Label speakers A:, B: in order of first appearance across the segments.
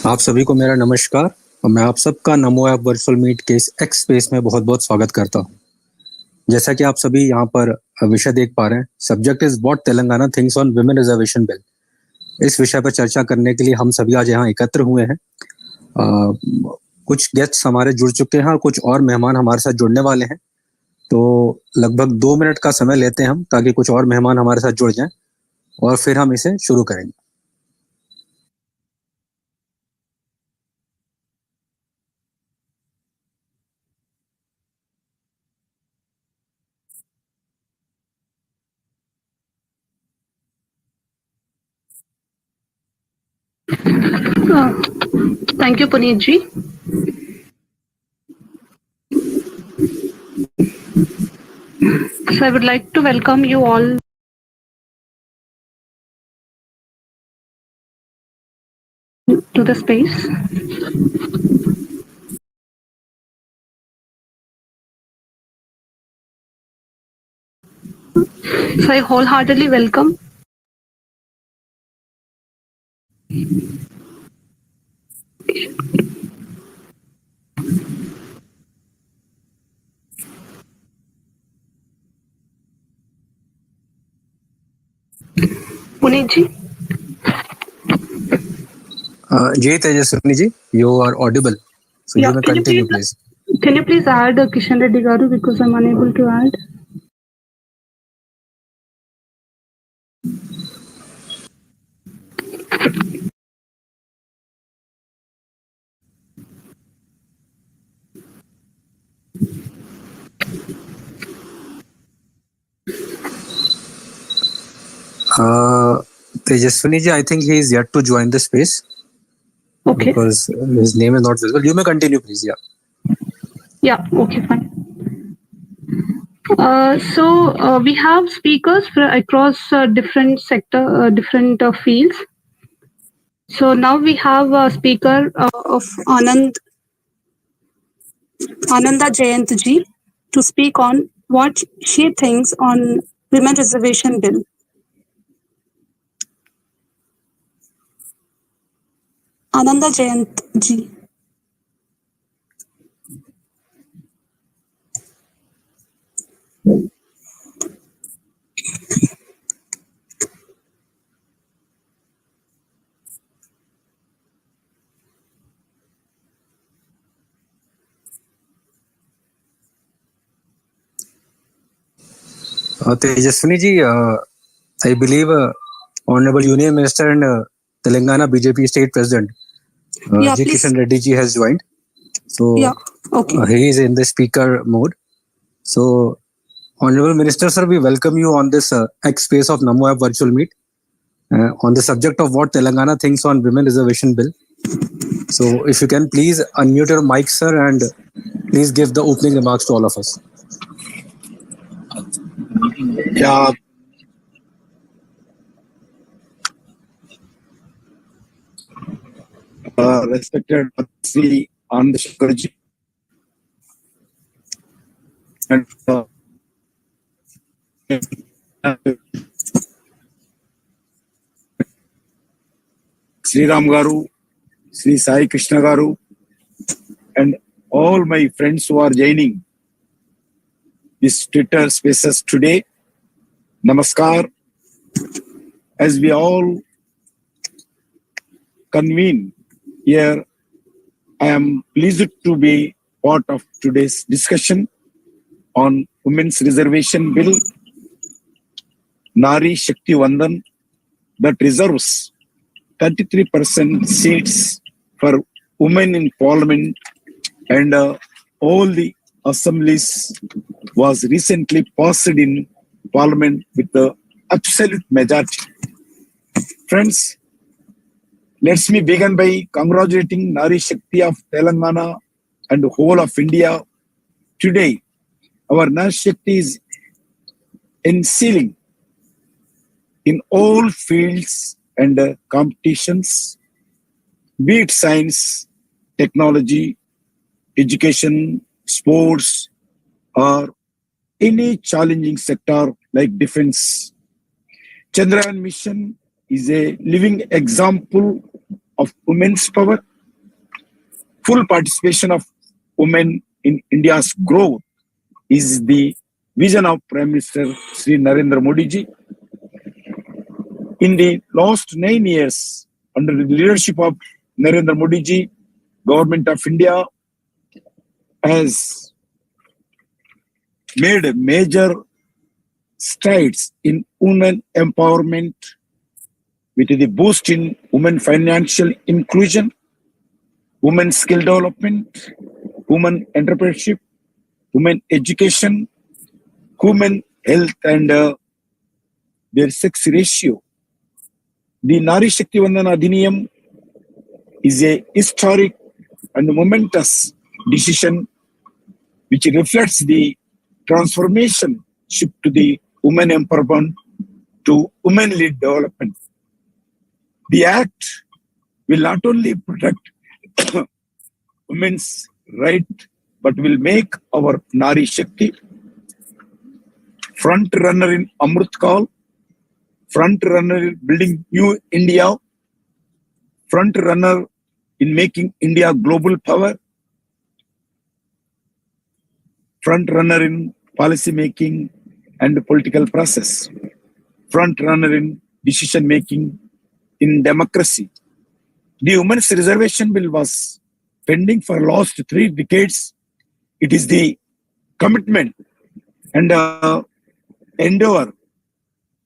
A: आप सभी को मेरा नमस्कार और मैं आप सबका नमो ऐप वर्चुअल मीट के इस एक्स स्पेस में बहुत बहुत स्वागत करता हूं। जैसा कि आप सभी यहाँ पर विषय देख पा रहे हैं, subject is what Telangana thinks on women reservation bill. इस विषय पर चर्चा करने के लिए हम सभी आज यहाँ एकत्र हुए हैं। कुछ गेस्ट्स हमारे जुड़ चुके हैं और कुछ और मेहमान हमारे साथ जुड़ने वाले हैं। तो लगभग 2 मिनट का समय लेते हैं हम, ताकि कुछ और मेहमान हमारे साथ जुड़ जाएं और फिर हम इसे शुरू करेंगे।
B: Thank you, Puneet ji. So I would like to welcome you all to the space. So I wholeheartedly welcome Puneet ji.
A: Ji Tejaswini ji, you are audible. So you may continue, please.
B: Can you please add Kishan Reddy Garu, because I'm unable to add.
A: Tejaswini ji, I think he is yet to join the space.
B: Okay.
A: Because his name is not visible. You may continue, please. Yeah.
B: Yeah. Okay. Fine. So we have speakers across different different fields. So now we have a speaker of Ananda Jayant ji to speak on what she thinks on women reservation bill. Ananda Jayant ji.
A: Tejaswini ji, I believe Honorable Union Minister and Telangana BJP State President G. Kishan Reddy ji has joined. So he is in the speaker mode. So Honorable Minister sir, we welcome you on this X space of Namo App virtual meet on the subject of what Telangana thinks on women reservation bill. So if you can please unmute your mic, sir, and please give the opening remarks to all of us.
C: Yeah. Respected Shri Nari Shakti and Sri Ram Garu, Sri Sai Krishna Garu, and all my friends who are joining this Twitter spaces today. Namaskar. As we all convene here, I am pleased to be part of today's discussion on Women's Reservation Bill, Nari Shakti Vandan, that reserves 33% seats for women in parliament, and all the assemblies was recently passed in parliament with the absolute majority. Friends, let me begin by congratulating Nari Shakti of Telangana and the whole of India. Today, our Nari Shakti is excelling in all fields and competitions, be it science, technology, education, sports, or any challenging sector like defense. Chandrayaan mission is a living example of women's power full participation of women in India's growth is the vision of Prime Minister Shri Narendra Modi ji. In the last 9 years, under the leadership of Narendra Modi ji, Government of India has made major strides in women empowerment with the boost in women financial inclusion, women skill development, women entrepreneurship, women education, women health and their sex ratio. The Nari Shakti Vandan Adhiniyam is a historic and momentous decision which reflects the transformation shift to the women empowerment to women-led development. The Act will not only protect women's right, but will make our Nari Shakti front runner in Amrit Kaal, front runner in building new India, front runner in making India global power, front runner in policy making and political process, front runner in decision making in democracy. The Women's Reservation Bill was pending for last 3 decades. It is the commitment and endeavor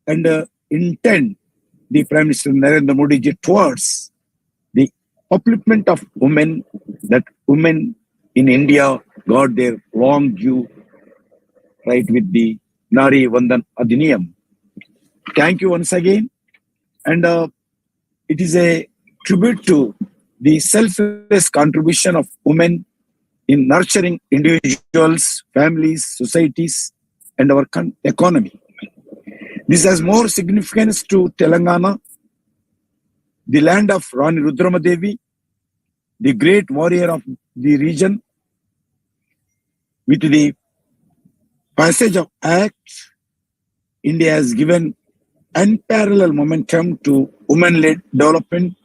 C: and intent the Prime Minister Narendra Modi ji towards the upliftment of women, that women in India got their long due right with the Nari Vandan Adhiniyam. Thank you once again. And it is a tribute to the selfless contribution of women in nurturing individuals, families, societies, and our economy. This has more significance to Telangana, the land of Rani Rudramadevi, the great warrior of the region. With the passage of Act, India has given unparalleled momentum to women-led development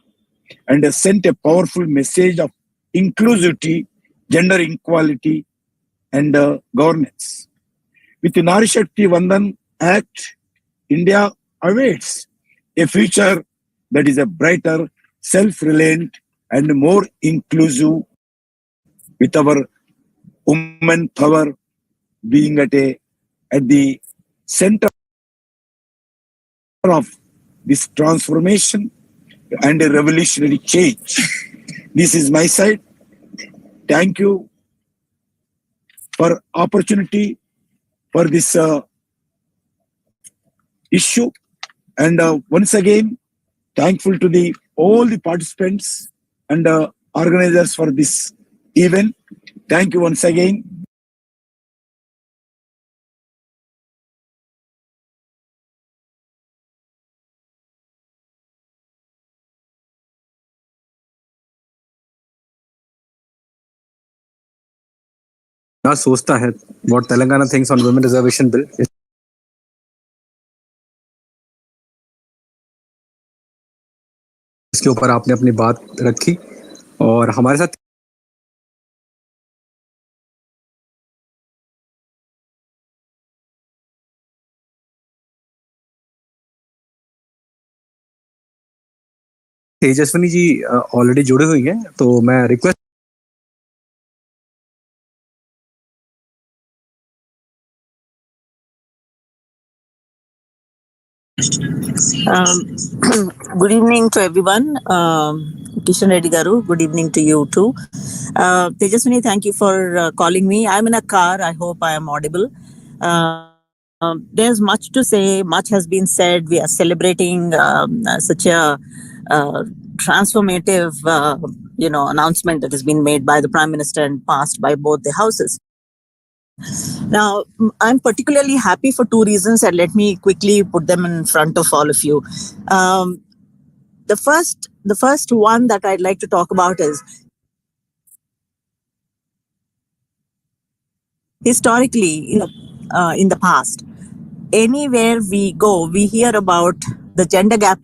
C: and has sent a powerful message of inclusivity, gender equality, and governance. With the Nari Shakti Vandan Act, India awaits a future that is a brighter, self-reliant, and more inclusive, with our women power being at the center of this transformation and a revolutionary change. This is my side. Thank you for opportunity for this issue, and once again thankful to all the participants and organizers for this event. Thank you once again.
A: क्या सोचता है what Telangana thinks on women reservation bill. इसके ऊपर आपने अपनी बात रखी और हमारे साथ तेजस्विनी जी ऑलरेडी जुड़े हुई हैं, तो मैं request
D: Good evening to everyone. Kishan Reddy Garu, good evening to you too. Tejaswini, thank you for calling me. I'm in a car. I hope I am audible. There's much to say. Much has been said. We are celebrating such a transformative, announcement that has been made by the Prime Minister and passed by both the houses. Now, I'm particularly happy for 2 reasons, and let me quickly put them in front of all of you. The first one that I'd like to talk about is, historically, in the past, anywhere we go, we hear about the gender gap.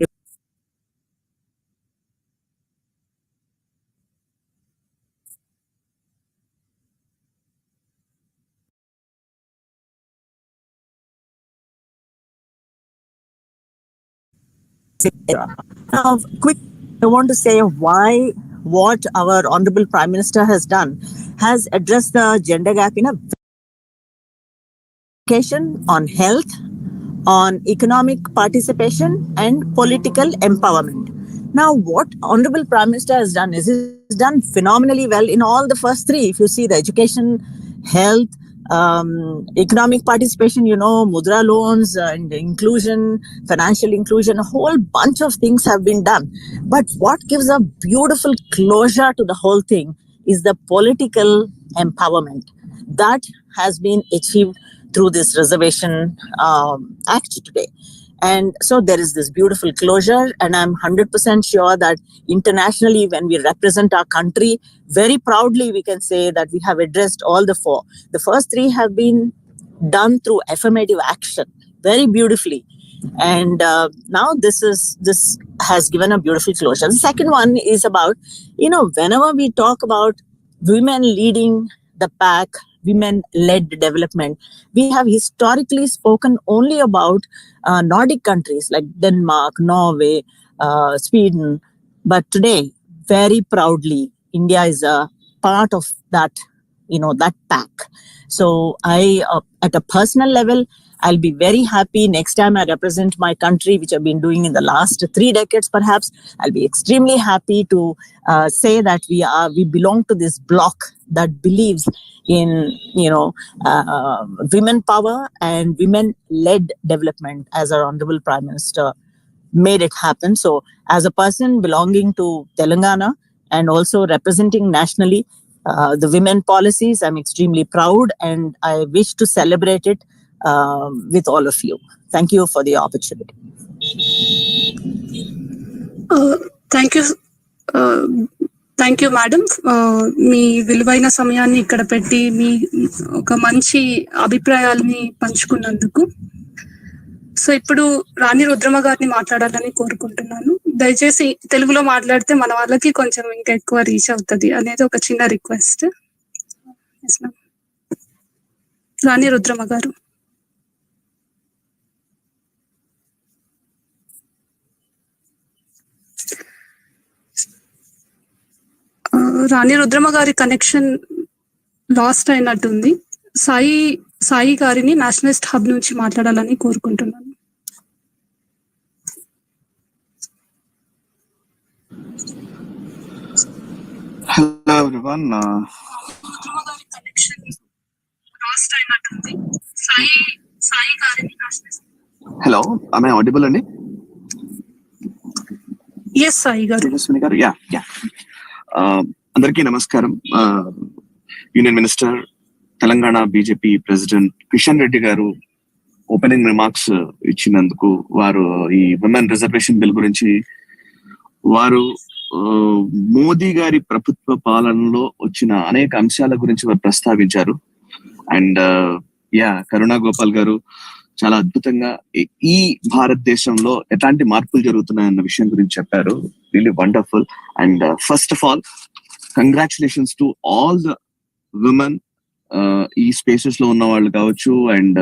D: Now, quick, I want to say why what our Honorable Prime Minister has done has addressed the gender gap in a education, on health, on economic participation and political empowerment. Now, what Honorable Prime Minister has done is he's done phenomenally well in all the first three. If you see the education, health, economic participation, mudra loans and inclusion, financial inclusion, a whole bunch of things have been done. But what gives a beautiful closure to the whole thing is the political empowerment that has been achieved through this reservation act today. And so there is this beautiful closure, and I'm 100% sure that internationally, when we represent our country, very proudly we can say that we have addressed all the four. The first three have been done through affirmative action very beautifully. And now this has given a beautiful closure. The second one is about, whenever we talk about women leading the pack, women-led development, we have historically spoken only about Nordic countries like Denmark, Norway, Sweden. But today, very proudly, India is a part of that, that pack. So I, at a personal level, I'll be very happy next time I represent my country, which I've been doing in the last 3 decades, perhaps. I'll be extremely happy to say that we belong to this bloc that believes in, women power and women-led development, as our Honorable Prime Minister made it happen. So as a person belonging to Telangana and also representing nationally the women policies, I'm extremely proud, and I wish to celebrate it with all of you. Thank you for the opportunity.
B: Thank you madam. మీ విలువైన సమయాన్ని ఇక్కడ పెట్టి మీ ఒక మంచి అభిప్రాయాలని పంచుకున్నందుకు. So ఇప్పుడు రాణి రుద్రమ గారిని మాట్లాడాలని కోరుకుంటున్నాను. దయచేసి తెలుగులో మాట్లాడితే మన వాళ్ళకి కొంచెం ఇంకా ఎక్కువ రీచ్ అవుతుంది అనేది ఒక చిన్న రిక్వెస్ట్. రాణి రుద్రమ గారు. రాణి రుద్రమ గారి కనెక్షన్ లాస్ట్ అయినట్టుంది. సాయి గారిని నేషనలిస్ట్ హబ్ నుంచి మాట్లాడాలని కోరుకుంటున్నాను.
E: Hello everyone.
B: రుద్రమ గారి కనెక్షన్ లాస్ట్ అయినట్టుంది. సాయి గారిని Nationalist.
E: Hello, am I audible అండి?
B: yes సాయి గారు.
E: యా. అందరికీ నమస్కారం. Union minister, Telangana BJP president Kishan Reddy గారు ఓపెనింగ్ రిమార్క్స్ ఇచ్చినందుకు, వారు ఈ విమెన్ రిజర్వేషన్ బిల్ గురించి వారు మోదీ గారి ప్రభుత్వ పాలనలో వచ్చిన అనేక అంశాల గురించి వారు ప్రస్తావించారు. అండ్ కరుణా గోపాల్ గారు చాలా అద్భుతంగా ఈ భారతదేశంలో ఎలాంటి మార్పులు జరుగుతున్నాయన్న విషయం గురించి చెప్పారు. Really wonderful. And first of all, congratulations to all the women, ఈ స్పేసెస్ లో ఉన్న వాళ్ళు కావచ్చు, అండ్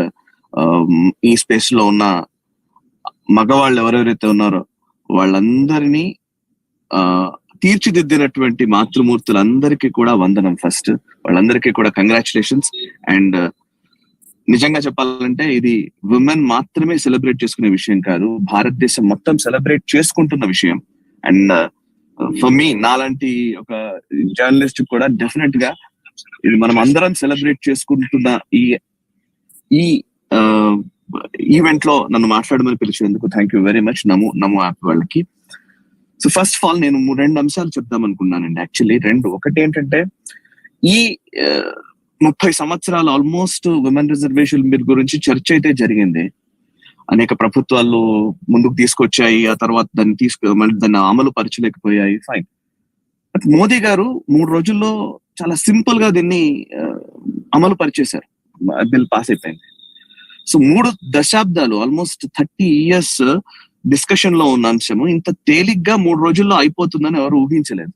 E: ఈ స్పేస్ లో ఉన్న మగవాళ్ళు ఎవరెవరైతే ఉన్నారో వాళ్ళందరినీ తీర్చిదిద్దినటువంటి మాతృమూర్తులందరికీ కూడా వందనం. ఫస్ట్ వాళ్ళందరికీ కూడా కంగ్రాచులేషన్స్. అండ్ నిజంగా చెప్పాలంటే ఇది విమెన్ మాత్రమే సెలబ్రేట్ చేసుకునే విషయం కాదు, భారతదేశం మొత్తం సెలబ్రేట్ చేసుకుంటున్న విషయం. అండ్ ఫర్ మీ, నాలాంటి ఒక జర్నలిస్ట్ కూడా డెఫినెట్ గా ఇది మనం అందరం సెలబ్రేట్ చేసుకుంటున్న ఈ ఈవెంట్ లో నన్ను మాట్లాడమని పిలిచేందుకు thank you very much Namo app వాళ్ళకి. సో ఫస్ట్ ఆఫ్ ఆల్ నేను 2 అంశాలు చెప్దాం అనుకున్నానండి. యాక్చువల్లీ ఒకటి ఏంటంటే, ఈ 30 సంవత్సరాలు ఆల్మోస్ట్ విమెన్ రిజర్వేషన్ బిల్ గురించి చర్చ అయితే జరిగింది. అనేక ప్రభుత్వాలు ముందుకు తీసుకొచ్చాయి, ఆ తర్వాత దాన్ని అమలు పరచలేకపోయాయి. ఫైన్. బట్ మోదీ గారు 3 రోజుల్లో చాలా సింపుల్ గా దీన్ని అమలు పరిచేశారు. బిల్ పాస్ అయిపోయింది. సో 3 దశాబ్దాలు, ఆల్మోస్ట్ 30 years డిస్కషన్ లో ఉన్న అంశము ఇంత తేలిగ్గా 3 రోజుల్లో అయిపోతుందని ఎవరు ఊహించలేదు.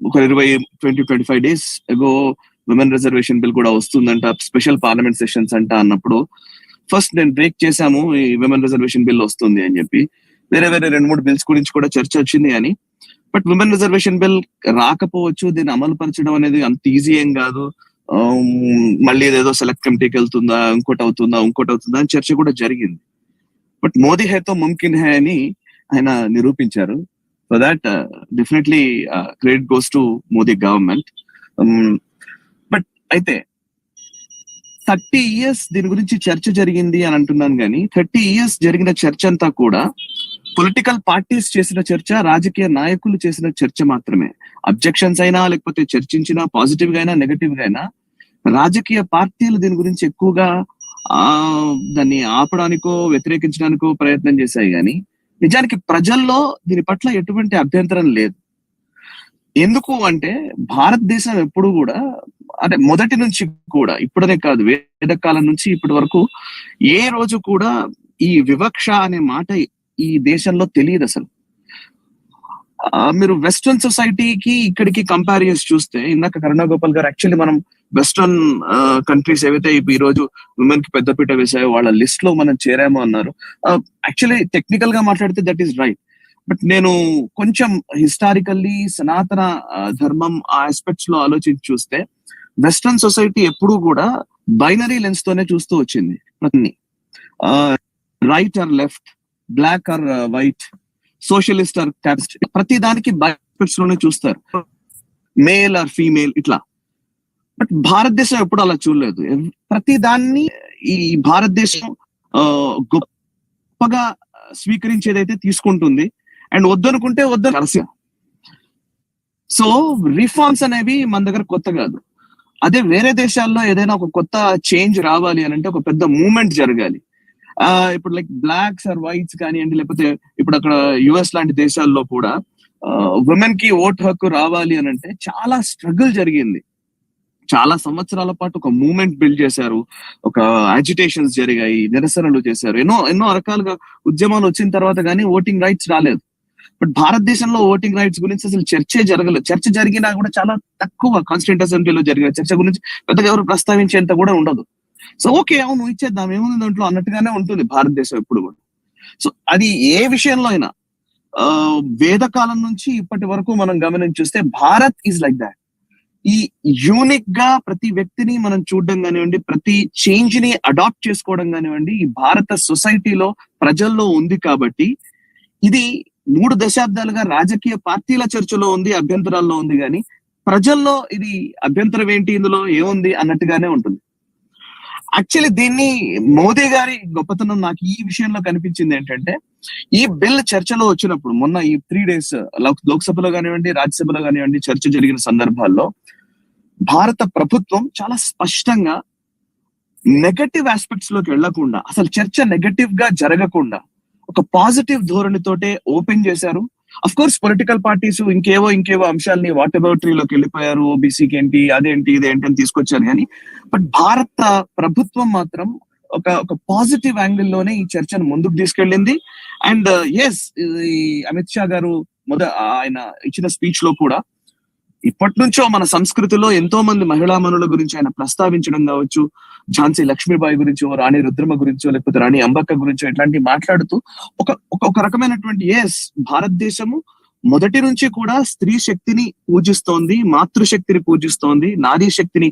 E: ఒక 25 days ago women reservation bill కూడా వస్తుందంట, స్పెషల్ పార్లమెంట్ సెషన్స్ అంట అన్నప్పుడు ఫస్ట్ నేను బ్రేక్ చేశాము, ఈ విమెన్ రిజర్వేషన్ బిల్ వస్తుంది అని చెప్పి. వేరే 2-3 బిల్స్ గురించి కూడా చర్చ వచ్చింది కానీ బట్ విమెన్ రిజర్వేషన్ బిల్ రాకపోవచ్చు, దీన్ని అమలు పరచడం అనేది అంత ఈజీ ఏం కాదు, మళ్ళీ ఏదేదో సెలెక్ట్ కమిటీకి వెళ్తుందా, ఇంకోటి అవుతుందా అని చర్చ కూడా జరిగింది. బట్ మోదీ హైతో ముమ్కిన్ హై అని ఆయన నిరూపించారు. So that definitely credit goes to Modi government. But అయితే 30 years దీని గురించి చర్చ జరిగింది అని అంటున్నాను కానీ 30 years జరిగిన చర్చ అంతా కూడా పొలిటికల్ పార్టీస్ చేసిన చర్చ, రాజకీయ నాయకులు చేసిన చర్చ మాత్రమే. అబ్జెక్షన్స్ అయినా లేకపోతే చర్చించినా పాజిటివ్ గా అయినా నెగటివ్ గా అయినా రాజకీయ పార్టీలు దీని గురించి ఎక్కువగా దాన్ని ఆపడానికో వ్యతిరేకించడానికో ప్రయత్నం చేశాయి కానీ నిజానికి ప్రజల్లో దీని పట్ల ఎటువంటి అభ్యంతరం లేదు. ఎందుకు అంటే భారతదేశం ఎప్పుడు కూడా అంటే మొదటి నుంచి కూడా, ఇప్పుడనే కాదు వేద కాలం నుంచి ఇప్పటి వరకు ఏ రోజు కూడా ఈ వివక్ష అనే మాట ఈ దేశంలో తెలియదు అసలు. మీరు వెస్ట్రన్ సొసైటీకి ఇక్కడికి కంపేర్ చేసి చూస్తే, ఇందాక కరుణాగోపాల్ గారు యాక్చువల్లీ మనం వెస్ట్రన్ కంట్రీస్ ఏవైతే ఈ రోజు ఉమెన్ కి పెద్దపీట వేసాయో వాళ్ళ లిస్ట్ లో మనం చేరామో అన్నారు. యాక్చువల్లీ టెక్నికల్ గా మాట్లాడితే దట్ ఈస్ రైట్. బట్ నేను కొంచెం హిస్టారికల్లీ సనాతన ధర్మం ఆ ఆస్పెక్ట్స్ లో ఆలోచించి చూస్తే వెస్ట్రన్ సొసైటీ ఎప్పుడూ కూడా బైనరీ లెన్స్ తోనే చూస్తూ వచ్చింది. ప్రతి right or left, black or white, socialist or capitalist, ప్రతి దానికి ఆస్పెక్ట్స్ లోనే చూస్తారు, మేల్ ఆర్ ఫీమేల్ ఇట్లా. బట్ భారతదేశం ఎప్పుడు అలా చూడలేదు. ప్రతి దాన్ని ఈ భారతదేశం గొప్పగా స్వీకరించేదైతే తీసుకుంటుంది అండ్ వద్దనుకుంటే వద్దు. సో రిఫార్మ్స్ అనేవి మన దగ్గర కొత్త కాదు. అదే వేరే దేశాల్లో ఏదైనా ఒక కొత్త చేంజ్ రావాలి అని అంటే ఒక పెద్ద మూవ్మెంట్ జరగాలి. ఇప్పుడు లైక్ బ్లాక్స్ ఆర్ వైట్స్ కానివ్వండి, లేకపోతే ఇప్పుడు అక్కడ యుఎస్ లాంటి దేశాల్లో కూడా ఉమెన్ కి ఓట్ హక్కు రావాలి అని అంటే చాలా స్ట్రగుల్ జరిగింది. చాలా సంవత్సరాల పాటు ఒక మూవ్మెంట్ బిల్డ్ చేశారు, ఒక అజిటేషన్స్ జరిగాయి, నిరసనలు చేశారు, ఎన్నో రకాలుగా ఉద్యమాలు వచ్చిన తర్వాత కానీ ఓటింగ్ రైట్స్ రాలేదు. బట్ భారతదేశంలో ఓటింగ్ రైట్స్ గురించి అసలు చర్చే జరగలేదు. చర్చ జరిగినా కూడా చాలా తక్కువ. కాన్స్టిట్యూంట్ అసెంబ్లీలో జరిగిన చర్చ గురించి పెద్దగా ఎవరు ప్రస్తావించేంత కూడా ఉండదు. సో ఓకే, అవును ఇచ్చేద్దాం, ఏముంది దాంట్లో అన్నట్టుగానే ఉంటుంది భారతదేశం ఎప్పుడు కూడా. సో అది ఏ విషయంలో అయినా వేదకాలం నుంచి ఇప్పటి వరకు మనం గమనించి చూస్తే భారత్ ఈజ్ లైక్ దాట్. ఈ యూనిక్ గా ప్రతి వ్యక్తిని మనం చూడడం కానివ్వండి, ప్రతి చేంజ్ ని అడాప్ట్ చేసుకోవడం కానివ్వండి, ఈ భారత సొసైటీలో ప్రజల్లో ఉంది. కాబట్టి ఇది 3 దశాబ్దాలుగా రాజకీయ పార్టీల చర్చలో ఉంది, అభ్యంతరాల్లో ఉంది, కానీ ప్రజల్లో ఇది అభ్యంతరం ఏంటి, ఇందులో ఏముంది అన్నట్టుగానే ఉంటుంది. యాక్చువల్లీ దీన్ని మోదీ గారి గొప్పతనం నాకు ఈ విషయంలో కనిపించింది ఏంటంటే, ఈ బిల్ చర్చలో వచ్చినప్పుడు మొన్న ఈ 3 days లోక్సభలో కానివ్వండి, రాజ్యసభలో కానివ్వండి చర్చ జరిగిన సందర్భాల్లో భారత ప్రభుత్వం చాలా స్పష్టంగా నెగటివ్ ఆస్పెక్ట్స్ లోకి వెళ్లకుండా, అసలు చర్చ నెగటివ్ గా జరగకుండా ఒక పాజిటివ్ ధోరణితోటే ఓపెన్ చేశారు. అఫ్ కోర్స్ పొలిటికల్ పార్టీస్ ఇంకేవో అంశాలని వాట్ అబౌటరీలోకి వెళ్ళిపోయారు, ఓబీసీకి ఏంటి, అదేంటి ఇదేంటి అని తీసుకొచ్చారు. కానీ బట్ భారత ప్రభుత్వం మాత్రం ఒక పాజిటివ్ యాంగిల్ లోనే ఈ చర్చను ముందుకు తీసుకెళ్ళింది. అండ్ ఎస్, ఈ అమిత్ షా గారు ఆయన ఇచ్చిన స్పీచ్ లో కూడా ఇప్పటి నుంచో మన సంస్కృతిలో ఎంతో మంది మహిళామణుల గురించి ఆయన ప్రస్తావించడం కావచ్చు, ఝాన్సీ లక్ష్మీబాయి గురించో, రాణి రుద్రమ గురించో, లేకపోతే రాణి అంబక్క గురించో ఇట్లాంటివి మాట్లాడుతూ ఒక రకమైనటువంటి భారతదేశము మొదటి నుంచి కూడా స్త్రీ శక్తిని పూజిస్తోంది, మాతృశక్తిని పూజిస్తోంది, నారీ శక్తిని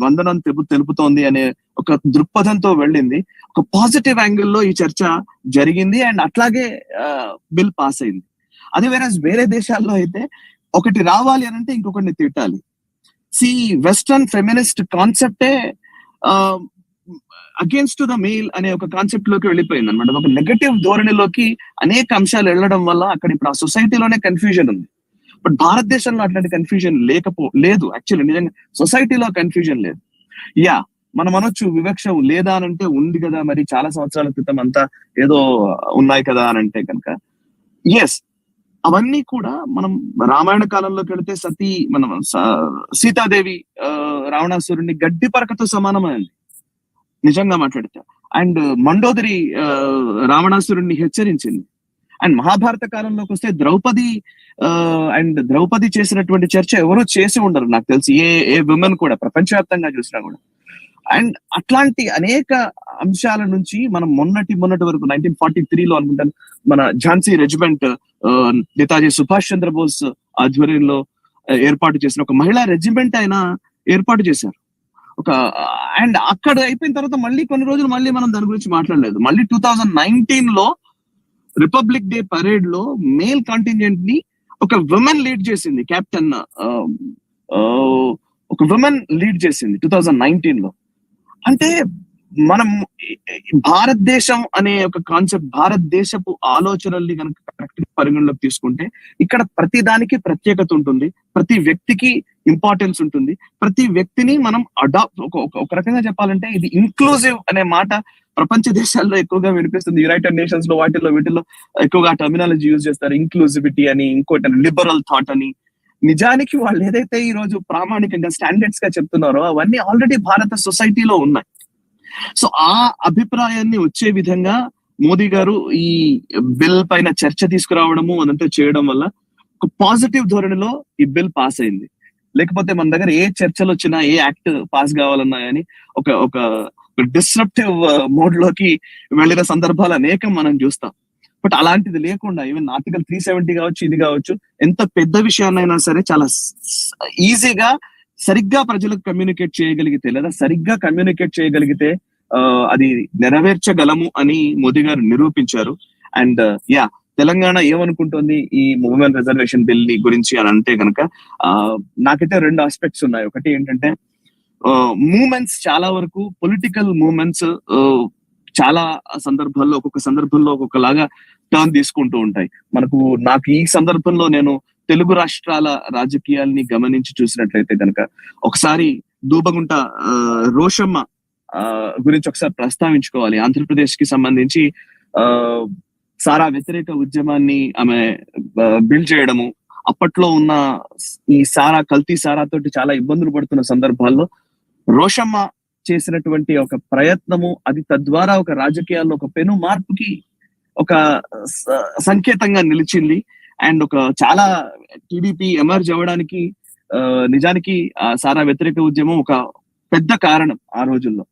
E: వందనం తెలుపుతోంది అనే ఒక దృక్పథంతో వెళ్ళింది. ఒక పాజిటివ్ యాంగిల్లో ఈ చర్చ జరిగింది అండ్ అట్లాగే బిల్ పాస్ అయింది. అదే వేరే దేశాల్లో అయితే ఒకటి రావాలి అని అంటే ఇంకొకటిని తిట్టాలి. వెస్టర్న్ ఫెమినిస్ట్ కాన్సెప్టే అగేన్స్ట్ ద మెయిల్ అనే ఒక కాన్సెప్ట్ లోకి వెళ్ళిపోయింది అనమాట. ఒక నెగటివ్ ధోరణిలోకి అనేక అంశాలు వెళ్ళడం వల్ల అక్కడ ఇప్పుడు ఆ సొసైటీలోనే కన్ఫ్యూజన్ ఉంది. బట్ భారతదేశంలో అట్లాంటి కన్ఫ్యూజన్ లేదు. యాక్చువల్లీ నిజంగా సొసైటీలో కన్ఫ్యూజన్ లేదు. మనం అనొచ్చు వివక్ష లేదా అని అంటే ఉంది కదా, మరి చాలా సంవత్సరాల క్రితం అంతా ఏదో ఉన్నాయి కదా అని అంటే కనుక ఎస్, అవన్నీ కూడా మనం రామాయణ కాలంలోకి వెళితే మనం సీతాదేవి రావణాసురుడిని గడ్డి పరకతో సమానమైంది నిజంగా మాట్లాడితే. అండ్ మండోదరి రావణాసురుడిని హెచ్చరించింది. అండ్ మహాభారత కాలంలోకి వస్తే ద్రౌపది చేసినటువంటి చర్చ ఎవరూ చేసి ఉండరు నాకు తెలిసి, ఏ విమెన్ కూడా ప్రపంచవ్యాప్తంగా చూసినా కూడా. అండ్ అట్లాంటి అనేక అంశాల నుంచి మనం మొన్నటి వరకు 1943లో అనుకుంటాను మన ఝాన్సీ రెజిమెంట్ నేతాజీ సుభాష్ చంద్రబోస్ ఆధ్వర్యంలో ఏర్పాటు చేసిన ఒక మహిళా రెజిమెంట్ అయినా ఏర్పాటు చేశారు. అండ్ అక్కడ అయిపోయిన తర్వాత మళ్ళీ కొన్ని రోజులు మళ్ళీ మనం దాని గురించి మాట్లాడలేదు. మళ్ళీ 2019లో రిపబ్లిక్ డే పరేడ్ లో మేల్ కాంటింజెంట్ ని ఒక విమెన్ లీడ్ చేసింది. కెప్టెన్ ఒక విమెన్ లీడ్ చేసింది 2019లో. అంటే మనం భారతదేశం అనే ఒక కాన్సెప్ట్, భారతదేశపు ఆలోచనల్ని కనుక కరెక్ట్ పరిగణలోకి తీసుకుంటే ఇక్కడ ప్రతి దానికి ప్రత్యేకత ఉంటుంది, ప్రతి వ్యక్తికి ఇంపార్టెన్స్ ఉంటుంది, ప్రతి వ్యక్తిని మనం ఒక రకంగా చెప్పాలంటే ఇది ఇంక్లూజివ్ అనే మాట ప్రపంచ దేశాల్లో ఎక్కువగా వినిపిస్తుంది. యునైటెడ్ నేషన్స్ లో వీటిల్లో ఎక్కువగా టర్మినాలజీ యూజ్ చేస్తారు, ఇంక్లూజివిటీ అని, ఇంకోటి లిబరల్ థాట్ అని. నిజానికి వాళ్ళు ఏదైతే ఈ రోజు ప్రామాణికంగా స్టాండర్డ్స్ గా చెప్తున్నారో అవన్నీ ఆల్రెడీ భారత సొసైటీలో ఉన్నాయి. సో ఆ అభిప్రాయాన్ని వచ్చే విధంగా మోదీ గారు ఈ బిల్ పైన చర్చ తీసుకురావడము అదంతా చేయడం వల్ల ఒక పాజిటివ్ ధోరణిలో ఈ బిల్ పాస్ అయింది. లేకపోతే మన దగ్గర ఏ చర్చలు వచ్చినా, ఏ యాక్ట్ పాస్ కావాలన్నా కానీ ఒక డిస్రప్టివ్ మోడ్ లోకి వెళ్ళిన సందర్భాలు అనేకం మనం చూస్తాం. బట్ అలాంటిది లేకుండా ఈవెన్ ఆర్టికల్ 370 కావచ్చు, ఇది కావచ్చు, ఎంత పెద్ద విషయాన్నైనా సరే చాలా ఈజీగా సరిగ్గా ప్రజలకు కమ్యూనికేట్ చేయగలిగితే లేదా సరిగ్గా కమ్యూనికేట్ చేయగలిగితే అది నెరవేర్చగలము అని మోదీ గారు నిరూపించారు. అండ్ తెలంగాణ ఏమనుకుంటుంది ఈ ఉమెన్ రిజర్వేషన్ బిల్ గురించి అని అంటే కనుక నాకైతే 2 ఆస్పెక్ట్స్ ఉన్నాయి. ఒకటి ఏంటంటే మూమెంట్స్, చాలా వరకు పొలిటికల్ మూమెంట్స్ చాలా సందర్భాల్లో ఒక్కొక్క సందర్భంలో ఒక్కొక్కలాగా టర్న్ తీసుకుంటూ ఉంటాయి. నాకు ఈ సందర్భంలో నేను తెలుగు రాష్ట్రాల రాజకీయాల్ని గమనించి చూసినట్లయితే కనుక ఒకసారి దూబగుంట రోషమ్మ గురించి ఒకసారి ప్రస్తావించుకోవాలి. ఆంధ్రప్రదేశ్ కి సంబంధించి సారా వ్యతిరేక ఉద్యమాన్ని ఆమె బిల్డ్ చేయడము, అప్పట్లో ఉన్న ఈ కల్తీ సారా తోటి చాలా ఇబ్బందులు పడుతున్న సందర్భాల్లో రోషమ్మ చేసినటువంటి ఒక ప్రయత్నము, అది తద్వారా ఒక రాజకీయాల్లో ఒక పెను మార్పుకి ఒక సంకేతంగా నిలిచింది. అండ్ ఒక చాలా టీడీపీ ఎమర్జ్ అవ్వడానికి నిజానికి సారా వ్యతిరేక ఉద్యమం ఒక పెద్ద కారణం ఆ రోజుల్లో.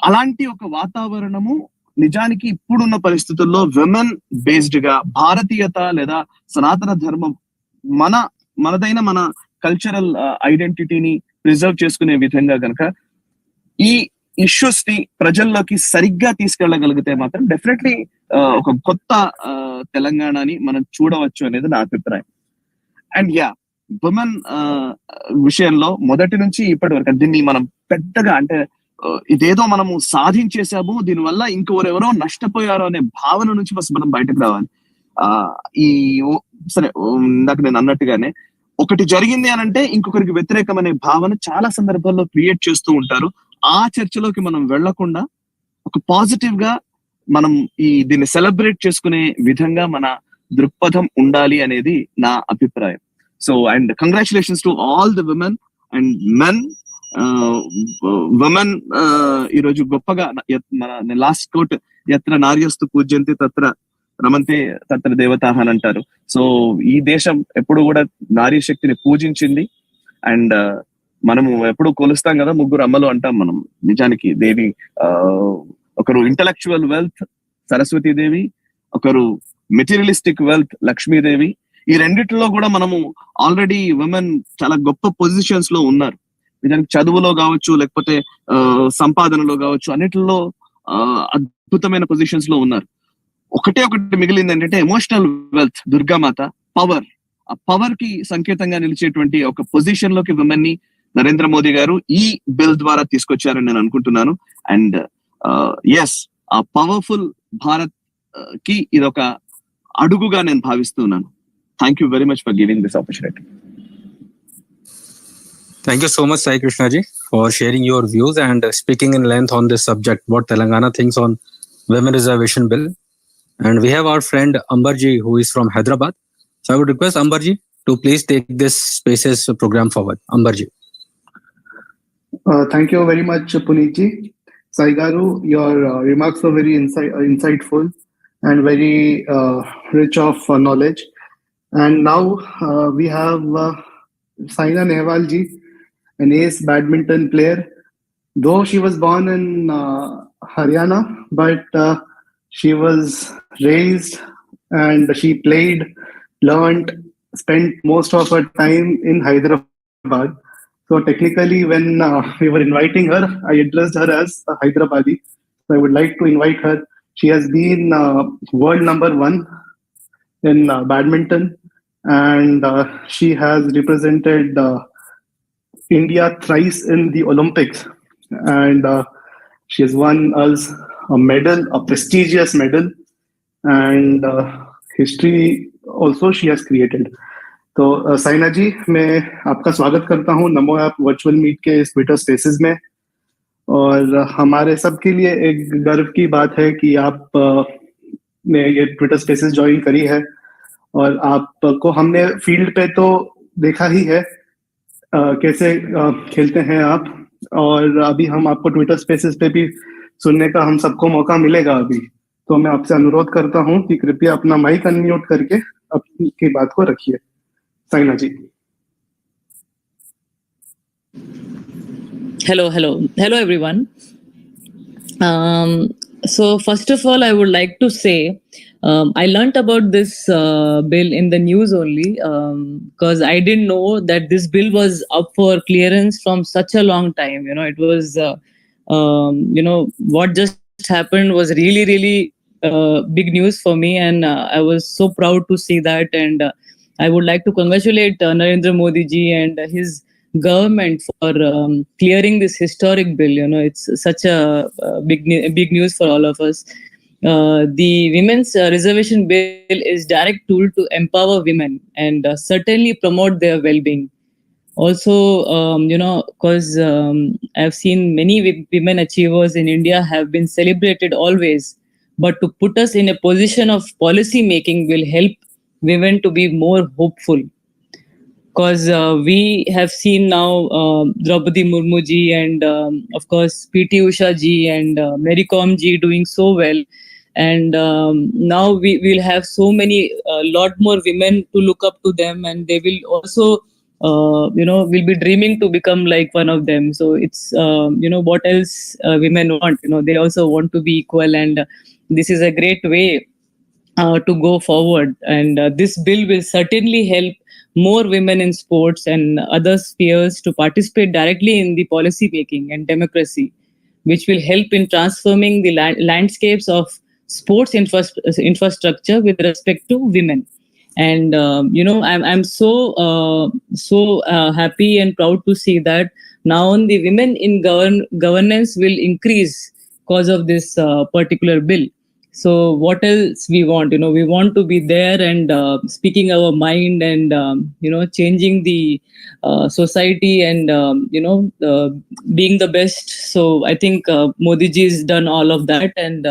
E: అలాంటి ఒక వాతావరణము నిజానికి ఇప్పుడున్న పరిస్థితుల్లో విమెన్ బేస్డ్ గా భారతీయత లేదా సనాతన ధర్మం మనదైన మన కల్చరల్ ఐడెంటిటీని ప్రిజర్వ్ చేసుకునే విధంగా గనక ఈ ఇష్యూస్ ని ప్రజల్లోకి సరిగ్గా తీసుకెళ్లగలిగితే మాత్రం డెఫినెట్లీ ఒక కొత్త తెలంగాణని మనం చూడవచ్చు అనేది నా అభిప్రాయం. అండ్ ఉమెన్ విషయంలో మొదటి నుంచి ఇప్పటి వరకు దీన్ని మనం పెద్దగా అంటే ఇదేదో మనము సాధించేసాము, దీనివల్ల ఇంకెవరెవరో నష్టపోయారో అనే భావన నుంచి ఫస్ట్ మనం బయటకు రావాలి. సరే ఇందాక నేను అన్నట్టుగానే ఒకటి జరిగింది అని అంటే ఇంకొకరికి వ్యతిరేకమనే భావన చాలా సందర్భాల్లో క్రియేట్ చేస్తూ ఉంటారు. ఆ చర్చలోకి మనం వెళ్లకుండా ఒక పాజిటివ్ గా మనం దీన్ని సెలబ్రేట్ చేసుకునే విధంగా మన దృక్పథం ఉండాలి అనేది నా అభిప్రాయం. So and congratulations to all the women and men. Women ఈరోజు గొప్పగా మన లాస్ట్ కోట్ ఎత్ర నార్యస్తు పూజ్యంతి తత్ర రమంతే తత్ర దేవతాహ అని అంటారు. సో ఈ దేశం ఎప్పుడు కూడా నారీ శక్తిని పూజించింది. అండ్ మనము ఎప్పుడు కొలుస్తాం కదా, 3 అమ్మలు అంటాం మనం. నిజానికి దేవి ఒకరు ఇంటలెక్చువల్ వెల్త్ సరస్వతీదేవి, ఒకరు మెటీరియలిస్టిక్ వెల్త్ లక్ష్మీదేవి. ఈ రెండిట్లో కూడా మనము ఆల్రెడీ విమెన్ చాలా గొప్ప పొజిషన్స్ లో ఉన్నారు. నిజానికి చదువులో కావచ్చు, లేకపోతే సంపాదనలో కావచ్చు, అన్నిటిలో అద్భుతమైన పొజిషన్స్ లో ఉన్నారు. ఒకటి మిగిలింది ఏంటంటే ఎమోషనల్ వెల్త్, దుర్గామాత, పవర్. ఆ పవర్ కి సంకేతంగా నిలిచేటువంటి ఒక పొజిషన్ లోకి విమెన్ ని నరేంద్ర మోదీ గారు ఈ బిల్ ద్వారా తీసుకొచ్చారని నేను అనుకుంటున్నాను. అండ్ ఆ పవర్ఫుల్ భారత్ కి ఇదొక అడుగుగా నేను భావిస్తున్నాను. Thank you very much for giving this opportunity.
A: Thank you so much, Sai Krishna ji, for sharing your views and speaking in length on this subject, what Telangana thinks on Women Reservation Bill. And we have our friend Ambar ji, who is from Hyderabad. So I would request Ambar ji to please take this Spaces program forward. Ambar ji.
F: Thank you very much, Puneet ji. Sai Garu, your remarks were very insightful and very rich of knowledge. And now we have Saina Nehwal ji, an ace badminton player, though she was born in Haryana, but she was raised and she played, learned, spent most of her time in Hyderabad. So technically, when we were inviting her, I addressed her as a Hyderabadi. So I would like to invite her. She has been world number one in badminton, and she has represented India thrice in the Olympics, and she has won us a medal, a prestigious medal, and history also she has created. तो साइना जी, मैं आपका स्वागत करता हूँ नमो app virtual meet के इस Twitter spaces में। और हमारे सबके लिए एक गर्व की बात है कि आप ने ये ट्विटर स्पेसेस ज्वाइन करी है, और आपको हमने फील्ड पे तो देखा ही है कैसे खेलते हैं आप, और अभी हम आपको ट्विटर स्पेसेस पे भी सुनने का हम सबको मौका मिलेगा अभी। तो मैं आपसे अनुरोध करता हूं कि कृपया अपना माइक अनम्यूट करके अपनी बात को रखिए। साइना जी।
G: Hello everyone. So first of all, I would like to say I learnt about this bill in the news only, because I didn't know that this bill was up for clearance from such a long time. It was what just happened was really big news for me, and I was so proud to see that. And I would like to congratulate Narendra Modi ji and his government for clearing this historic bill. It's such a big news for all of us. The women's reservation bill is direct tool to empower women and certainly promote their well-being. Also, because I've seen many women achievers in India have been celebrated always, but to put us in a position of policy making will help women to be more hopeful. Because we have seen now Draupadi Murmu ji and of course PT Usha ji and Mary Kom ji doing so well, and now we will have so many lot more women to look up to them, and they will also will be dreaming to become like one of them. So it's what else women want. They also want to be equal, and this is a great way to go forward. And this bill will certainly help more women in sports and other spheres to participate directly in the policy making and democracy, which will help in transforming the landscapes of sports infrastructure with respect to women. And I'm so happy and proud to see that now the women in governance will increase because of this particular bill. So what else we want? We want to be there and speaking our mind and changing the society and being the best. So I think Modi ji has done all of that, and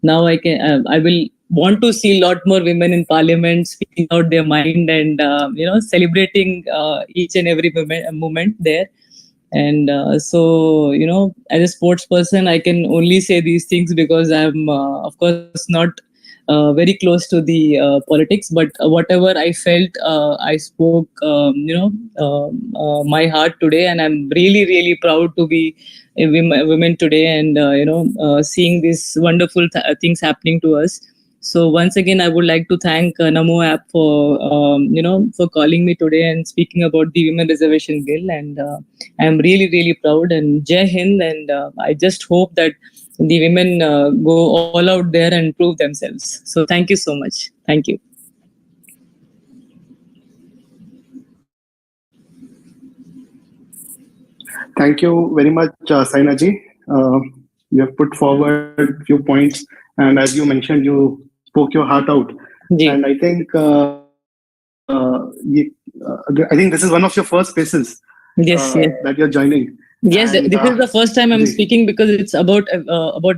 G: now I will want to see a lot more women in parliament speaking out their mind and celebrating each and every moment there. And so as a sports person, I can only say these things because I'm of course not very close to the politics, but whatever I felt, I spoke my heart today, and I'm really proud to be a women today, and seeing these wonderful things happening to us. So once again, I would like to thank Namo app for for calling me today and speaking about the women reservation bill. And I am really proud, and Jai Hind. And I just hope that the women go all out there and prove themselves. So thank you so much. Thank you.
F: Thank you very much, Saina ji. You have put forward a few points, and as you mentioned, you spoke your heart out. And I think I think this is one of your first spaces that you're joining.
G: Yes, and, this is the first time I'm speaking because it's about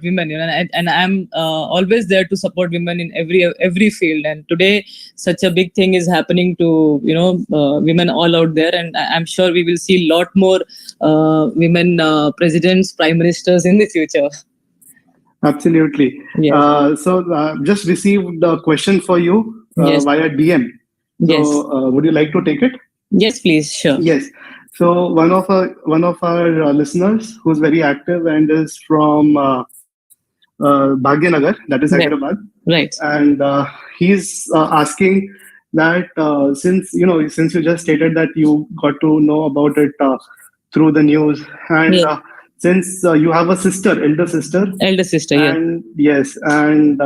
G: women, and I'm always there to support women in every field. And today, such a big thing is happening to women all out there, and I'm sure we will see a lot more women presidents, prime ministers in the future.
F: Absolutely. Yes. So just received a question for you via DM. So would you like to take it?
G: Yes, please. Sure.
F: Yes. So one of our listeners who's very active and is from Bhagyanagar, that is
G: Right.
F: Hyderabad,
G: Right.
F: and he's asking that since you just stated that you got to know about it through the news, and
G: Yeah.
F: since you have a elder sister,
G: Elder sister, yeah.
F: and yes, and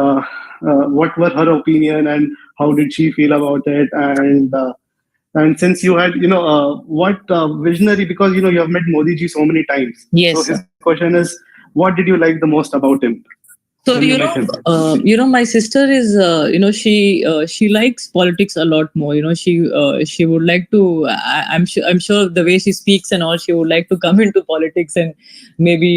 F: what were her opinion and how did she feel about it, and since you had what visionary, because you have met Modi ji so many times,
G: Yes,
F: so his
G: sir.
F: question is, what did you like the most about him
G: So
F: when you met him?
G: my sister is she likes politics a lot more. She would like to. I'm sure the way she speaks and all, she would like to come into politics and maybe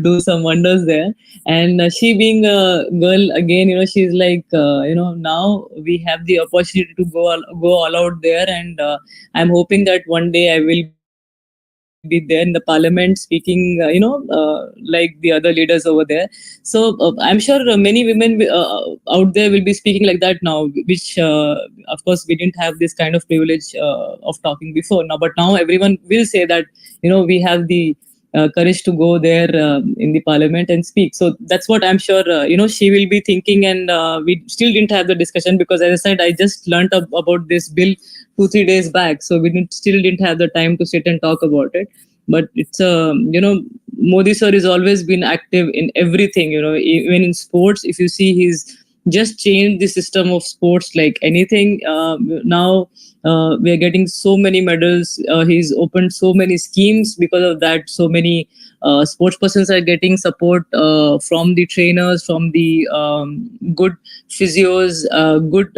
G: do some wonders there. And she being a girl again, she's like now we have the opportunity to go all out there, and I'm hoping that one day I will be there in the parliament speaking like the other leaders over there. So I'm sure many women out there will be speaking like that now, which of course we didn't have this kind of privilege of talking before now, but now everyone will say that we have the courage to go there in the parliament and speak. So that's what I'm sure she will be thinking. And we still didn't have the discussion because, as I said, I just learnt about this bill 2-3 days back, so we still didn't have the time to sit and talk about it. But it's Modi sir has always been active in everything, even in sports. If you see, he's just changed the system of sports like anything. Now we are getting so many medals. He's opened so many schemes because of that. So many sports persons are getting support from the trainers, from the good physios, good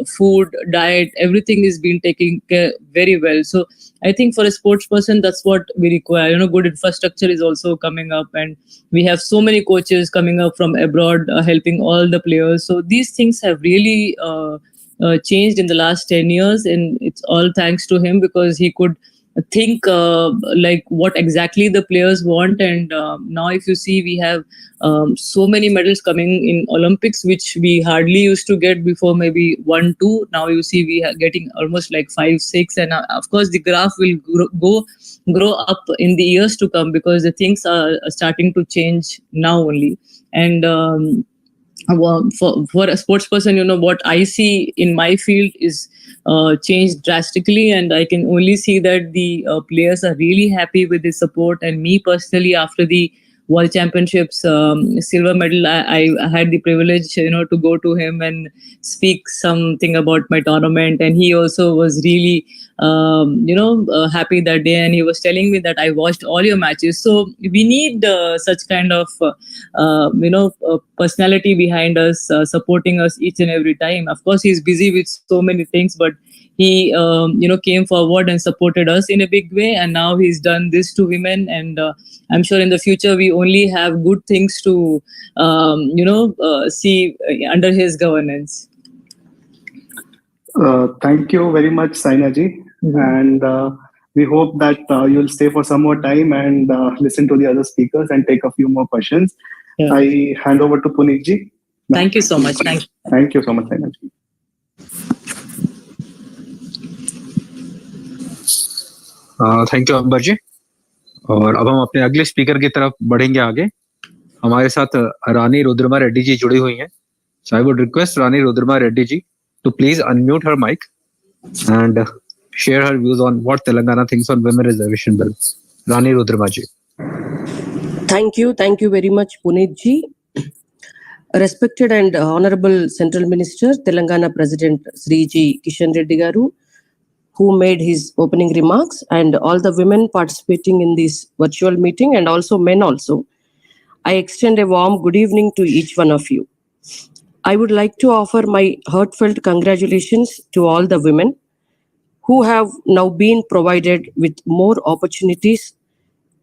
G: food, diet. Everything is being taken care very well. So I think for a sports person, that's what we require. Good infrastructure is also coming up, and we have so many coaches coming up from abroad helping all the players. So these things have really changed in the last 10 years, and it's all thanks to him, because he could think like what exactly the players want. And now if you see, we have so many medals coming in Olympics, which we hardly used to get before, maybe 1-2. Now you see we are getting almost like 5-6, and of course the graph will grow up in the years to come, because the things are starting to change now only. And for a sports person, what I see in my field is changed drastically, and I can only see that the players are really happy with the support. And me personally, after the World Championships silver medal, I had the privilege, to go to him and speak something about my tournament, and he also was really happy that day, and he was telling me that I watched all your matches. So we need such kind of personality behind us, supporting us each and every time. Of course, he's busy with so many things, but he came forward and supported us in a big way, and now he's done this to women. And I'm sure in the future we only have good things to see under his governance.
F: Thank you very much, Sainaji. And we hope that you'll stay for some more time and listen to the other speakers and take a few more questions.
G: Yeah.
F: I hand over to Puneet-ji.
G: Thank you so much.
F: Thank you so much, Sainaji.
A: Thank you Amber ji. और अब हम अपने अगले speaker की तरफ बढ़ेंगे आगे। हमारे साथ रानी रुद्रमा रेड्डी जी जुड़ी हुई हैं। So I would request Rani Rudrama Reddy ji to please unmute her mic and share her views on what Telangana thinks on women reservation bill. Rani Rudrama ji.
H: Thank you very much, Puneet ji. Respected and Honorable Central Minister, Telangana President Shri Ji Kishan Reddy Garu, who made his opening remarks, and all the women participating in this virtual meeting, and also men also. I extend a warm good evening to each one of you. I would like to offer my heartfelt congratulations to all the women who have now been provided with more opportunities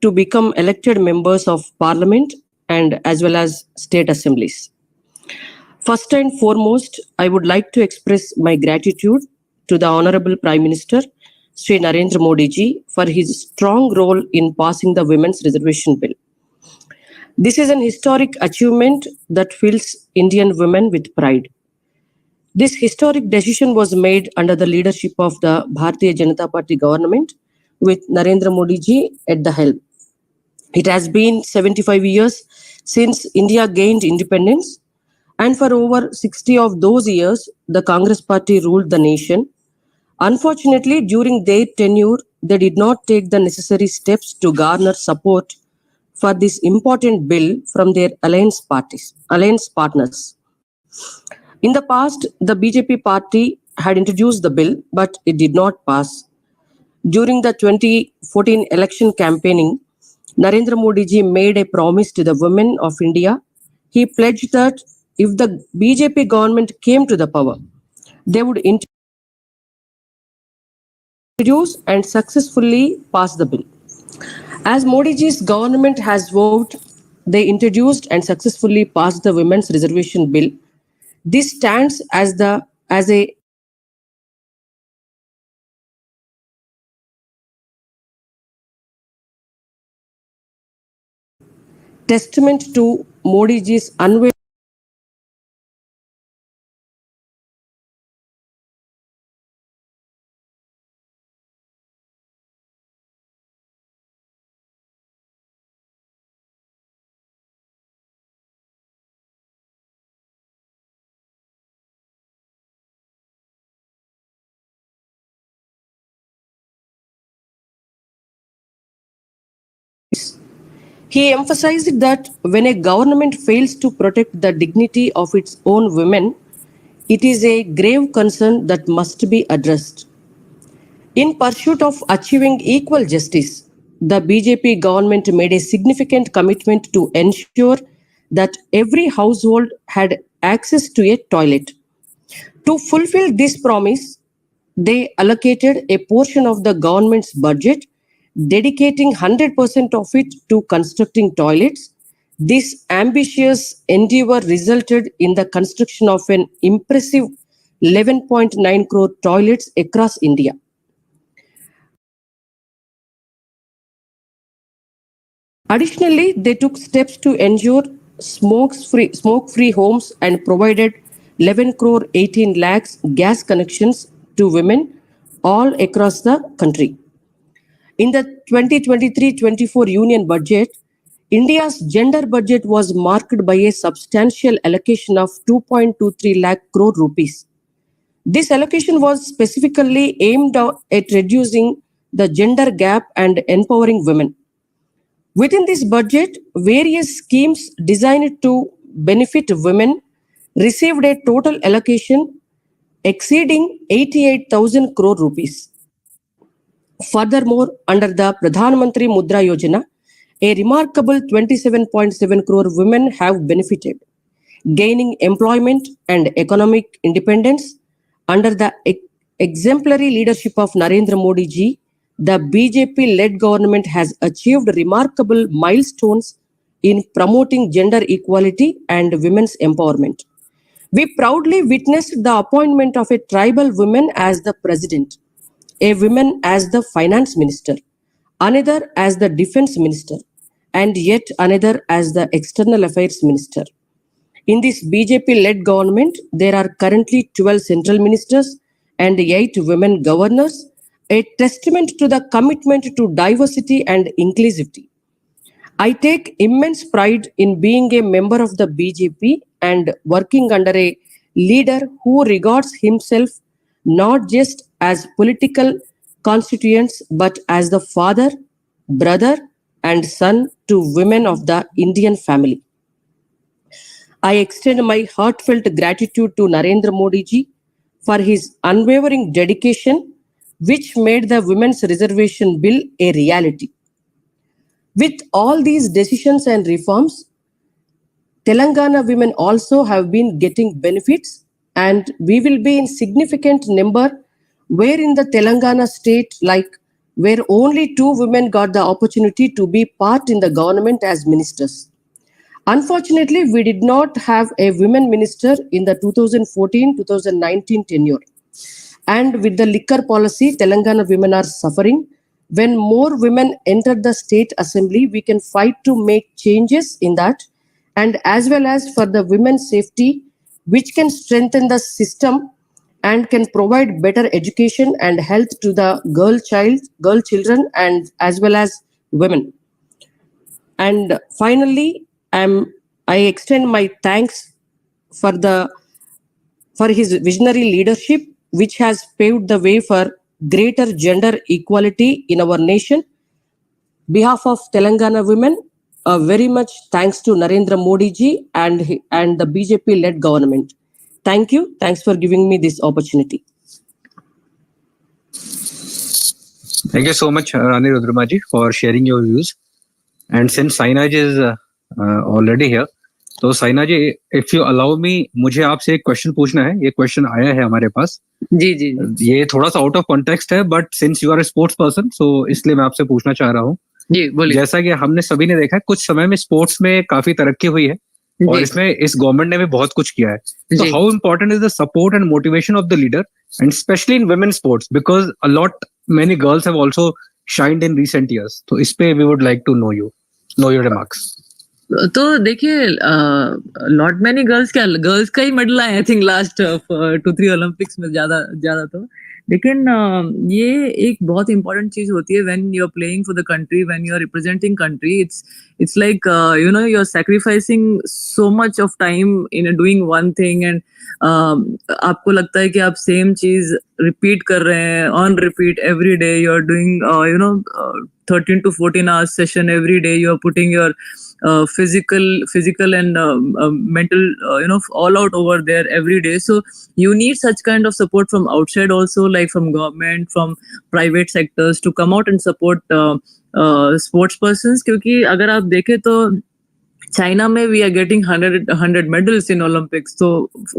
H: to become elected members of Parliament and as well as state assemblies. First and foremost, I would like to express my gratitude to the Honorable Prime Minister, Shri Narendra Modi ji, for his strong role in passing the Women's Reservation Bill. This is an historic achievement that fills Indian women with pride. This historic decision was made under the leadership of the Bharatiya Janata Party government, with Narendra Modi ji at the helm. It has been 75 years since India gained independence, and for over 60 of those years, the Congress party ruled the nation. Unfortunately, during their tenure, they did not take the necessary steps to garner support for this important bill from their alliance partners. In the past, the BJP party had introduced the bill, but it did not pass. During the 2014 election campaigning, Narendra Modi ji made a promise to the women of India. He pledged that if the BJP government came to the power, they would introduce and successfully pass the bill. As Modi ji's government has vowed, they introduced and successfully passed the Women's Reservation Bill. This stands as a testament to Modi ji's unwavering He emphasized that when a government fails to protect the dignity of its own women, it is a grave concern that must be addressed. In pursuit of achieving equal justice, the BJP government made a significant commitment to ensure that every household had access to a toilet. To fulfill this promise, they allocated a portion of the government's budget, dedicating 100% of it to constructing toilets. This ambitious endeavor resulted in the construction of an impressive 11.9 crore toilets across India. Additionally, they took steps to ensure smoke-free homes and provided 11 crore 18 lakhs gas connections to women all across the country. In the 2023-24 Union Budget, India's gender budget was marked by a substantial allocation of 2.23 lakh crore rupees. This allocation was specifically aimed at reducing the gender gap and empowering women. Within this budget, various schemes designed to benefit women received a total allocation exceeding 88,000 crore rupees. Furthermore, under the Pradhan Mantri Mudra Yojana, a remarkable 27.7 crore women have benefited, gaining employment and economic independence. Under the exemplary leadership of Narendra Modi ji, the BJP-led government has achieved remarkable milestones in promoting gender equality and women's empowerment. We proudly witnessed the appointment of a tribal woman as the president, a woman as the finance minister, another as the defense minister, and yet another as the external affairs minister. In this BJP-led government, there are currently 12 central ministers and 8 women governors, a testament to the commitment to diversity and inclusivity. I take immense pride in being a member of the BJP and working under a leader who regards himself not just as political constituents but as the father, brother, and son to women of the Indian family. I extend my heartfelt gratitude to Narendra Modi ji for his unwavering dedication, which made the Women's Reservation Bill a reality. With all these decisions and reforms, Telangana women also have been getting benefits, and we will be in significant number where in the Telangana state, like where only 2 women got the opportunity to be part in the government as ministers. Unfortunately, we did not have a women minister in the 2014-2019 tenure. And with the liquor policy, Telangana women are suffering. When more women enter the state assembly, we can fight to make changes in that, and as well as for the women's safety, which can strengthen the system and can provide better education and health to the girl children and as well as women. And finally, I extend my thanks for his visionary leadership, which has paved the way for greater gender equality in our nation. Behalf of Telangana women, very much thanks to Narendra Modi ji and the BJP-led government. Thank you. Thanks for giving me this opportunity.
A: Thank you so much, Rani Rudramaji, for sharing your views. And since Saina ji is already here, तो साइना जी, if you allow me, मुझे आपसे एक question पूछना है. ये question आया है हमारे पास.
G: जी जी.
A: ये थोड़ा सा आउट ऑफ कॉन्टेक्स्ट है, but since you are a sports person, so इसलिए मैं आपसे पूछना चाह रहा हूँ.
G: जी बोलिए.
A: जैसा कि हमने सभी ने देखा है, कुछ समय में स्पोर्ट्स में काफी तरक्की हुई है और इसमें इस गवर्नमेंट ने भी बहुत कुछ किया है. तो how important is the support and motivation of the leader, and specially in women sports, because a lot many girls have also shined in recent years. तो इस पे we would like to know your remarks.
G: तो देखिए, not many girls का ही medal आए I think last 2-3 Olympics में ज्यादा. तो लेकिन ये एक बहुत इंपॉर्टेंट चीज होती है when you are playing for the country, when you are representing country. It's like you are sacrificing so much of time in doing one thing, and आपको लगता है कि आप सेम चीज रिपीट कर रहे हैं on repeat every day. You are doing 13 to 14 hours session every day. You are putting your physical and mental all out over there every day. So you need such kind of support from outside also, like from government, from private sectors, to come out and support sports persons. क्योंकि अगर आप देखें तो China में we are getting 100 medals in Olympics. तो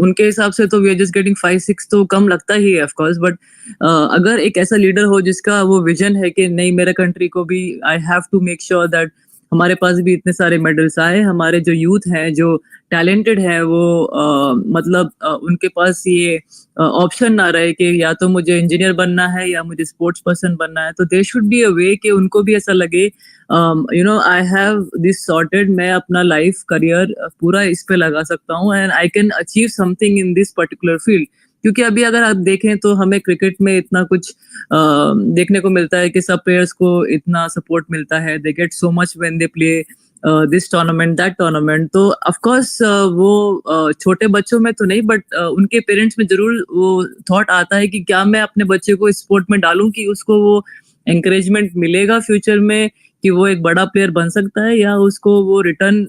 G: उनके हिसाब से तो वी आर जस्ट गेटिंग 5-6, तो कम लगता ही है ऑफ कोर्स. बट अगर एक ऐसा लीडर हो जिसका वो विजन है कि नहीं, मेरे कंट्री को भी I have to make sure that हमारे पास भी इतने सारे मेडल्स आए, हमारे जो यूथ हैं, जो टैलेंटेड है, वो मतलब उनके पास ये ऑप्शन ना रहे कि या तो मुझे इंजीनियर बनना है या मुझे स्पोर्ट्स पर्सन बनना है. तो देयर शुड बी अ वे कि उनको भी ऐसा लगे आई हैव दिस सॉर्टेड, मैं अपना लाइफ करियर पूरा इस पे लगा सकता हूँ, and I can achieve something in this particular field. क्योंकि अभी अगर आप देखें तो हमें क्रिकेट में इतना कुछ देखने को मिलता है कि सब प्लेयर्स को इतना सपोर्ट मिलता है. They get so much when they play this tournament, that tournament. तो ऑफ कोर्स वो छोटे बच्चों में तो नहीं, बट उनके पेरेंट्स में जरूर वो थॉट आता है कि क्या मैं अपने बच्चे को स्पोर्ट में डालूं कि उसको वो एंकरेजमेंट मिलेगा फ्यूचर में कि वो एक बड़ा प्लेयर बन सकता है, या उसको वो रिटर्न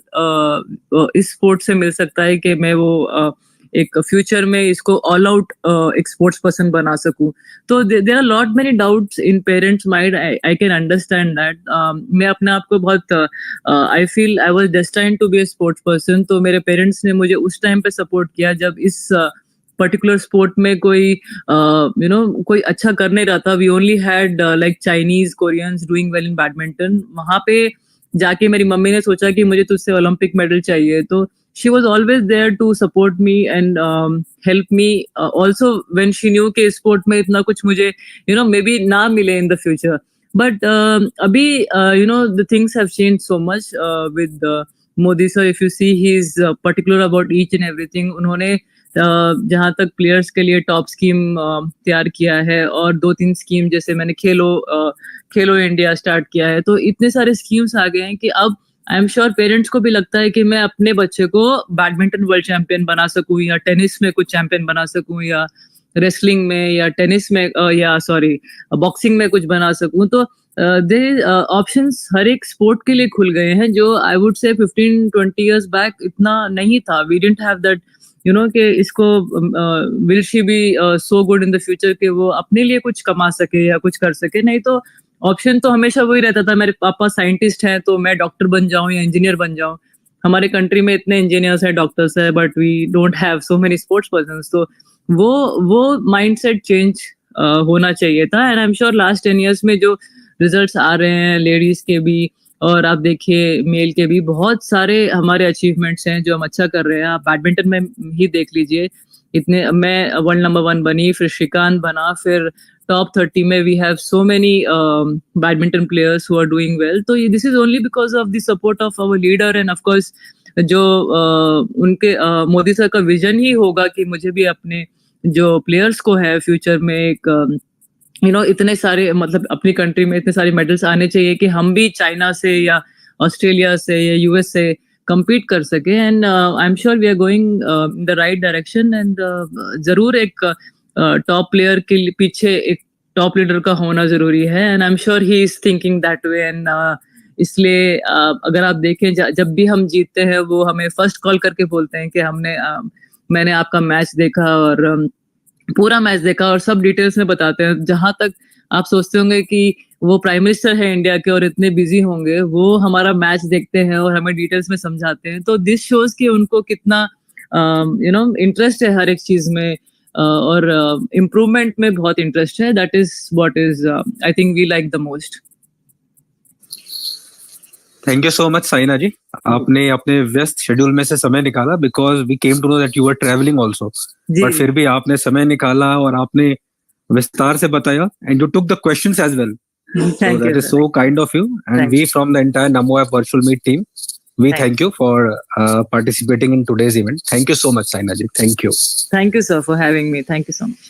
G: इस स्पोर्ट से मिल सकता है कि मैं वो एक फ्यूचर में इसको ऑल आउट एक स्पोर्ट्स पर्सन बना सकूं. तो there are lot many doubts in parents mind. I can understand that. मैं अपने आप को बहुत I feel I was destined to be a sports person. तो मेरे पेरेंट्स ने मुझे उस टाइम पे सपोर्ट किया जब इस पर्टिकुलर स्पोर्ट में कोई कोई अच्छा कर नहीं रहा था. We only had like Chinese, Koreans doing well in badminton. वहां पे जाके मेरी मम्मी ने सोचा कि मुझे तुझसे ओलंपिक मेडल चाहिए. तो she was always there to support me and help me also when she knew कि sport में इतना कुछ मुझे maybe ना मिले in the future. But अभी the things have changed so much with Modi sir. If you see, he is particular about each and everything. उन्होंने जहाँ तक प्लेयर्स के लिए टॉप स्कीम तैयार किया है, और 2-3 स्कीम, जैसे मैंने खेलो इंडिया स्टार्ट किया है. तो इतने सारे स्कीम्स आ गए हैं कि अब आई एम श्योर पेरेंट्स को भी लगता है कि मैं अपने बच्चे को बैडमिंटन वर्ल्ड चैंपियन बना सकूं, या टेनिस में कुछ चैंपियन बना सकूं, या रेसलिंग में, या टेनिस में, या सॉरी बॉक्सिंग में कुछ बना सकूं. तो देयर ऑप्शंस हर एक स्पोर्ट के लिए खुल गए हैं, जो I would say 15-20 years back इतना नहीं था. वी डिडंट हैव दैट कि इसको will she be so good in the future कि वो अपने लिए कुछ कमा सके या कुछ कर सके. नहीं तो ऑप्शन तो हमेशा वही रहता था, मेरे पापा साइंटिस्ट हैं तो मैं डॉक्टर बन जाऊं या इंजीनियर बन जाऊं. हमारे कंट्री में इतने इंजीनियर्स हैं, डॉक्टर्स हैं, but we don't have so many sports persons. तो वो माइंडसेट चेंज होना चाहिए था. And I am sure last 10 years में जो रिजल्ट्स आ रहे हैं लेडीज के भी, और आप देखिए मेल के भी, बहुत सारे हमारे अचीवमेंट्स हैं जो हम अच्छा कर रहे हैं. आप बैडमिंटन में ही देख लीजिए, इतने, मैं वर्ल्ड नंबर 1 बनी, फिर श्रीकांत बना, फिर टॉप 30 में we have so many badminton players who are doing well. तो this is only because of the support of our leader, and of course जो उनके मोदी सर का विजन ही होगा कि मुझे भी अपने जो प्लेयर्स को है फ्यूचर में एक इतने सारे मतलब अपनी कंट्री में इतने सारे मेडल्स आने चाहिए कि हम भी चाइना से या ऑस्ट्रेलिया से या यूएस से compete कर सके. And I am sure we are going in the right direction. एंड जरूर एक टॉप प्लेयर के पीछे एक टॉप लीडर का होना जरूरी है. And I am sure he is thinking that way. And इसलिए अगर आप देखें जब भी हम जीतते हैं वो हमें फर्स्ट कॉल करके बोलते हैं कि मैंने आपका मैच देखा और पूरा मैच देखा और सब डिटेल्स में बताते हैं. जहां तक आप सोचते होंगे कि वो प्राइम मिनिस्टर है इंडिया के और इतने बिजी होंगे, वो हमारा मैच देखते हैं और हमें डिटेल्स में समझाते हैं. तो दिस शोज कि उनको कितना इंटरेस्ट है हर एक चीज में और इम्प्रूवमेंट में बहुत इंटरेस्ट है. That is what is I think we like the most.
A: Thank you so much Saina ji, आपने अपने व्यस्त शेड्यूल में से समय निकाला because we came to know that you are travelling also, but फिर भी आपने समय निकाला और आपने विस्तार से बताया and you took the questions as well. So that is so kind of you, and we from the entire Namo App Virtual Meet team, we thank you for participating in today's event. Thank you so much, Saina ji. Thank you.
G: Thank you, sir, for having me. Thank you so much.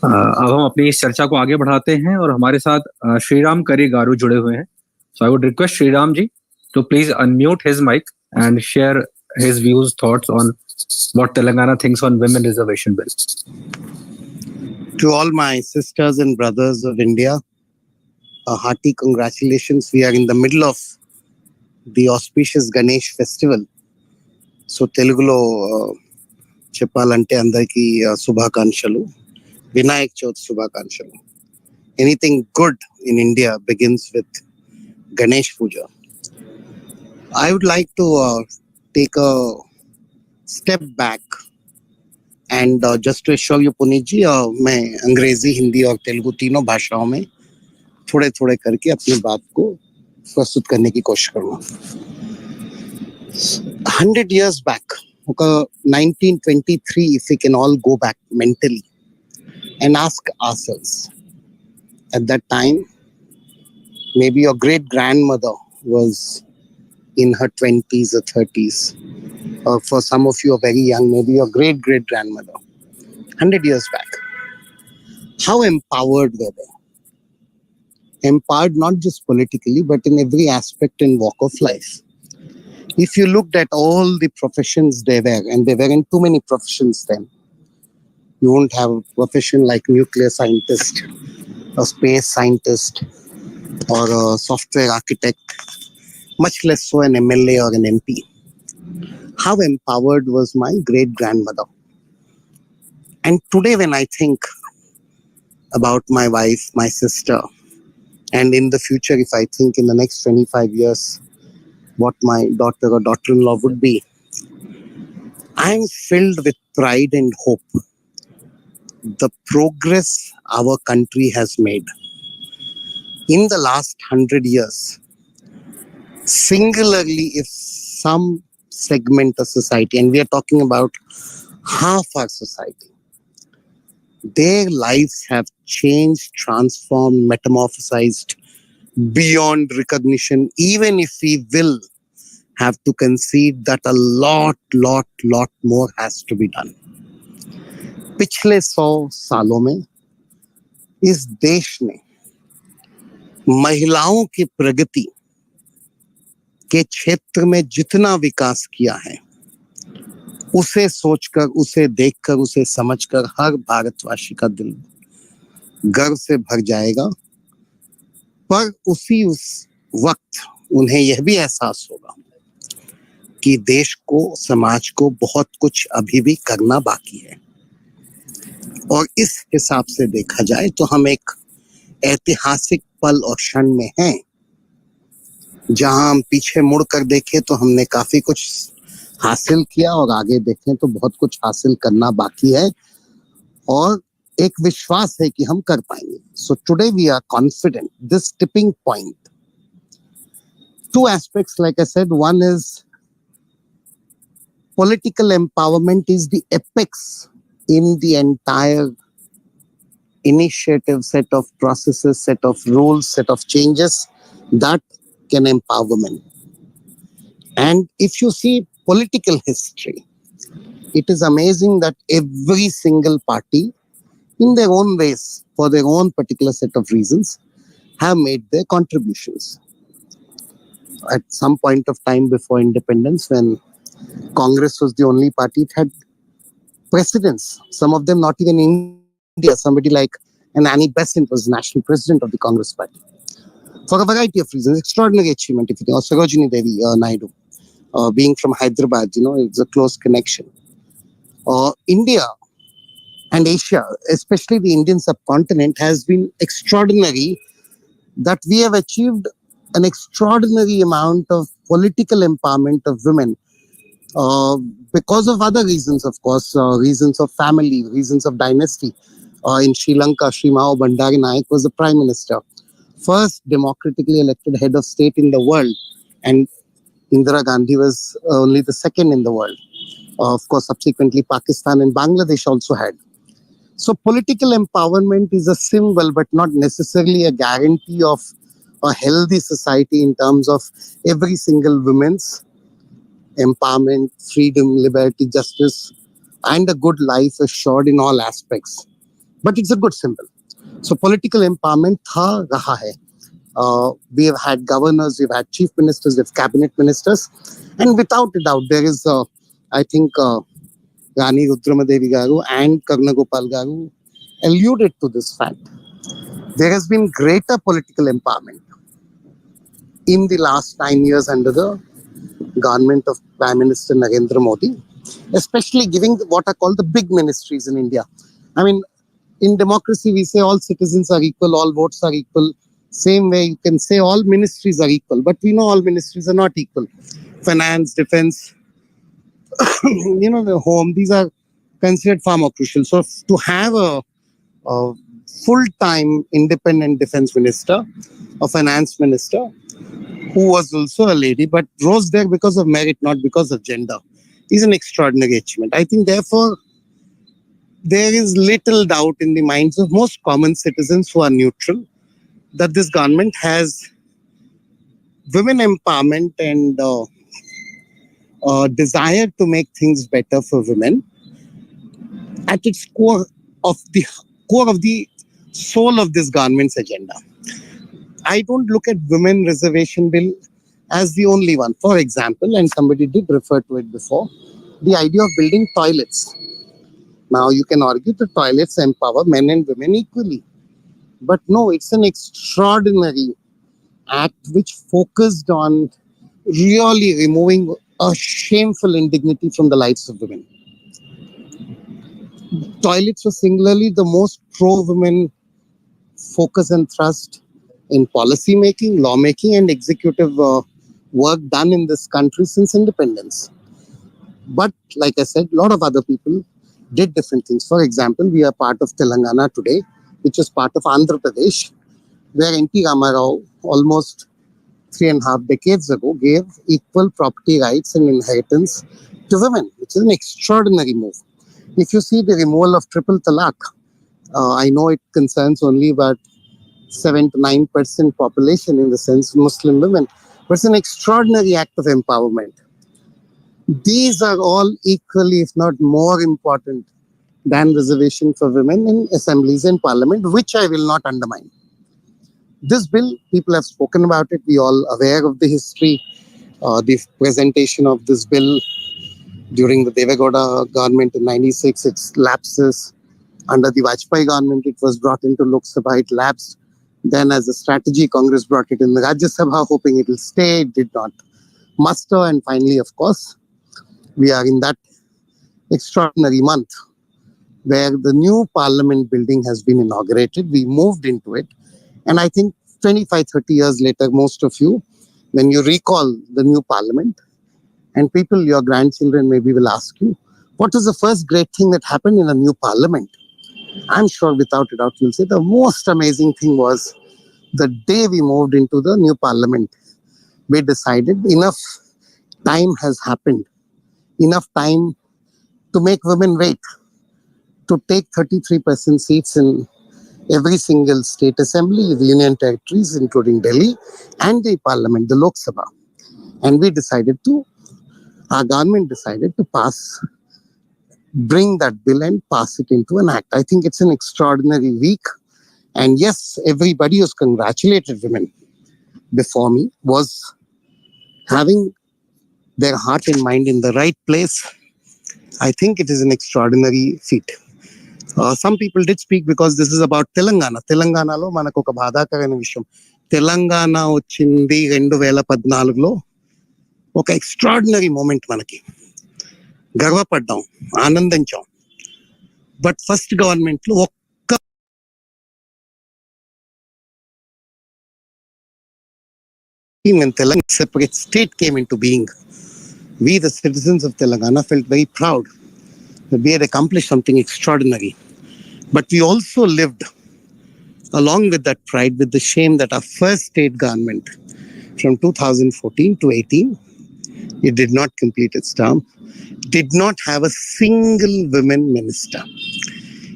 A: अब हम अपनी इस चर्चा को आगे बढ़ाते हैं और हमारे साथ श्रीराम करी गारू जुड़े हुए हैं. So I would request Shriram ji to please unmute his mic and share his views, thoughts on what Telangana thinks on Women Reservation Bill.
I: To all my sisters and brothers of India, a hearty congratulations. We are in the middle of the auspicious Ganesh festival. So Telugulo Cheppalante andaki Subhakankshalu. Vinayak Chavithi Subhakankshalu. Anything good in India begins with Ganesh Puja. I would like to take a step back. And just to assure you Puneet ji, मैं अंग्रेजी, हिंदी और तेलुगु तीनों भाषाओं में थोड़े थोड़े करके अपनी बात को प्रस्तुत करने की कोशिश करूँगा. 100 years back, 1923, if we can all go back mentally and ask ourselves, at that time, maybe your great-grandmother was in her 20s or 30s. Or for some of you are very young, maybe your great-great-grandmother, 100 years back. How empowered were they? Empowered not just politically, but in every aspect and walk of life. If you looked at all the professions they were, and there weren't too many professions then, you won't have a profession like nuclear scientist, a space scientist, or a software architect, much less so an MLA or an MP. How empowered was my great-grandmother. And today when I think about my wife, my sister, and in the future, if I think in the next 25 years, what my daughter or daughter-in-law would be, I'm filled with pride and hope. The progress our country has made in the last 100 years, singularly, if some segment of society, and we are talking about half our society, their lives have changed, transformed, metamorphosized beyond recognition, even if we will have to concede that a lot more has to be done. पिछले 100 सालों में इस देश ने महिलाओं की प्रगति के क्षेत्र में जितना विकास किया है, उसे सोचकर, उसे देखकर, उसे समझकर हर भारतवासी का दिल गर्व से भर जाएगा. पर उस वक्त उन्हें यह भी एहसास होगा कि देश को, समाज को बहुत कुछ अभी भी करना बाकी है. और इस हिसाब से देखा जाए तो हम एक ऐतिहासिक पल और क्षण में हैं, जहां हम पीछे मुड़कर देखें तो हमने काफी कुछ हासिल किया और आगे देखें तो बहुत कुछ हासिल करना बाकी है, और एक विश्वास है कि हम कर पाएंगे. So today we are confident. This tipping point, two aspects, like I said. One is political empowerment is the apex in the entire initiative, set of processes, set of rules, set of changes that can empower women. And if you see political history, it is amazing that every single party, in their own ways, for their own particular set of reasons, have made their contributions. At some point of time before independence, when Congress was the only party, it had presidents, some of them not even in India. Somebody like Annie Besant was national president of the Congress party. For a variety of reasons, extraordinary achievement, if you think, or Sarojini Devi Naidu, being from Hyderabad, it's a close connection. India and Asia, especially the Indian subcontinent, has been extraordinary that we have achieved an extraordinary amount of political empowerment of women because of other reasons, of course, reasons of family, reasons of dynasty. In Sri Lanka, Shri Mao Bandari Naik was the prime minister, first democratically elected head of state in the world, and Indira Gandhi was only the second in the world. Of course, subsequently, Pakistan and Bangladesh also had. So political empowerment is a symbol, but not necessarily a guarantee of a healthy society in terms of every single woman's empowerment, freedom, liberty, justice, and a good life assured in all aspects. But it's a good symbol. So political empowerment tha raha hai. We have had governors, we've had chief ministers, we've cabinet ministers, and without a doubt, there is, I think, Rani Rudramadevi Garu and Karna Gopal Garu alluded to this fact. There has been greater political empowerment in the last 9 years under the government of Prime Minister Narendra Modi, especially giving what are called the big ministries in India. I mean, in democracy, we say all citizens are equal, all votes are equal. Same way, you can say all ministries are equal, but we know all ministries are not equal. Finance, defense, the home, these are considered far more crucial. So to have a full-time independent defense minister, a finance minister, who was also a lady, but rose there because of merit, not because of gender, is an extraordinary achievement. I think, therefore, there is little doubt in the minds of most common citizens who are neutral that this government has women empowerment and desire to make things better for women at its core of the soul of this government's agenda. I don't look at women reservation bill as the only one. For example, and somebody did refer to it before, the idea of building toilets. Now you can argue that toilets empower men and women equally. But no, it's an extraordinary act which focused on really removing a shameful indignity from the lives of women. Toilets were singularly the most pro-women focus and thrust in policy making, lawmaking, and executive work done in this country since independence. But like I said, a lot of other people did different things. For example, we are part of Telangana today, which is part of Andhra Pradesh, where N.T. Ramarao almost 3.5 decades ago gave equal property rights and inheritance to women, which is an extraordinary move. If you see the removal of triple talaq, I know it concerns only about 7 to 9% population, in the sense Muslim women, but it's an extraordinary act of empowerment. These are all equally, if not more important than reservation for women in assemblies and parliament, which I will not undermine. This bill, people have spoken about it. We all aware of the history, the presentation of this bill during the Devegowda government in 96, its lapses. Under the Vajpayee government, it was brought into Loksabha, it lapsed. Then as a strategy, Congress brought it in the Rajyasabha, hoping it will stay. It did not muster. And finally, of course, we are in that extraordinary month where the new parliament building has been inaugurated. We moved into it. And I think 25, 30 years later, most of you, when you recall the new parliament, and people, your grandchildren maybe will ask you, what was the first great thing that happened in a new parliament? I'm sure without a doubt you'll say the most amazing thing was the day we moved into the new parliament. We decided enough time has happened, enough time to make women wait, to take 33% seats in every single state assembly, the union territories, including Delhi, and the parliament, the Lok Sabha. And our government decided to pass bring that bill and pass it into an act. I think it's an extraordinary week. And yes, everybody who's congratulated women before me was having their heart and mind in the right place. I think it is an extraordinary feat. Some people did speak because this is about Telangana. Telanganalo manaku oka బాధాకరమైన విషయం. తెలంగాణ వచ్చింది 2014లో ఒక extraordinary moment మనకి. గర్వపడ్డాం, ఆనందించాం. But first government లో when Telangana separate state came into being, we the citizens of Telangana felt very proud that we had accomplished something extraordinary. But we also lived along with that pride with the shame that our first state government from 2014 to 18, it did not complete its term, did not have a single women minister.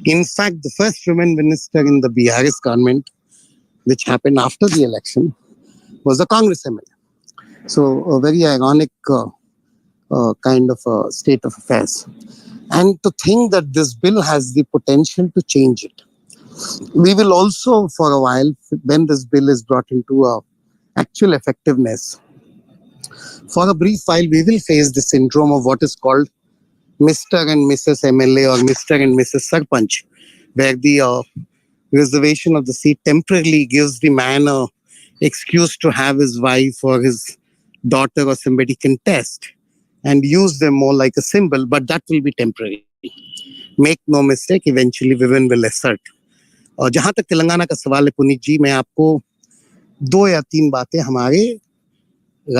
I: In fact, the first women minister in the BRS government, which happened after the election, was a Congress MLA. So a very ironic kind of state of affairs. And to think that this bill has the potential to change it. We will also, for a while, when this bill is brought into actual effectiveness, for a brief while, we will face the syndrome of what is called Mr. and Mrs. MLA or Mr. and Mrs. Sarpanch, where the reservation of the seat temporarily gives the man a excuse to have his wife or his daughter or somebody contest and use them more like a symbol, but that will be temporary. Make no mistake, eventually women will assert. और जहां तक तेलंगाना का सवाल है पुनीत जी, मैं आपको 2 या 3 बातें हमारे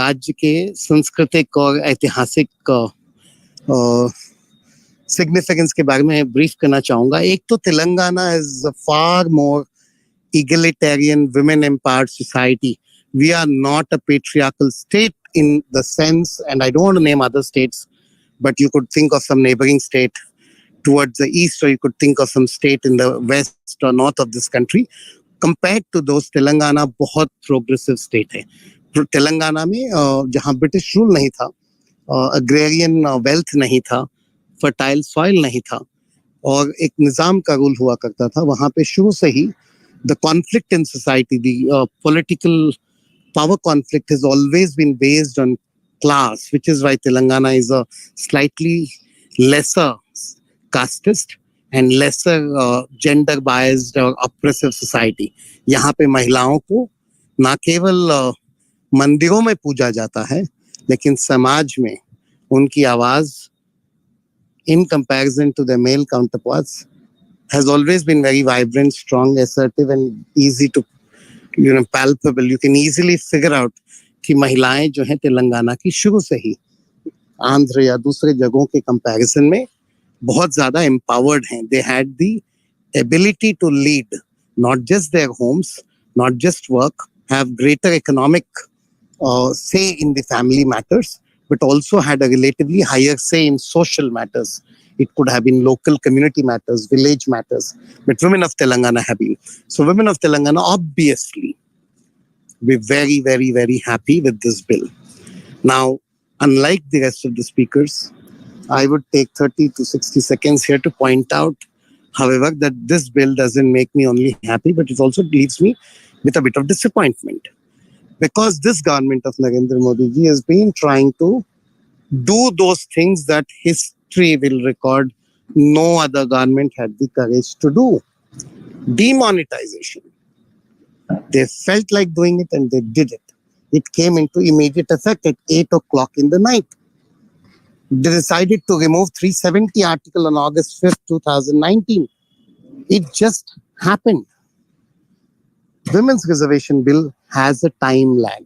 I: राज्य के सांस्कृतिक और ऐतिहासिक सिग्निफिकेंस के बारे में ब्रीफ करना चाहूंगा. एक तो Telangana is far more egalitarian, women empowered society. We are not a patriarchal state in the sense, and I don't want to name other states, but you could think of some neighboring state towards the east, or you could think of some state in the west or north of this country. Compared to those, Telangana बहुत progressive state है. तेलंगाना में जहाँ British rule नहीं था, agrarian wealth नहीं था, fertile soil नहीं था, और एक निजाम का रूल हुआ करता था, वहाँ पे शुरू से ही the conflict in society, the political power conflict has always been based on class, which is why Telangana is a slightly lesser casteist and lesser gender biased or oppressive society. यहाँ पे महिलाओं को ना केवल मंदिरों में पूजा जाता है, लेकिन समाज में उनकी आवाज in comparison to their male counterparts has always been very vibrant, strong, assertive, and easy to, palpable. You can easily figure out कि महिलाएं जो हैं तेलंगाना की शुरू से ही आंध्र या दूसरे जगहों के कंपैरिजन में बहुत ज्यादा empowered हैं. They had the ability to lead not just their homes, not just work, have greater economic say in the family matters, but also had a relatively higher say in social matters. It could have been local community matters, village matters, but women of Telangana have been. So women of Telangana, obviously, we're very, very, very happy with this bill. Now, unlike the rest of the speakers, I would take 30 to 60 seconds here to point out, however, that this bill doesn't make me only happy, but it also leaves me with a bit of disappointment. Because this government of Narendra Modi ji has been trying to do those things that history will record no other government had the courage to do. Demonetization. They felt like doing it and they did it. It came into immediate effect at 8 o'clock in the night. They decided to remove 370 article on August 5th, 2019. It just happened. Women's reservation bill has a time lag.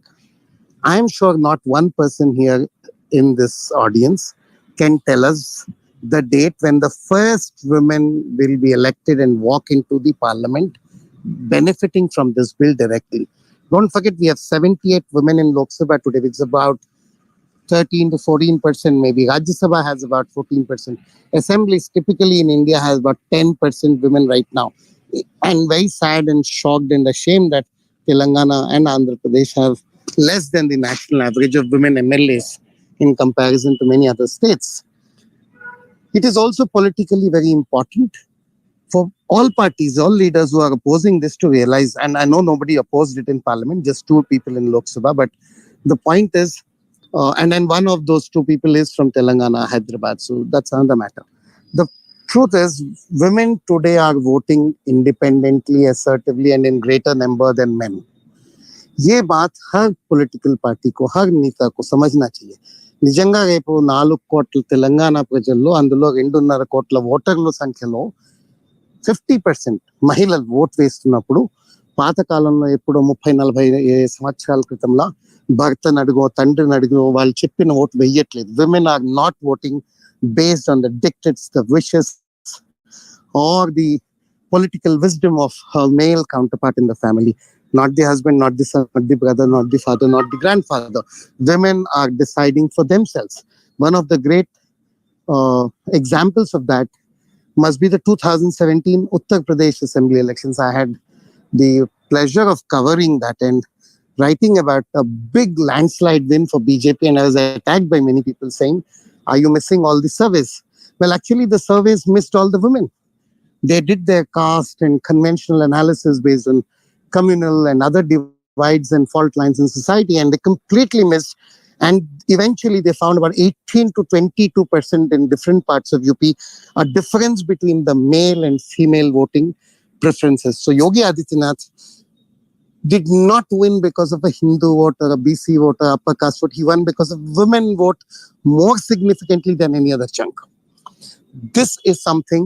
I: I am sure not one person here in this audience can tell us the date when the first women will be elected and walk into the parliament benefiting from this bill directly. Don't forget, we have 78 women in Loksabha today, which is about 13 to 14% maybe. Rajyasabha has about 14%. Assemblies typically in India has about 10% women right now. And very sad and shocked and ashamed that Telangana and Andhra Pradesh have less than the national average of women MLAs in comparison to many other states. It is also politically very important for all parties, all leaders who are opposing this to realize, and I know nobody opposed it in Parliament, just 2 people in Lok Sabha, but the point is, and then one of those 2 people is from Telangana, Hyderabad, so that's another matter. The truth is, women today are voting independently, assertively, and in greater number than men. ये बात हर political party को हर नेता को समझना चाहिए. నిజంగా రేపు 4 కోట్ల తెలంగాణ ప్రజల్లో అందులో 2.5 కోట్ల ఓటర్ల సంఖ్యలో 50% మహిళలు ఓట్ వేస్తున్నప్పుడు పాతకాలంలో ఎప్పుడో 30-40 సంవత్సరాల క్రితంలో భర్తను అడుగో తండ్రిని అడుగో వాళ్ళు చెప్పిన ఓటు వెయ్యట్లేదు. Women are not voting based on the dictates, the wishes, or the political wisdom of her male counterpart in the family. Not the husband, not the son, not the brother, not the father, not the grandfather. Women are deciding for themselves. One of the great examples of that must be the 2017 Uttar Pradesh Assembly elections. I had the pleasure of covering that and writing about a big landslide win for BJP, and I was attacked by many people saying, are you missing all the surveys? Well, actually, the surveys missed all the women. They did their caste and conventional analysis based on communal and other divides and fault lines in society, and they completely missed. And eventually, they found about 18 to 22% in different parts of UP, a difference between the male and female voting preferences. So Yogi Adityanath did not win because of a Hindu vote or a BC vote or upper caste vote. He won because of women vote more significantly than any other chunk. This is something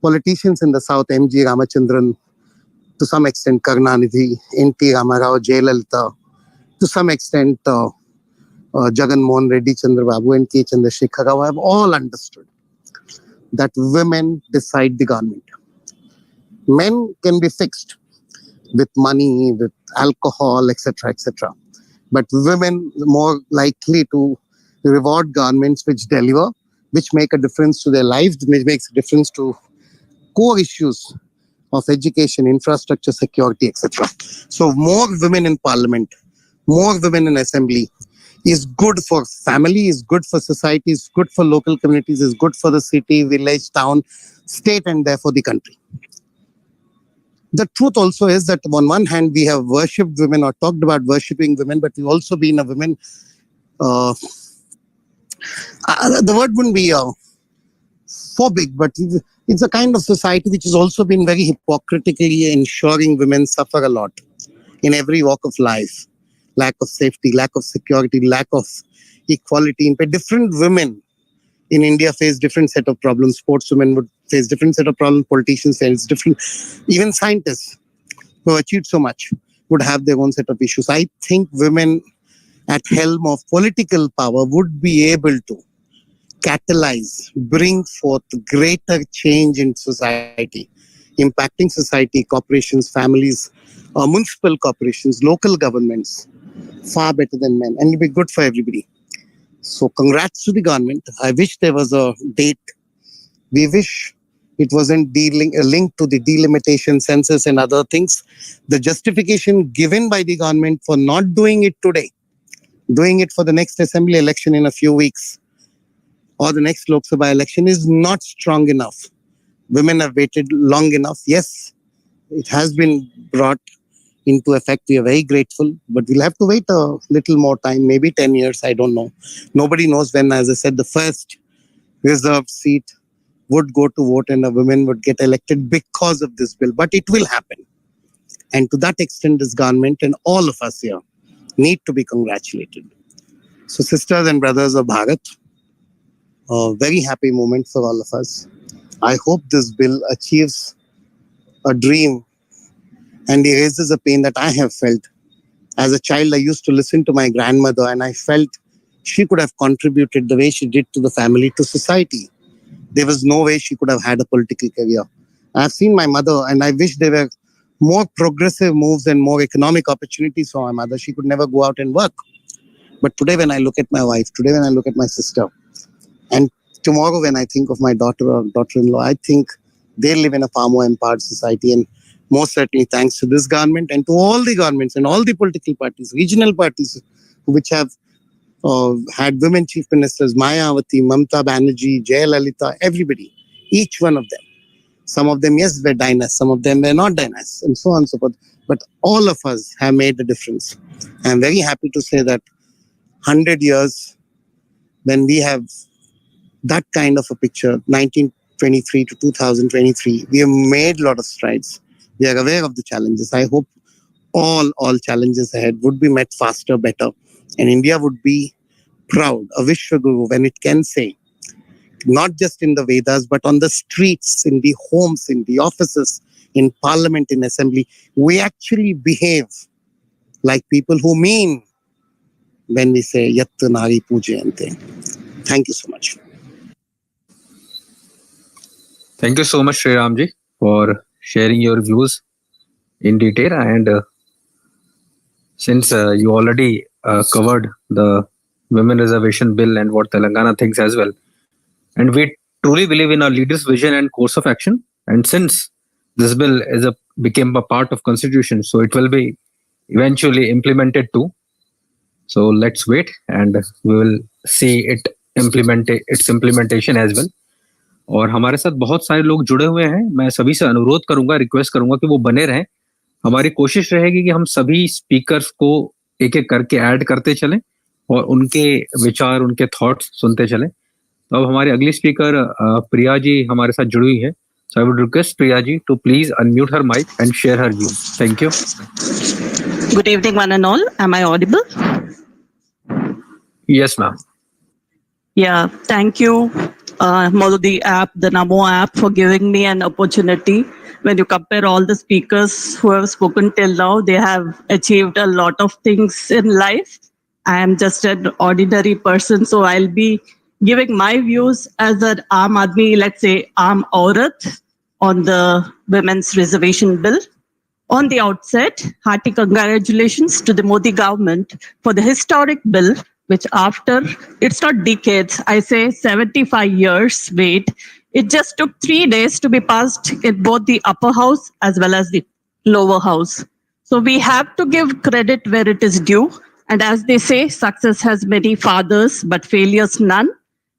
I: politicians in the South, M.G. Ramachandran, to some extent Karunanidhi, N.T. Ramarao, Jayalalitha, to some extent Jagan Mohan Reddy, Chandrababu and K. Chandrasekhar Rao have all understood that women decide the government. Men can be fixed with money, with alcohol, etc., etc. But women more likely to reward governments which deliver, which make a difference to their lives, which makes a difference to core issues of education, infrastructure, security, etc. So more women in parliament, more women in assembly is good for family, is good for society, is good for local communities, is good for the city, village, town, state, and therefore the country. The truth also is that on one hand, we have worshipped women or talked about worshipping women, but we've also been a women. The word wouldn't be phobic, but it's a kind of society which has also been very hypocritically ensuring women suffer a lot in every walk of life. Lack of safety, lack of security, lack of equality. But different women in India face different set of problems. Sportswomen would face different set of problems. Politicians face different. Even scientists who have achieved so much would have their own set of issues. I think women at helm of political power would be able to catalyze, bring forth greater change in society, impacting society, corporations, families, municipal corporations, local governments, far better than men, and it'll be good for everybody. So congrats to the government. I wish there was a date. We wish it wasn't linked to the delimitation census and other things. The justification given by the government for not doing it today, doing it for the next assembly election in a few weeks, or the next Lok Sabha election is not strong enough. Women have waited long enough. Yes, it has been brought into effect. We are very grateful, but we'll have to wait a little more time, maybe 10 years, I don't know. Nobody knows when, as I said, the first reserved seat would go to vote and a woman would get elected because of this bill. But it will happen. And to that extent, this government and all of us here need to be congratulated. So sisters and brothers of Bharat, a very happy moment for all of us. I hope this bill achieves a dream and erases a pain that I have felt. As a child, I used to listen to my grandmother and I felt she could have contributed the way she did to the family, to society. There was no way she could have had a political career. I've seen my mother and I wish there were more progressive moves and more economic opportunities for my mother. She could never go out and work. But today when I look at my wife, today when I look at my sister, and tomorrow when I think of my daughter or daughter-in-law, I think they live in a far more empowered society. And most certainly thanks to this government and to all the governments and all the political parties, regional parties, which have had women chief ministers, Mayawati, Mamta Banerjee, Jayalalitha, everybody, each one of them. Some of them, yes, were dynasts, some of them were not dynasts, and so on and so forth. But all of us have made a difference. I'm very happy to say that 100 years, when we have that kind of a picture, 1923 to 2023, we have made a lot of strides. We are aware of the challenges. I hope all challenges ahead would be met faster, better. And India would be proud, a Vishwaguru, when it can say, not just in the Vedas, but on the streets, in the homes, in the offices, in parliament, in assembly, we actually behave like people who mean when we say Yattu Nari Pujayante. Thank you so much.
A: Thank you so much, Shri Ramji, for sharing your views in detail. And since you already covered the Women Reservation Bill and what Telangana thinks as well, and we truly believe in our leaders' vision and course of action. And since this bill became a part of Constitution, so it will be eventually implemented too. So let's wait and we will see its implementation as well. और हमारे साथ बहुत सारे लोग जुड़े हुए हैं. मैं सभी से अनुरोध करूंगा, रिक्वेस्ट करूंगा कि वो बने रहें. हमारी कोशिश रहेगी कि हम सभी स्पीकर्स को एक एक करके ऐड करते चलें और उनके विचार, उनके थॉट्स सुनते चलें. तो अब हमारी अगली स्पीकर प्रिया जी हमारे साथ जुड़ी हुई है. So I would request Priya ji to please unmute her mic and share her views. Thank you.
J: Good evening, one and all. Am I audible?
A: Yes, ma'am.
J: Yeah, thank you, Molody app, the Namo app, for giving me an opportunity. When you compare all the speakers who have spoken till now, they have achieved a lot of things in life. I am just an ordinary person, so I'll be giving my views as an Aam Aadmi, let's say Aam Aurat, on the Women's Reservation Bill. On the outset, hearty congratulations to the Modi government for the historic bill, which after, it's not decades, I say 75 years wait, it just took 3 days to be passed in both the upper house as well as the lower house. So we have to give credit where it is due. And as they say, success has many fathers, but failures none.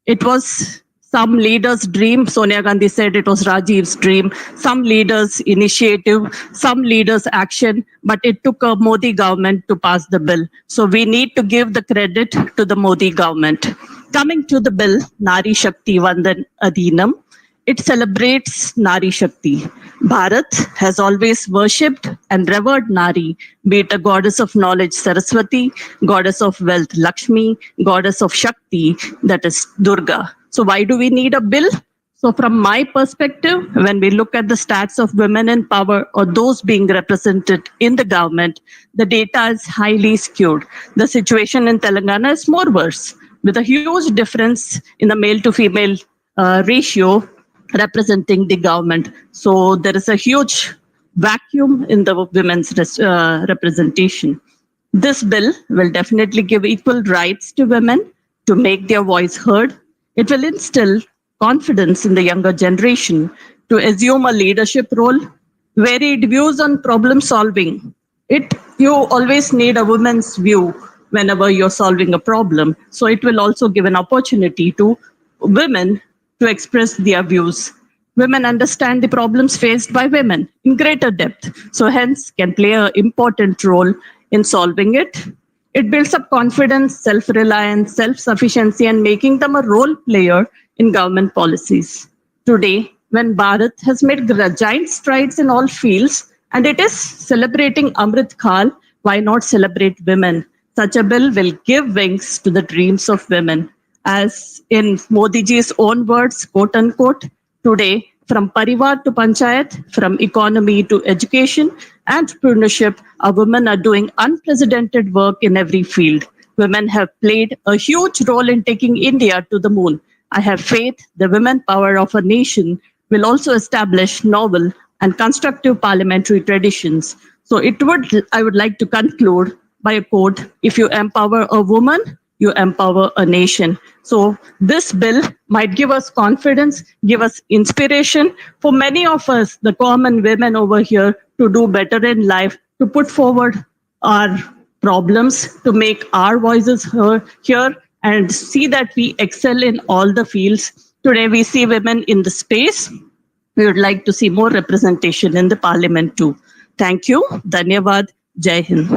J: It was some leader's dream. Sonia Gandhi said it was Rajiv's dream. Some leader's initiative, some leader's action, but it took a Modi government to pass the bill. So we need to give the credit to the Modi government. Coming to the bill, Nari Shakti Vandan Adhiniyam, it celebrates Nari Shakti. Bharat has always worshipped and revered Nari, be it a goddess of knowledge Saraswati, goddess of wealth Lakshmi, goddess of Shakti, that is Durga. So why do we need a bill? So from my perspective, when we look at the stats of women in power or those being represented in the government, the data is highly skewed. The situation in Telangana is more worse, with a huge difference in the male to female ratio representing the government. So there is a huge vacuum in the women's representation. This bill will definitely give equal rights to women to make their voice heard. It will instill confidence in the younger generation to assume a leadership role, varied views on problem solving. You always need a woman's view whenever you're solving a problem. So it will also give an opportunity to women to express their views. Women understand the problems faced by women in greater depth, so hence can play an important role in solving it. It builds up confidence, self-reliance, self-sufficiency, and making them a role player in government policies. Today, when Bharat has made giant strides in all fields, and it is celebrating Amrit Kal, why not celebrate women? Such a bill will give wings to the dreams of women. As in Modi ji's own words, quote unquote, today, from Parivar to Panchayat, from economy to education, entrepreneurship, our women are doing unprecedented work in every field. Women have played a huge role in taking India to the moon. I have faith the women power of a nation will also establish novel and constructive parliamentary traditions. So I would like to conclude by a quote, if you empower a woman, you empower a nation. So this bill might give us confidence, give us inspiration for many of us, the common women over here, to do better in life, to put forward our problems, to make our voices heard here, and see that we excel in all the fields. Today we see women in the space. We would like to see more representation in the parliament too. Thank you. Dhanyavad. Jai Hind.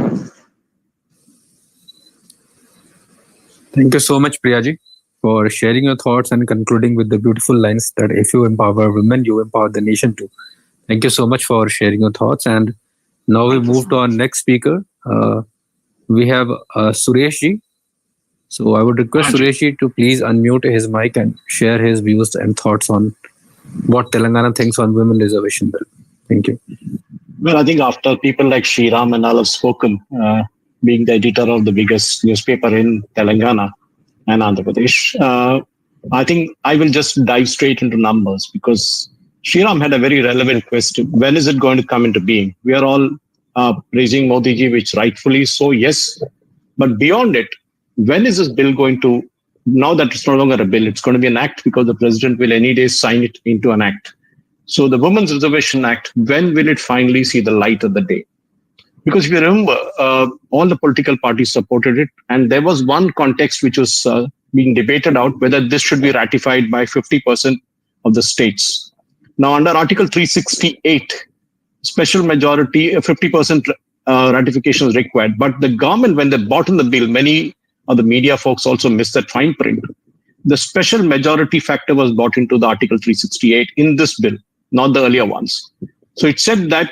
A: Thank you so much, Priyaji, for sharing your thoughts and concluding with the beautiful lines that if you empower women, you empower the nation too. Thank you so much for sharing your thoughts. And now we move to our next speaker. We have Suresh Ji. So I would request Suresh Ji to please unmute his mic and share his views and thoughts on what Telangana thinks on women reservation bill. Thank you.
K: Well, I think after people like Shri and all have spoken, being the editor of the biggest newspaper in Telangana and Andhra Pradesh, I think I will just dive straight into numbers, because Shri had a very relevant question. When is it going to come into being? We are all praising Modi ji, which rightfully so, yes. But beyond it, when is this bill going to, now that it's no longer a bill, it's going to be an act, because the president will any day sign it into an act. So the Women's Reservation Act, when will it finally see the light of the day? Because if you remember, all the political parties supported it. And there was one context which was being debated out, whether this should be ratified by 50% of the states. Now, under Article 368, special majority, 50% ratification is required. But the government, when they bought in the bill, many of the media folks also missed that fine print. The special majority factor was brought into the Article 368 in this bill, not the earlier ones. So it said that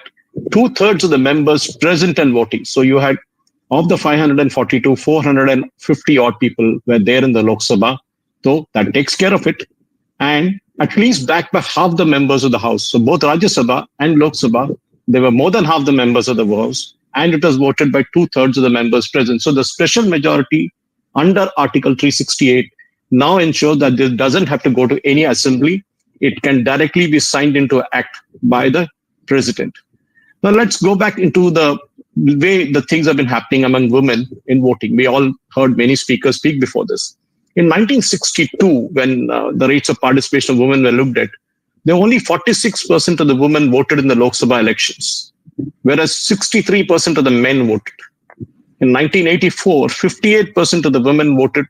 K: 2/3 of the members present and voting. So you had, of the 542, 450 odd people were there in the Lok Sabha. So that takes care of it. And at least backed by half the members of the House. So both Rajya Sabha and Lok Sabha, there were more than half the members of the House. And it was voted by 2/3 of the members present. So the special majority under Article 368 now ensures that this doesn't have to go to any assembly. It can directly be signed into an act by the president. Now let's go back into the way the things have been happening among women in voting. We all heard many speakers speak before this. In 1962, when the rates of participation of women were looked at, there were only 46% of the women voted in the Lok Sabha elections, whereas 63% of the men voted. In 1984, 58% of the women voted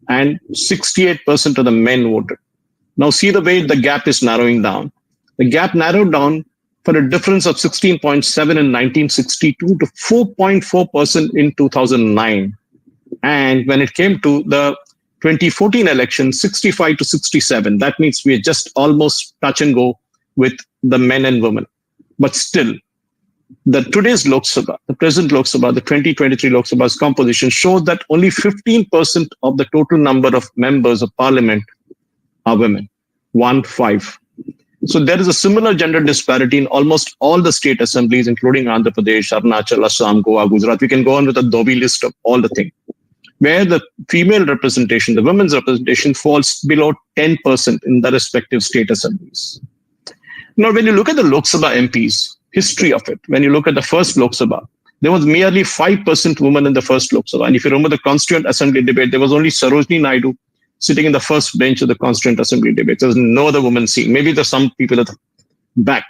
K: and 68% of the men voted. Now see the way the gap is narrowing down. The gap narrowed down for a difference of 16.7 in 1962 to 4.4% in 2009. And when it came to the 2014 election, 65 to 67. That means we are just almost touch and go with the men and women. But still, the today's Lok Sabha, the present Lok Sabha, the 2023 Lok Sabha's composition shows that only 15% of the total number of members of parliament are women, 1-5. So there is a similar gender disparity in almost all the state assemblies, including Andhra Pradesh, Arunachal, Assam, Goa, Gujarat. We can go on with a Dobby list of all the things, where the female representation, the women's representation falls below 10% in the respective state assemblies. Now, when you look at the Lok Sabha MPs, history of it, when you look at the first Lok Sabha, there was merely 5% women in the first Lok Sabha. And if you remember the Constituent Assembly debate, there was only Sarojini Naidu sitting in the first bench of the Constituent Assembly debate. There was no other woman seen. Maybe there's some people at the back.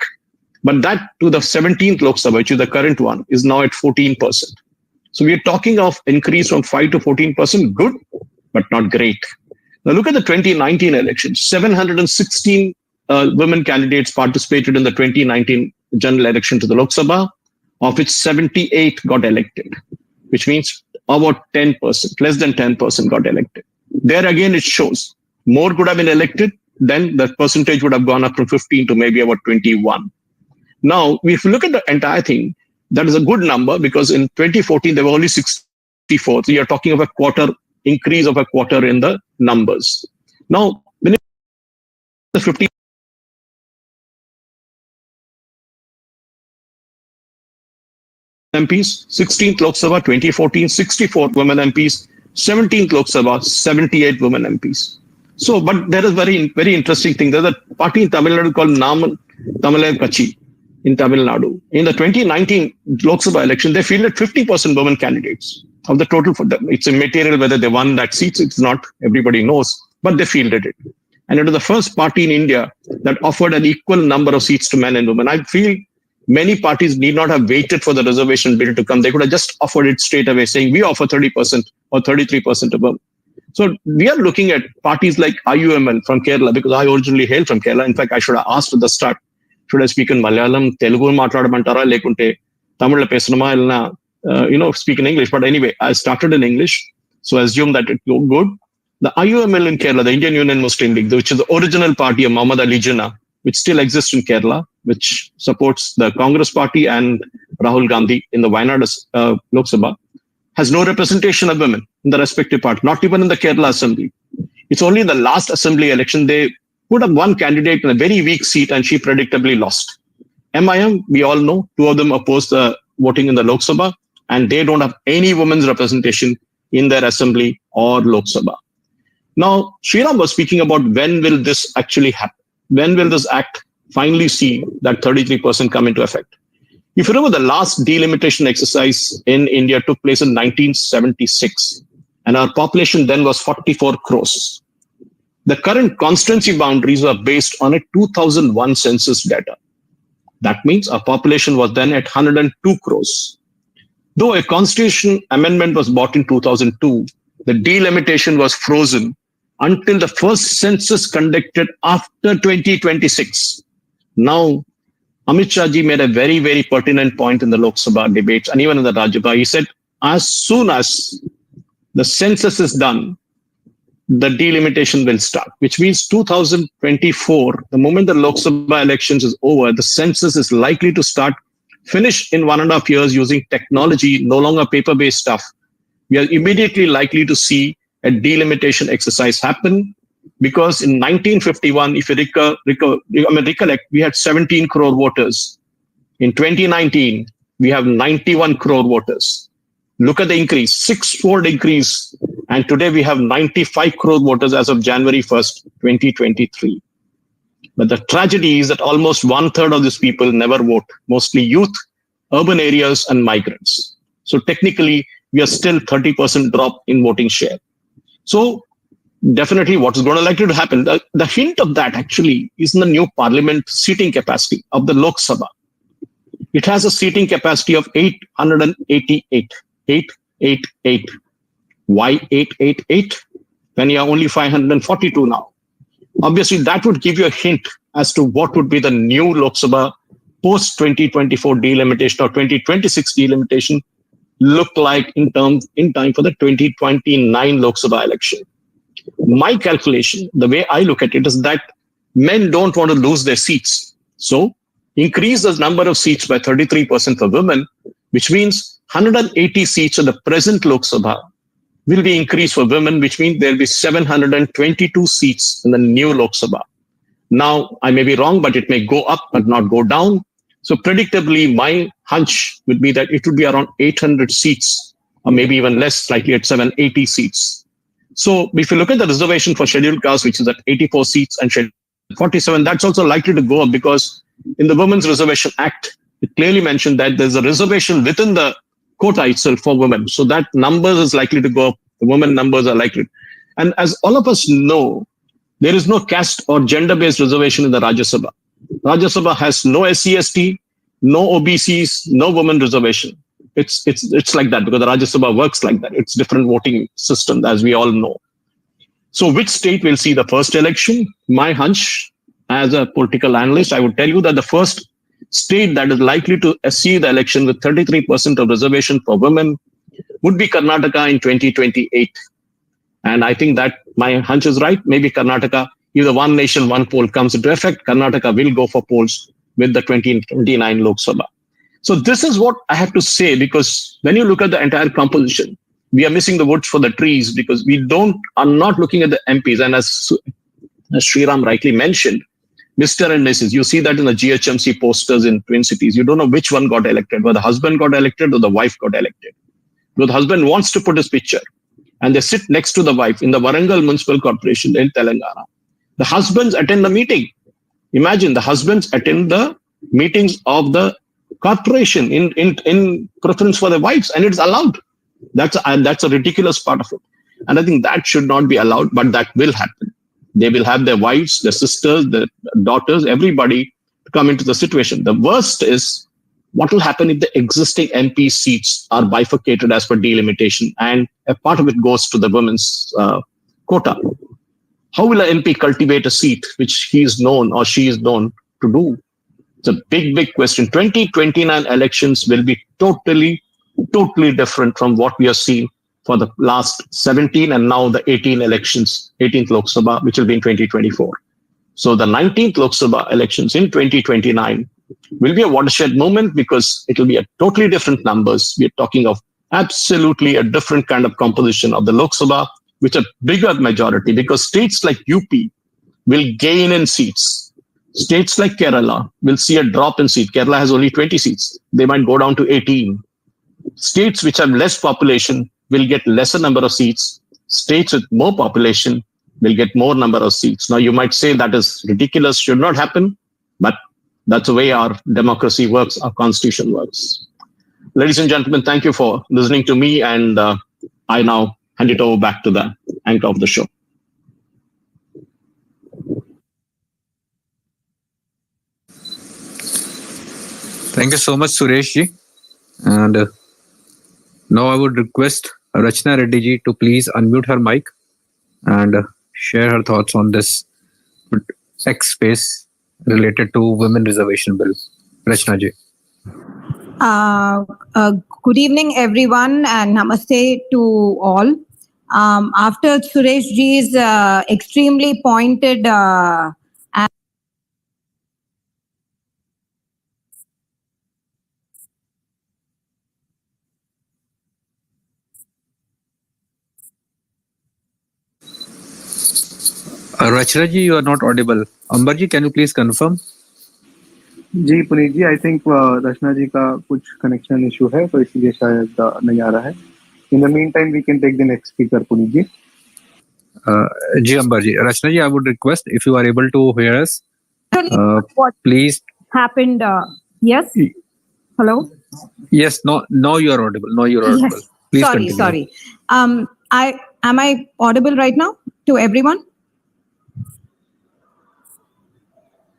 K: But that to the 17th Lok Sabha, which is the current one, is now at 14%. So we are talking of increase from 5 to 14%, good, but not great. Now look at the 2019 election. 716 women candidates participated in the 2019 general election to the Lok Sabha, of which 78 got elected, which means about 10%, less than 10% got elected. There again, it shows more could have been elected, then the percentage would have gone up from 15 to maybe about 21. Now, if you look at the entire thing, that is a good number, because in 2014, there were only 64. So you're talking of a quarter, increase of a quarter in the numbers. Now, when it the 50 MPs, 16th Lok Sabha, 2014, 64 women MPs, 17th Lok Sabha, 78 women MPs. So, but there is very, very interesting thing. There's a party in Tamil Nadu called Tamil Kachi in Tamil Nadu. In the 2019 Lok Sabha election, they fielded 50% women candidates of the total. For them. It's immaterial whether they won that seats. It's not, everybody knows, but they fielded it. And it was the first party in India that offered an equal number of seats to men and women. I feel many parties need not have waited for the reservation bill to come. They could have just offered it straight away, saying we offer 30% or 33% above. So we are looking at parties like IUML from Kerala, because I originally hail from Kerala. In fact, I should have asked at the start, should I speak in Malayalam, Telugu matladamantara lekunte Tamil pesanuma illana speak in English. But anyway, I started in English, so I assume that it go good. The IUML in Kerala, the Indian Union Muslim League, which is the original party of Muhammad Ali Jinnah, which still exists in Kerala, which supports the Congress party and Rahul Gandhi in the Wayanad Loksabha, has no representation of women in the respective party, not even in the Kerala Assembly. It's only in the last Assembly election, they put up one candidate in a very weak seat and she predictably lost. MIM, we all know, two of them opposed the voting in the Lok Sabha, and they don't have any women's representation in their Assembly or Lok Sabha. Now, Shriram was speaking about when will this actually happen? When will this act finally see that 33% come into effect? If you remember, the last delimitation exercise in India took place in 1976, and our population then was 44 crores. The current constituency boundaries are based on a 2001 census data. That means our population was then at 102 crores. Though a constitution amendment was brought in 2002, the delimitation was frozen until the first census conducted after 2026. Now, Amit Shah ji made a very, very pertinent point in the Lok Sabha debates and even in the Rajya Sabha. He said, as soon as the census is done, the delimitation will start, which means 2024, the moment the Lok Sabha elections is over, the census is likely to finish in 1.5 years using technology, no longer paper-based stuff. We are immediately likely to see a delimitation exercise happen, because in 1951, if you recollect, we had 17 crore voters. In 2019, we have 91 crore voters. Look at the increase, six-fold increase. And today we have 95 crore voters as of January 1st, 2023. But the tragedy is that almost 1/3 of these people never vote, mostly youth, urban areas, and migrants. So technically, we are still 30% drop in voting share. So definitely what is going to likely to happen, the hint of that actually is in the new parliament seating capacity of the Lok Sabha. It has a seating capacity of 888. 888. Why 888? When you are only 542 now. Obviously, that would give you a hint as to what would be the new Lok Sabha post-2024 delimitation or 2026 delimitation look like in time for the 2029 Lok Sabha election. My calculation, the way I look at it, is that men don't want to lose their seats. So increase the number of seats by 33% for women, which means 180 seats in the present Lok Sabha will be increased for women, which means there will be 722 seats in the new Lok Sabha. Now, I may be wrong, but it may go up but not go down. So predictably, my hunch would be that it would be around 800 seats, or maybe even less, slightly at 780 seats. So if you look at the reservation for scheduled castes, which is at 84 seats, and scheduled 47, that's also likely to go up, because in the Women's Reservation Act, it clearly mentioned that there's a reservation within the quota itself for women. So that numbers is likely to go up. The women numbers are likely. And as all of us know, there is no caste or gender-based reservation in the Rajya Sabha. Rajya Sabha has no SC/ST, no OBCs, no women reservation. It's like that because the Rajya Sabha works like that. It's different voting system, as we all know. So which state will see the first election? My hunch, as a political analyst, I would tell you that the first state that is likely to see the election with 33% of reservation for women would be Karnataka in 2028. And I think that my hunch is right. Maybe Karnataka, if the one nation, one poll comes into effect, Karnataka will go for polls with the 2029 Lok Sabha. So this is what I have to say, because when you look at the entire composition, we are missing the woods for the trees, because we are not looking at the MPs. And as Shriram rightly mentioned, Mr. and Mrs. You see that in the GHMC posters in Twin Cities. You don't know which one got elected, whether the husband got elected or the wife got elected. But the husband wants to put his picture, and they sit next to the wife in the Warangal Municipal Corporation in Telangana. The husbands attend the meeting. Imagine the husbands attend the meetings of the corporation in preference for their wives, and it's allowed. That's a ridiculous part of it. And I think that should not be allowed, but that will happen. They will have their wives, their sisters, their daughters, everybody to come into the situation. The worst is what will happen if the existing MP seats are bifurcated as per delimitation and a part of it goes to the women's quota? How will an MP cultivate a seat which he is known or she is known to do? It's a big, big question. 2029 elections will be totally different from what we have seen for the last 17 and now the 18 elections, 18th Lok Sabha, which will be in 2024. So the 19th Lok Sabha elections in 2029 will be a watershed moment because it will be a totally different numbers. We're talking of absolutely a different kind of composition of the Lok Sabha, which a bigger majority because states like UP will gain in seats. States like Kerala will see a drop in seats. Kerala has only 20 seats. They might go down to 18. States which have less population will get lesser number of seats. States with more population will get more number of seats. Now, you might say that is ridiculous, should not happen, but that's the way our democracy works, our constitution works. Ladies and gentlemen, thank you for listening to me, and I now hand it over back to the anchor of the show.
A: Thank you so much, Suresh ji. And now I would request Rachna Reddy ji to please unmute her mic and share her thoughts on this X space related to women reservation bill. Rachna ji.
L: Good evening, everyone, and namaste to all. After Suresh ji's extremely pointed
A: Rachna ji, you are not audible. Ambar ji, can you please confirm?
F: Ji Puneet ji, I think Rachna ji का कुछ connection issue है तो इसलिए शायद नहीं आ रहा है. In the mean time we can take the next speaker Puneet ji.
A: Ji Ambar ji, Rachna ji, I would request if you are able to hear us,
L: what
A: please.
L: happened. Yes. Hello.
A: Yes. No. Now you are audible. Now you are audible.
L: Yes.
A: Please
L: Sorry.
A: continue.
L: Am I audible right now to everyone?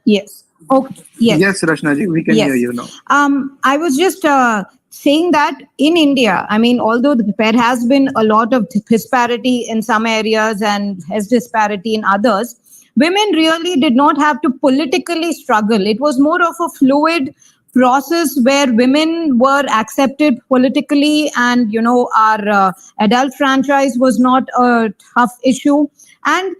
L: Yes. Okay. Yes.
F: Yes, Rachna ji, we can hear you now.
L: I was just saying that in India, I mean, although there has been a lot of disparity in some areas and has disparity in others, women really did not have to politically struggle. It was more of a fluid process where women were accepted politically, and our adult franchise was not a tough issue, and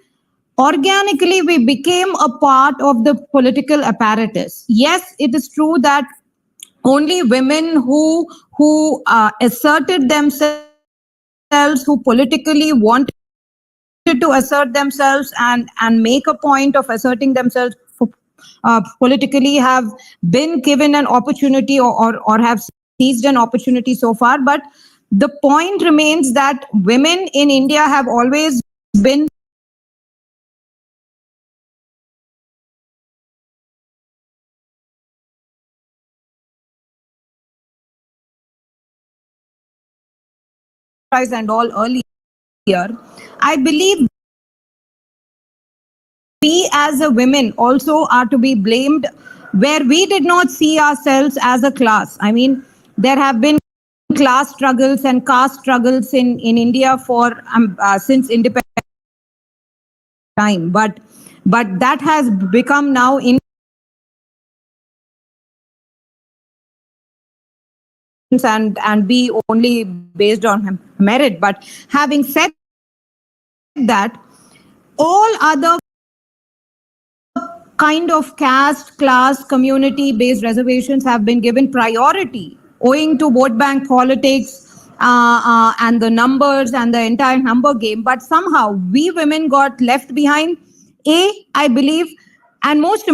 L: organically we became a part of the political apparatus. Yes, it is true that only women who asserted themselves, who politically wanted to assert themselves and make a point of asserting themselves politically, have been given an opportunity or have seized an opportunity so far. But the point remains that women in India have always been and all earlier. I believe we as a women also are to be blamed where we did not see ourselves as a class. I mean, there have been class struggles and caste struggles in India for since independence time, but that has become now in and be only based on merit. But having said that, all other kind of caste, class, community-based reservations have been given priority owing to vote bank politics and the numbers and the entire number game. But somehow we women got left behind. I believe, and most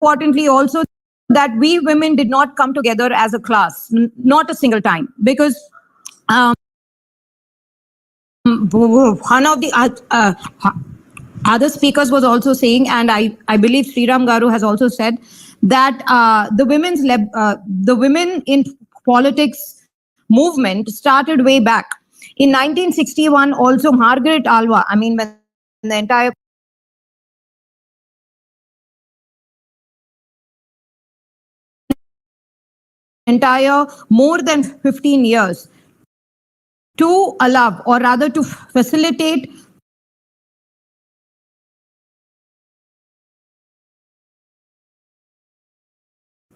L: importantly also, that we women did not come together as a class, not a single time, because one of the other speakers was also saying, and I believe Sriram Garu has also said, that the women in politics movement started way back. In 1961, also Margaret Alva, I mean, when the entire entire more than 15 years to allow, or rather to facilitate,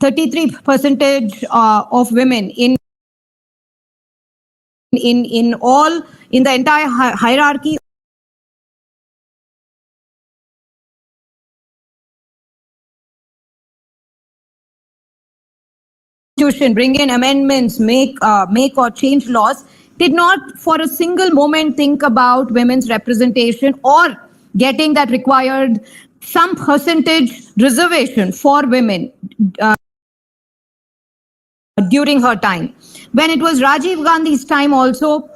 L: %33 of women in the entire hierarchy Constitution, bring in amendments, make or change laws, did not for a single moment think about women's representation or getting that required some percentage reservation for women during her time. When it was Rajiv Gandhi's time also,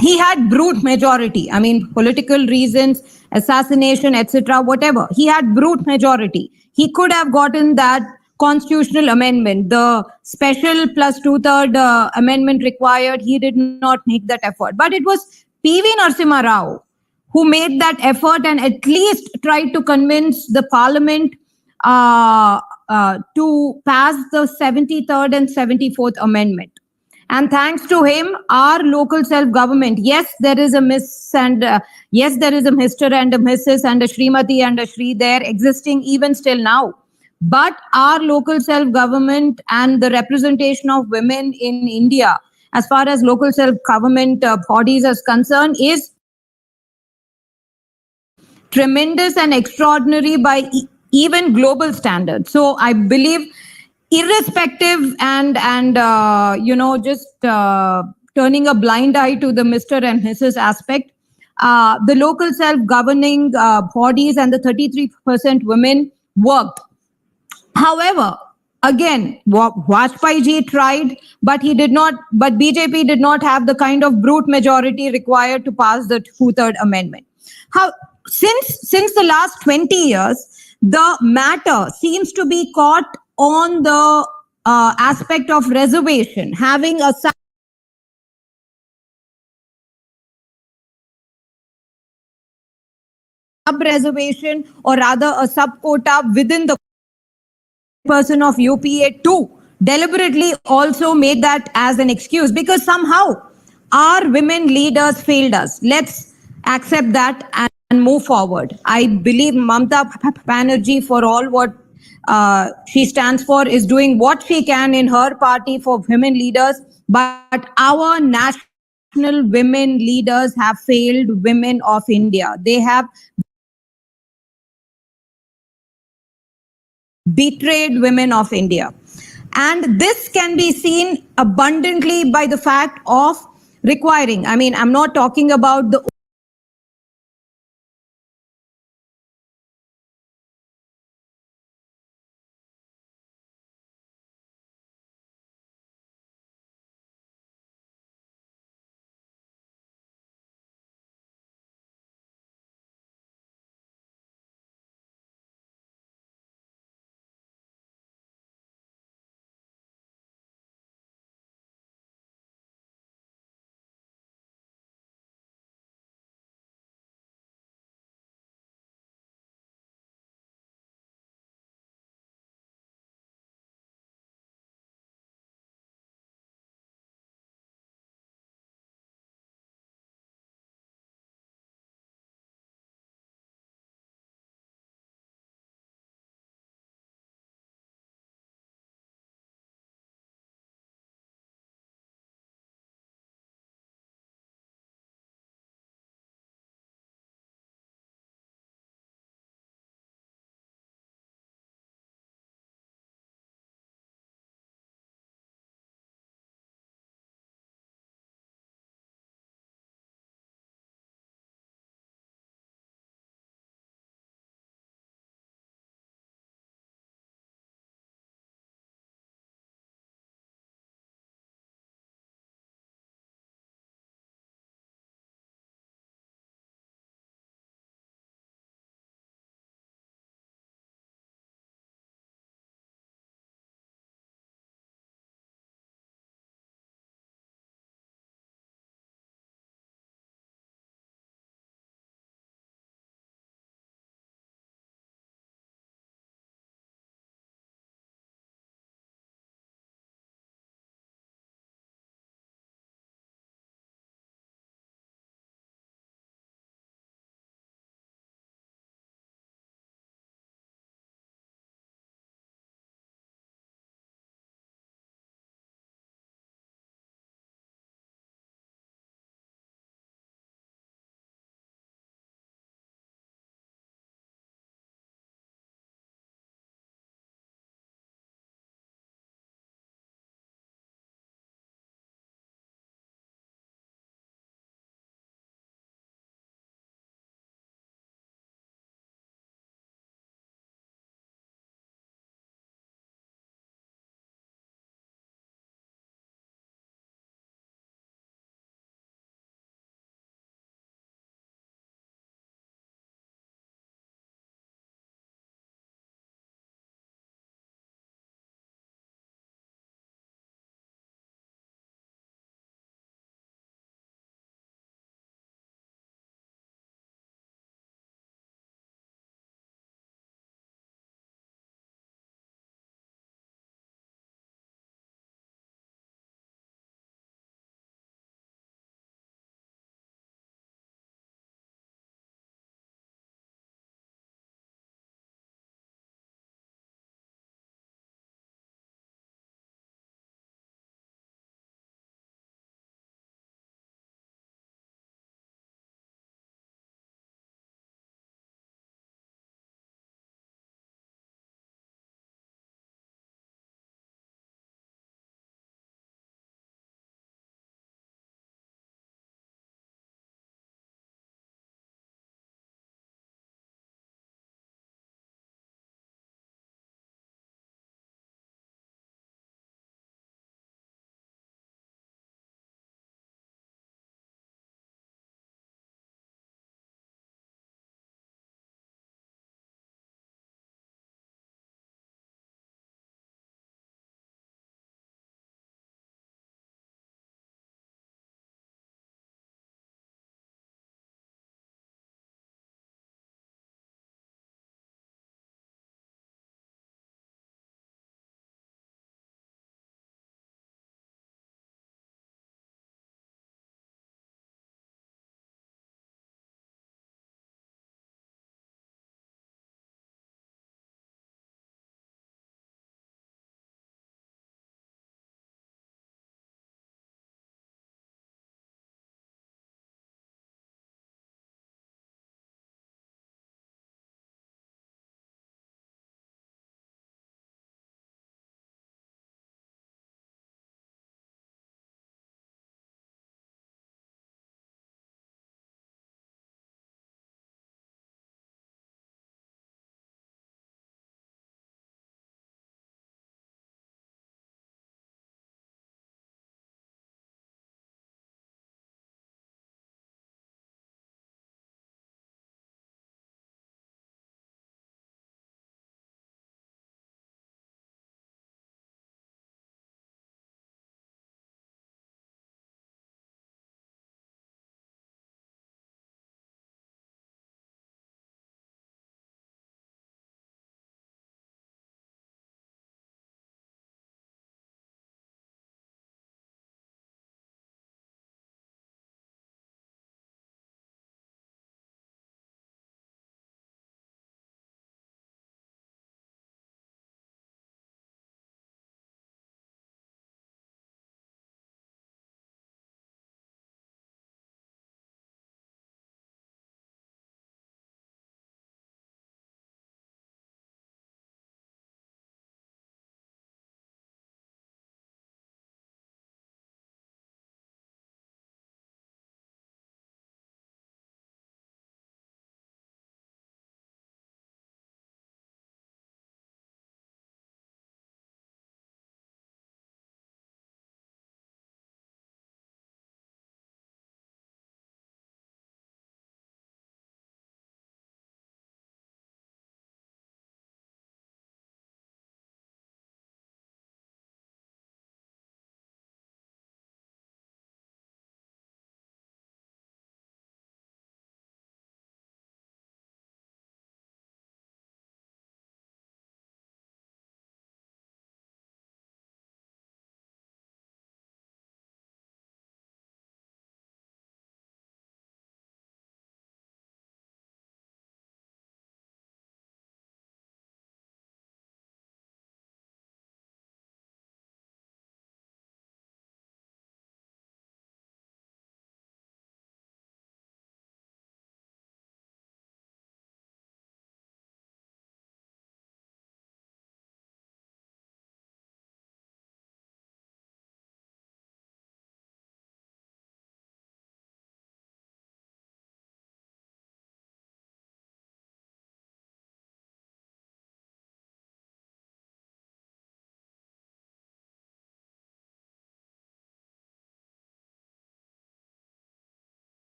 L: he had brute majority. I mean, political reasons, assassination, etc., whatever. He had brute majority. He could have gotten that constitutional amendment, the special plus two-third amendment required. He did not make that effort. But it was P.V. Narasimha Rao who made that effort and at least tried to convince the parliament to pass the 73rd and 74th amendment. And thanks to him, our local self-government, yes, there is a Miss and yes, there is a Mr. and a Mrs. and a Srimati and a Shri there existing even still now. But our local self-government and the representation of women in India, as far as local self-government bodies is concerned, is tremendous and extraordinary by even global standards. So I believe, irrespective and just turning a blind eye to the Mr. and Mrs. aspect, the local self-governing bodies and the 33% women worked. However, again, Vajpayee ji tried, but he did not. But BJP did not have the kind of brute majority required to pass the two-third amendment. How since the last 20 years, the matter seems to be caught on the aspect of reservation, having a sub-reservation or rather a sub-quota within the person of UPA too deliberately also made that as an excuse because somehow our women leaders failed us. Let's accept that and move forward. I believe Mamata Banerjee, for all what she stands for, is doing what she can in her party for women leaders, but our national women leaders have failed women of India. They have betrayed women of India. And this can be seen abundantly by the fact of requiring, I mean, I'm not talking about the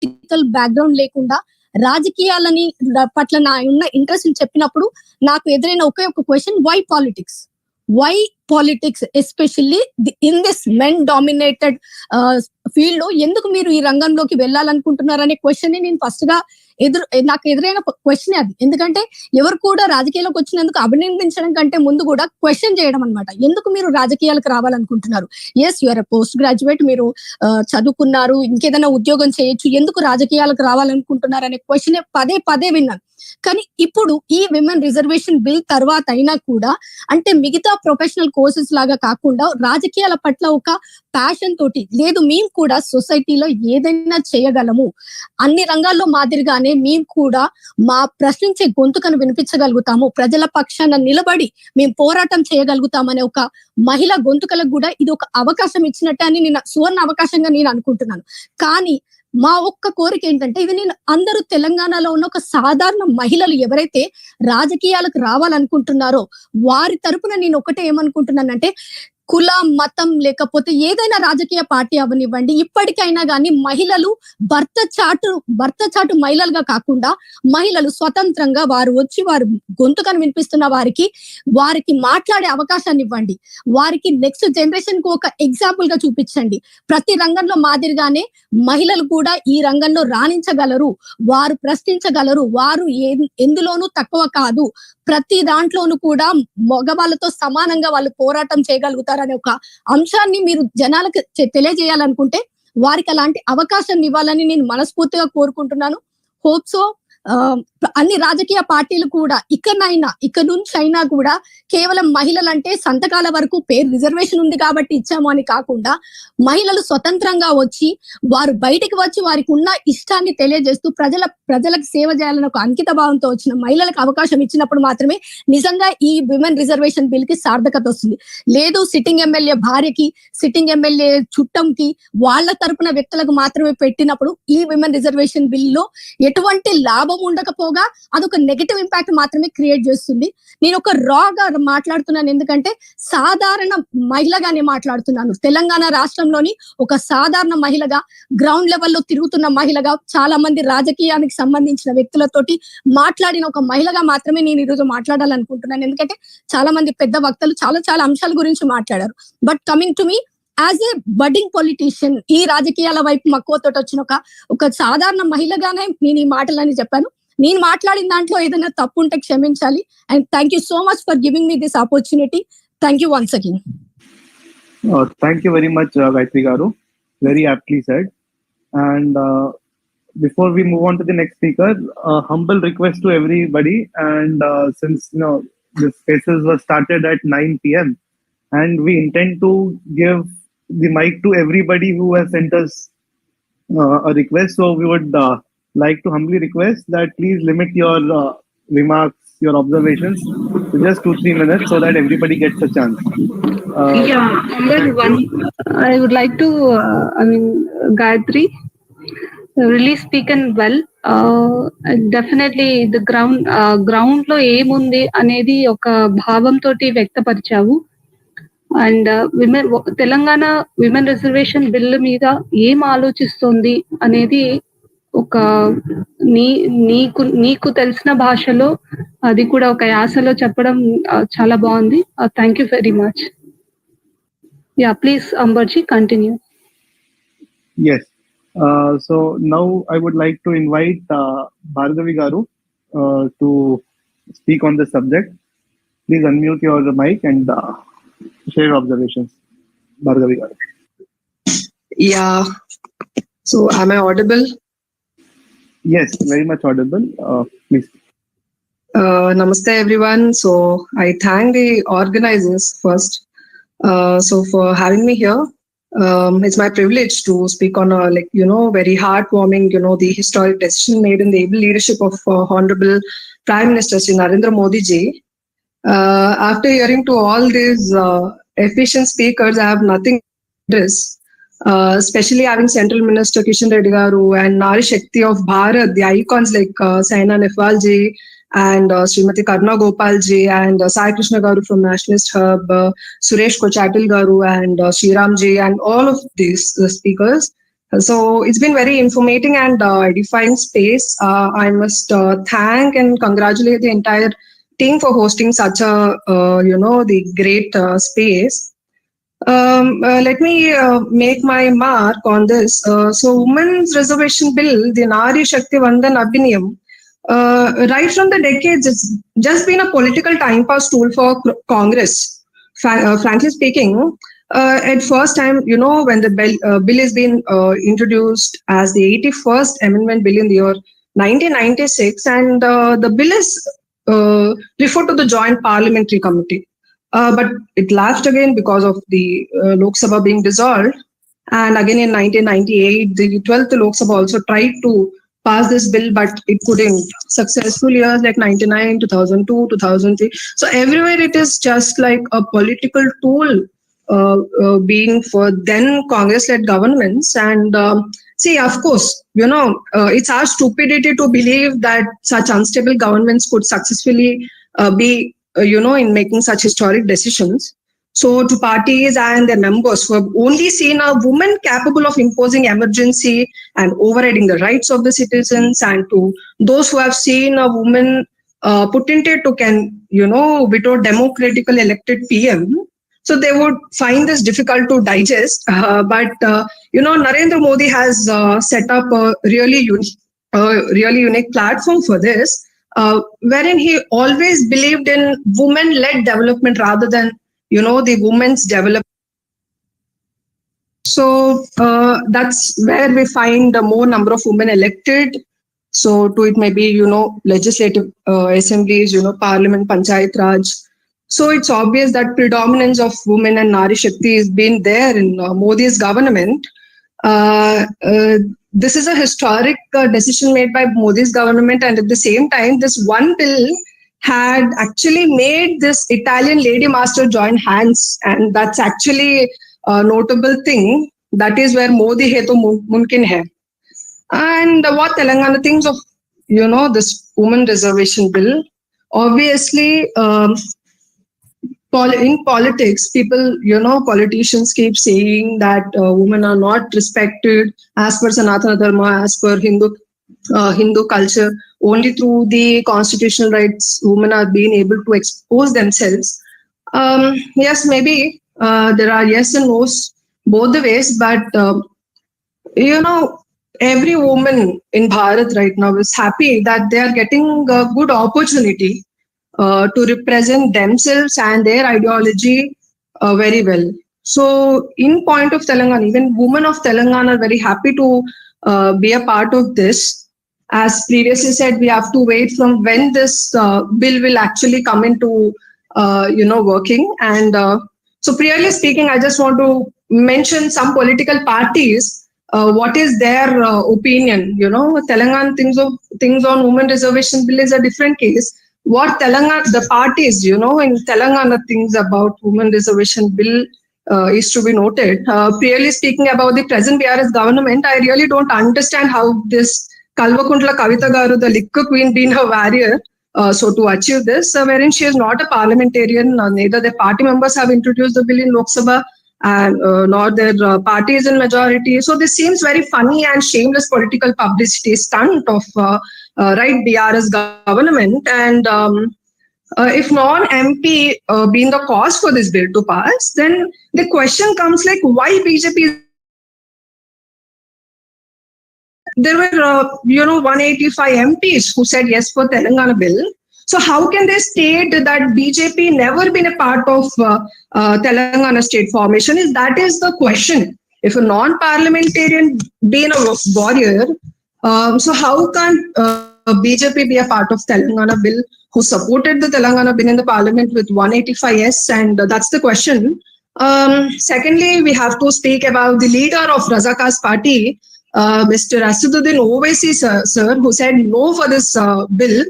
M: political background లేకుండా రాజకీయాలని పట్ల నా ఉన్న interest చెప్పినప్పుడు నాకు ఎదురైన ఒకే ఒక question, why politics especially in this men dominated field లో ఎందుకు మీరు ఈ రంగంలోకి వెళ్ళాలనుకుంటున్నారు అనే క్వశ్చన్ ని నేను ఫస్ట్ గా నాకు ఎదురైన క్వశ్చన్ అది. ఎందుకంటే ఎవరు కూడా రాజకీయాలకు వచ్చినందుకు అభినందించడం కంటే ముందు కూడా క్వశ్చన్ చేయడం అనమాట. ఎందుకు మీరు రాజకీయాలకు రావాలనుకుంటున్నారు? ఎస్, యూఆర్ పోస్ట్ గ్రాడ్యుయేట్, మీరు చదువుకున్నారు, ఇంకేదైనా ఉద్యోగం చేయొచ్చు, ఎందుకు రాజకీయాలకు రావాలనుకుంటున్నారు అనే క్వశ్చన్ పదే పదే విన్నాను. కానీ ఇప్పుడు ఈ విమెన్ రిజర్వేషన్ బిల్ తర్వాత అయినా కూడా, అంటే మిగతా ప్రొఫెషనల్ కోర్సెస్ లాగా కాకుండా రాజకీయాల పట్ల ఒక ప్యాషన్ తోటి, లేదు మేము కూడా సొసైటీలో ఏదైనా చేయగలము, అన్ని రంగాల్లో మాదిరిగానే మేము కూడా మా ప్రశ్నించే గొంతుకను వినిపించగలుగుతాము, ప్రజల పక్షాన నిలబడి మేము పోరాటం చేయగలుగుతామనే ఒక మహిళా గొంతుకలకు కూడా ఇది ఒక అవకాశం ఇచ్చినట్టే అని నేను సువర్ణ అవకాశంగా నేను అనుకుంటున్నాను. కానీ మా ఒక్క కోరిక ఏంటంటే, ఇది నేను అందరూ తెలంగాణలో ఉన్న ఒక సాధారణ మహిళలు ఎవరైతే రాజకీయాలకు రావాలనుకుంటున్నారో వారి తరపున నేను ఒకటే ఏమనుకుంటున్నానంటే, కుల మతం లేకపోతే ఏదైనా రాజకీయ పార్టీ అవనివ్వండి, ఇప్పటికైనా కానీ మహిళలు భర్త చాటు మహిళలుగా కాకుండా మహిళలు స్వతంత్రంగా వారు వచ్చి వారు గొంతుకను వినిపిస్తున్న వారికి మాట్లాడే అవకాశాన్ని ఇవ్వండి. వారికి నెక్స్ట్ జనరేషన్ కు ఒక ఎగ్జాంపుల్ గా చూపించండి. ప్రతి రంగంలో మాదిరిగానే మహిళలు కూడా ఈ రంగంలో రాణించగలరు, వారు ప్రశ్నించగలరు, వారు ఎందులోనూ తక్కువ కాదు, ప్రతి దాంట్లోనూ కూడా మగవాళ్ళతో సమానంగా వాళ్ళు పోరాటం చేయగలుగుతారనే ఒక అంశాన్ని మీరు జనాలకు తెలియజేయాలనుకుంటే వారికి అలాంటి అవకాశాన్ని ఇవ్వాలని నేను మనస్ఫూర్తిగా కోరుకుంటున్నాను. హోప్ సో అన్ని రాజకీయ పార్టీలు కూడా ఇక నుంచి అయినా కూడా కేవలం మహిళలంటే సంతకాల వరకు పేరు రిజర్వేషన్ ఉంది కాబట్టి ఇచ్చాము అని కాకుండా, మహిళలు స్వతంత్రంగా వచ్చి వారు బయటికి వచ్చి వారికి ఉన్న ఇష్టాన్ని తెలియజేస్తూ ప్రజలకు సేవ చేయాలని ఒక అంకిత భావంతో వచ్చిన మహిళలకు అవకాశం ఇచ్చినప్పుడు మాత్రమే నిజంగా ఈ విమెన్ రిజర్వేషన్ బిల్ కి సార్థకత వస్తుంది. లేదు సిట్టింగ్ ఎమ్మెల్యే భార్యకి, సిట్టింగ్ ఎమ్మెల్యే చుట్టంకి, వాళ్ళ తరపున వ్యక్తులకు మాత్రమే పెట్టినప్పుడు ఈ విమెన్ రిజర్వేషన్ బిల్ లో ఎటువంటి లాభం ఉండకపోగా అదొక నెగటివ్ ఇంపాక్ట్ మాత్రమే క్రియేట్ చేస్తుంది. నేను ఒక రాగా మాట్లాడుతున్నాను, ఎందుకంటే సాధారణ మహిళగానే మాట్లాడుతున్నాను. తెలంగాణ రాష్ట్రంలోని ఒక సాధారణ మహిళగా, గ్రౌండ్ లెవెల్లో తిరుగుతున్న మహిళగా, చాలా మంది రాజకీయానికి సంబంధించిన వ్యక్తులతోటి మాట్లాడిన ఒక మహిళగా మాత్రమే నేను ఈరోజు మాట్లాడాలనుకుంటున్నాను. ఎందుకంటే చాలా మంది పెద్ద వక్తలు చాలా అంశాల గురించి మాట్లాడారు. But coming to me as a budding politician, ఈ రాజకీయాల వైపు మక్కువతో వచ్చిన ఒక సాధారణ మహిళగానే నేను ఈ మాటలని చెప్పాను. నేను మాట్లాడిన దాంట్లో ఏదైనా తప్పు ఉంటే క్షమించాలి. And thank you so much for giving me this opportunity. Thank you once again.
F: Thank you very much, Gayatri Garu. Very aptly said. And before we move on to the next speaker, humble request to everybody. And since the spaces were started at 9 p.m. and we intend to give the mic to everybody who has sent us a request, so we would like to humbly request that please limit your remarks, your observations to just 2-3 minutes so that everybody gets a chance.
B: I would like to Gayatri really speaken well. Definitely the ground లో ఏముంది అనేది ఒక భావంతో వ్యక్తపరిచావు. And Telangana women reservation bill మీద ఏం ఆలోచిస్తుంది అనేది ఒక నీకు తెలిసిన భాషలో, అది కూడా ఒక యాసలో చెప్పడం చాలా బాగుంది. Thank you very much. Yeah please Amberji continue.
F: Yes. So now I would like to invite Bhargavi Garu to speak on the subject. Please unmute your mic and share your observations. Bhargavi Garu.
N: Yeah. So am I audible?
F: Yes, very much audible. Please.
N: Namaste everyone. So I thank the organizers first. So for having me here. It's my privilege to speak on a very heartwarming, the historic decision made in the able leadership of Hon'ble Prime Minister Shri Narendra Modi Ji. After hearing to all these efficient speakers, I have nothing to this. Especially having Central Minister Kishan Reddy Garu and Nari Shakti of Bharat, the icons like Saina Nehwal Ji and Srimati Karna Gopal Ji and Sai Krishna Garu from Nationalist Hub, Suresh Kochatil Garu and Shriram Ji and all of these speakers So it's been very informating and edifying space. I must thank and congratulate the entire team for hosting such a the great space. Let me make my mark on this. So, Women's Reservation Bill, the Nari Shakti Vandan Adhiniyam, right from the decades, it's just been a political time pass tool for Congress. Frankly speaking, at first time, when the bill is being introduced as the 81st Amendment Bill in the year 1996, and the bill is referred to the Joint Parliamentary Committee. But it lapsed again because of the Loksabha being dissolved. And again in 1998, the 12th Loksabha also tried to pass this bill, but it couldn't. Successful years like 99, 2002, 2003. So everywhere it is just like a political tool being for then Congress-led governments. And see, of course, it's our stupidity to believe that such unstable governments could successfully be in making such historic decisions. So to parties and their members who have only seen a woman capable of imposing emergency and overriding the rights of the citizens, and to those who have seen a woman potentate who can, veto democratically elected PM, so they would find this difficult to digest. But Narendra Modi has set up a really unique platform for this. Wherein he always believed in women-led development rather than, the women's development. So that's where we find the more number of women elected. So to it may be, legislative assemblies, parliament, panchayat raj. So it's obvious that predominance of women and Nari Shakti has been there in Modi's government. This is a historic decision made by Modi's government, and at the same time, this one bill had actually made this Italian lady master join hands, and that's actually a notable thing. That is where Modi hai to mumkin hai. And what Telangana thinks of, this women reservation bill, obviously. In politics, people, politicians keep saying that women are not respected as per Sanatana Dharma, as per Hindu culture. Only through the constitutional rights, women are being able to expose themselves. Yes, maybe there are yes and no's both the ways, but every woman in Bharat right now is happy that they are getting a good opportunity to represent themselves and their ideology very well. So in point of Telangana, even women of Telangana are very happy to be a part of this. As previously said, we have to wait from when this bill will actually come into, working. And so clearly speaking, I just want to mention some political parties. What is their opinion? Telangana things on women reservation bill is a different case. What Telangana, the parties, in Telangana things about women reservation bill is to be noted. Clearly speaking about the present BRS government, I really don't understand how this Kalvakuntla Kavita Garu, the liquor queen, being her warrior, so to achieve this, wherein she is not a parliamentarian, neither the party members have introduced the bill in Lok Sabha, and nor their party is in majority. So this seems very funny and shameless political publicity stunt of right BRS government. And if non-MP being the cause for this bill to pass, then the question comes like, why BJP? There were 185 MPs who said yes for Telangana bill. So how can they state that BJP never been a part of Telangana state formation? That is the question. If a non-parliamentarian being a warrior, so how can BJP be a part of Telangana bill, who supported the Telangana bill in the parliament with 185 yes? And that's the question. Secondly, we have to speak about the leader of Razaka's party, Mr. Asaduddin Owaisi sir, who said no for this bill.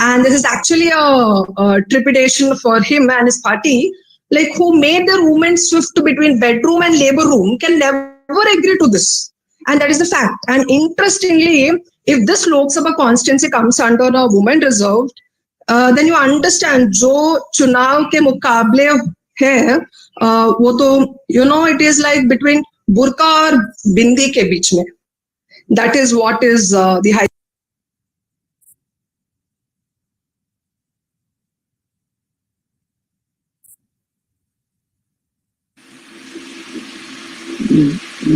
N: And this is actually a trepidation for him and his party, like who made the women shift between bedroom and labor room can never agree to this. And that is the fact. And interestingly, if this Lok Sabha constituency comes under a woman reserved, then you understand, jo chunav ke mukable hai, wo to, it is like between बुर्का और बिंदी के बीच में. That is what is the high.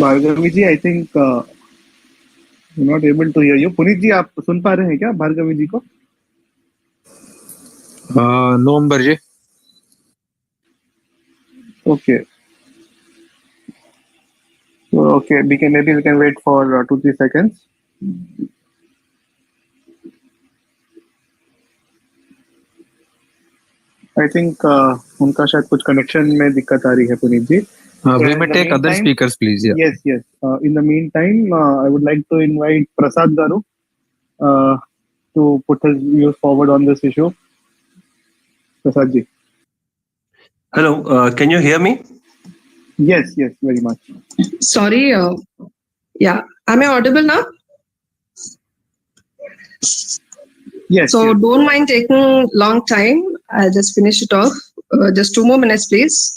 F: Bhargavi ji, I think I'm not able to hear you. Puneet जी, आप सुन पा रहे हैं क्या भार्गवी जी को?
A: No Ambar ji.
F: Okay. So, okay, maybe we can wait for 2-3 seconds. I think उनका शायद कुछ कनेक्शन में दिक्कत आ रही है पुनीत जी.
A: We may take other speakers, please. Yeah.
F: Yes. In the meantime, I would like to invite Prasad Garu to put his views forward on this issue. Prasad ji.
O: Hello, can you hear me?
F: Yes, very much.
N: Sorry. Yeah, am I audible now?
F: Yes.
N: So don't mind taking long time. I'll just finish it off. Just 2 more minutes, please.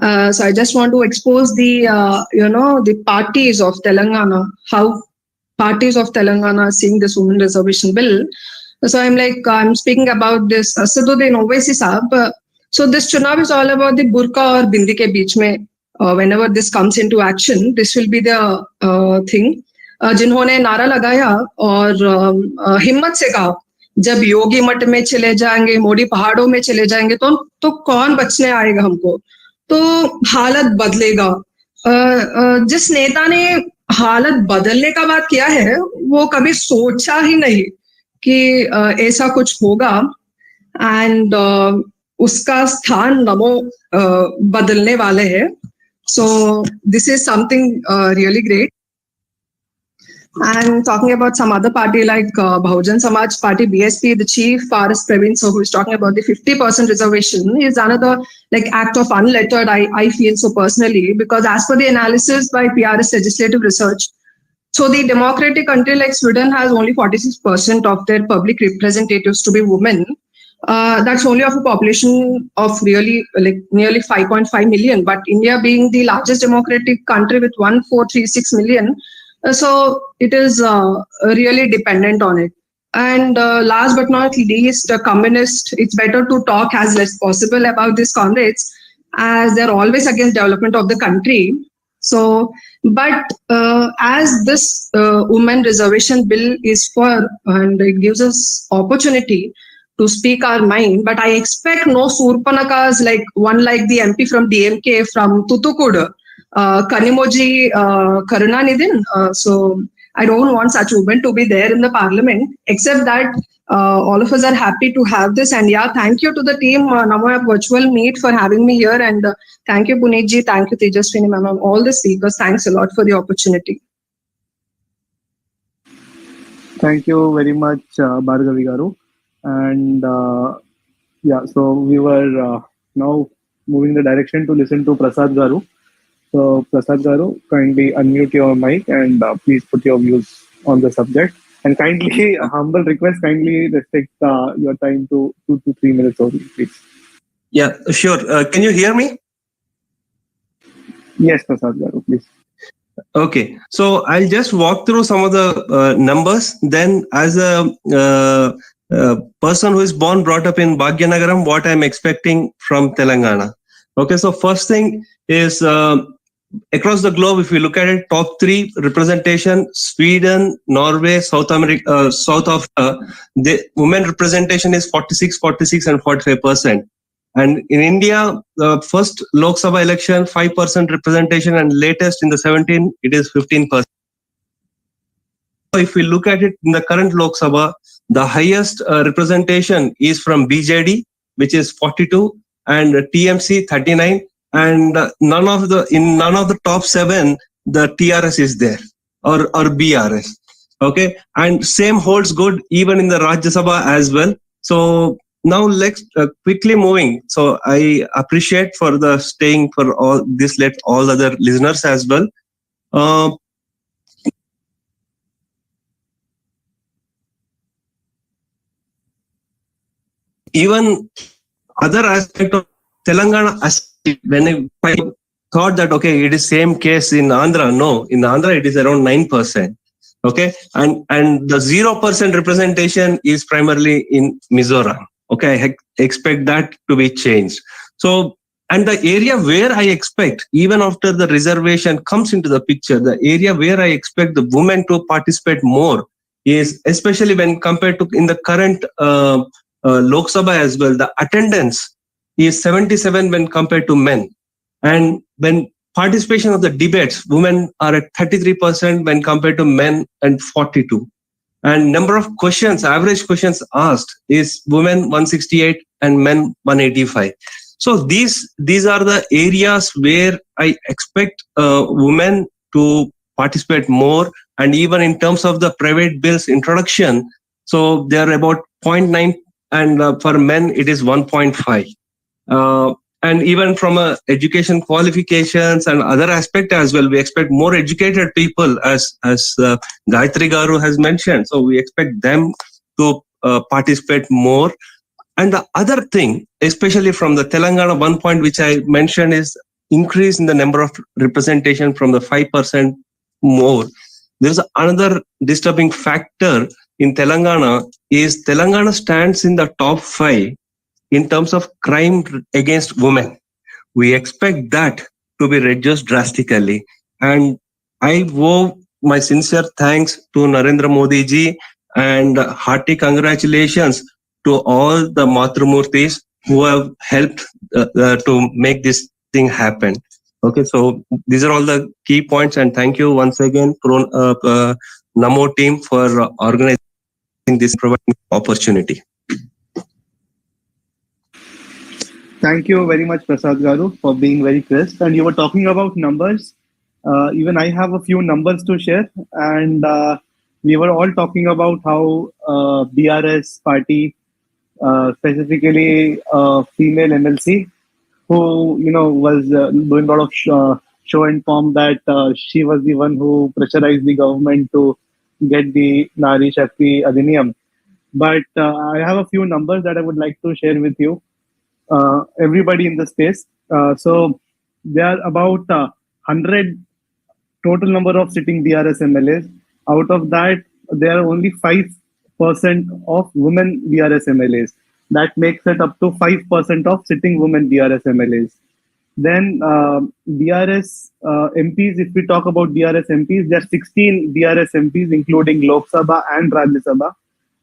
N: So I just want to expose the, the parties of Telangana, how parties of Telangana are seeing this women reservation bill. So I'm speaking about this Asaduddin Owaisi Saab. So this chunav is all about the burqa or bindi ke beech mein. Whenever this comes into action, this will be the thing. जिन्होंने नारा लगाया और हिम्मत से कहा जब योगी मठ में चले जाएंगे, मोदी पहाड़ों में चले जाएंगे तो कौन बचने आएगा हमको, तो हालत बदलेगा. जिस नेता ने हालत बदलने का बात किया है वो कभी सोचा ही नहीं कि ऐसा कुछ होगा. एंड उसका स्थान नमो बदलने वाले हैं. So this is something really great. And talking about some other party like Bahujan Samaj Party, BSP, the chief, Paras Praveen, so who is talking about the 50% reservation, is another act of unlettered, I feel so personally, because as per the analysis by PRS Legislative Research, so the democratic country like Sweden has only 46% of their public representatives to be women. That's only of a population of really nearly 5.5 million, but India being the largest democratic country with 1,436 million, so it is really dependent on it. And last but not least, communist, it's better to talk as less possible about these comrades as they're always against development of the country. So, but as this women reservation bill is for, and it gives us opportunity to speak our mind, but I expect no Surpanakas like the MP from DMK from Tutukudu, Kanimoji Karunanidhin. So I don't want such women to be there in the parliament, except that all of us are happy to have this. And yeah, thank you to the team, Namo App Virtual Meet, for having me here. And thank you, Puneet ji, thank you, Tejaswini ma'am, and all the speakers. Thanks a lot for the opportunity.
F: Thank you very much, Bhargavi Garu. And yeah, so we were now moving the direction to listen to Prasad Garu. So Prasad Garu, kindly unmute your mic and please put your views on the subject. And kindly, a humble request, kindly restrict your time to 2 to 3 minutes only, please.
O: Yeah, sure. Can you hear me?
F: Yes, Prasad Garu, please.
O: Okay, so I'll just walk through some of the numbers. Then as a person who is brought up in Bhagyanagaram, what I'm expecting from Telangana. Okay, so first thing is across the globe, if you look at it, top 3 representation: Sweden, Norway, South America, South Africa. The women representation is 46, 46, and 45%. And in India, the first Loksabha election, 5% representation, and latest in the 17, it is 15%. So if we look at it in the current Lok Sabha, the highest representation is from BJD, which is 42, and TMC 39. And none of the top 7, the TRS is there, or BRS. Okay, and same holds good even in the Rajya Sabha as well. So now let's quickly moving. So I appreciate for the staying for all this. Let all other listeners as well. Even other aspect of Telangana, when thought that, okay, it is same case in Andhra. No, in Andhra, it is around 9%. Okay. And the 0% representation is primarily in Mizoram. Okay. I expect that to be changed. So, and the area where I expect, even after the reservation comes into the picture, the area where I expect the women to participate more is, especially when compared to in the current Lok Sabha as well, the attendance is 77 when compared to men. And when participation of the debates, women are at 33% when compared to men and 42. And number of questions, average questions asked is women 168 and men 185. So these are the areas where I expect women to participate more. And even in terms of the private bills introduction, so they are about 0.9, and for men it is 1.5. And even from education qualifications and other aspect as well, we expect more educated people, as Gayatri Garu has mentioned. So we expect them to participate more. And the other thing, especially from the Telangana, one point which I mentioned is increase in the number of representation from the 5% more. There's another disturbing factor in Telangana is Telangana stands in the top 5 in terms of crime against women. We expect that to be reduced drastically. And I owe my sincere thanks to Narendra Modi ji and hearty congratulations to all the Matrumurtis who have helped to make this thing happen. Okay, so these are all the key points, and thank you once again, Namo team, for organizing this, providing opportunity.
F: Thank you very much, Prasad Garu, for being very crisp. And you were talking about numbers. Even I have a few numbers to share. And we were all talking about how BRS party, specifically female MLC, who was doing a lot of show and form that she was the one who pressurized the government to get the Nari Shakti Adhiniyam. But I have a few numbers that I would like to share with you. Everybody in the space. So there are about 100 total number of sitting BRS MLAs. Out of that, there are only 5% of women BRS MLAs. That makes it up to 5% of sitting women BRS MLAs. Then BRS MPs, if we talk about BRS MPs, there are 16 BRS MPs, including Loksabha and Rajyasabha.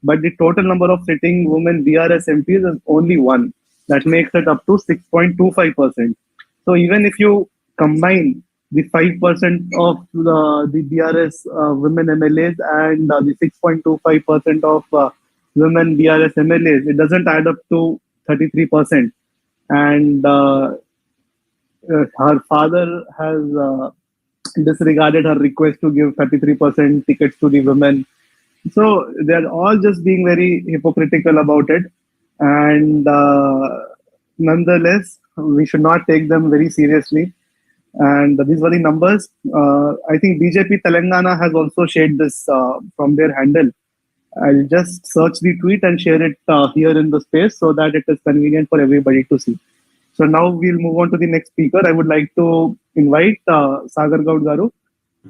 F: But the total number of sitting women BRS MPs is only 1. That makes it up to 6.25%. So even if you combine the 5% of the BRS women MLAs and the 6.25% of women BRS MLAs, it doesn't add up to 33%. And her father has disregarded her request to give 33% tickets to the women. So they're all just being very hypocritical about it. And nonetheless, we should not take them very seriously. And these were the numbers. I think BJP Telangana has also shared this from their handle. I'll just search the tweet and share it here in the space so that it is convenient for everybody to see. So now we'll move on to the next speaker. I would like to invite Sagar Gaud Garu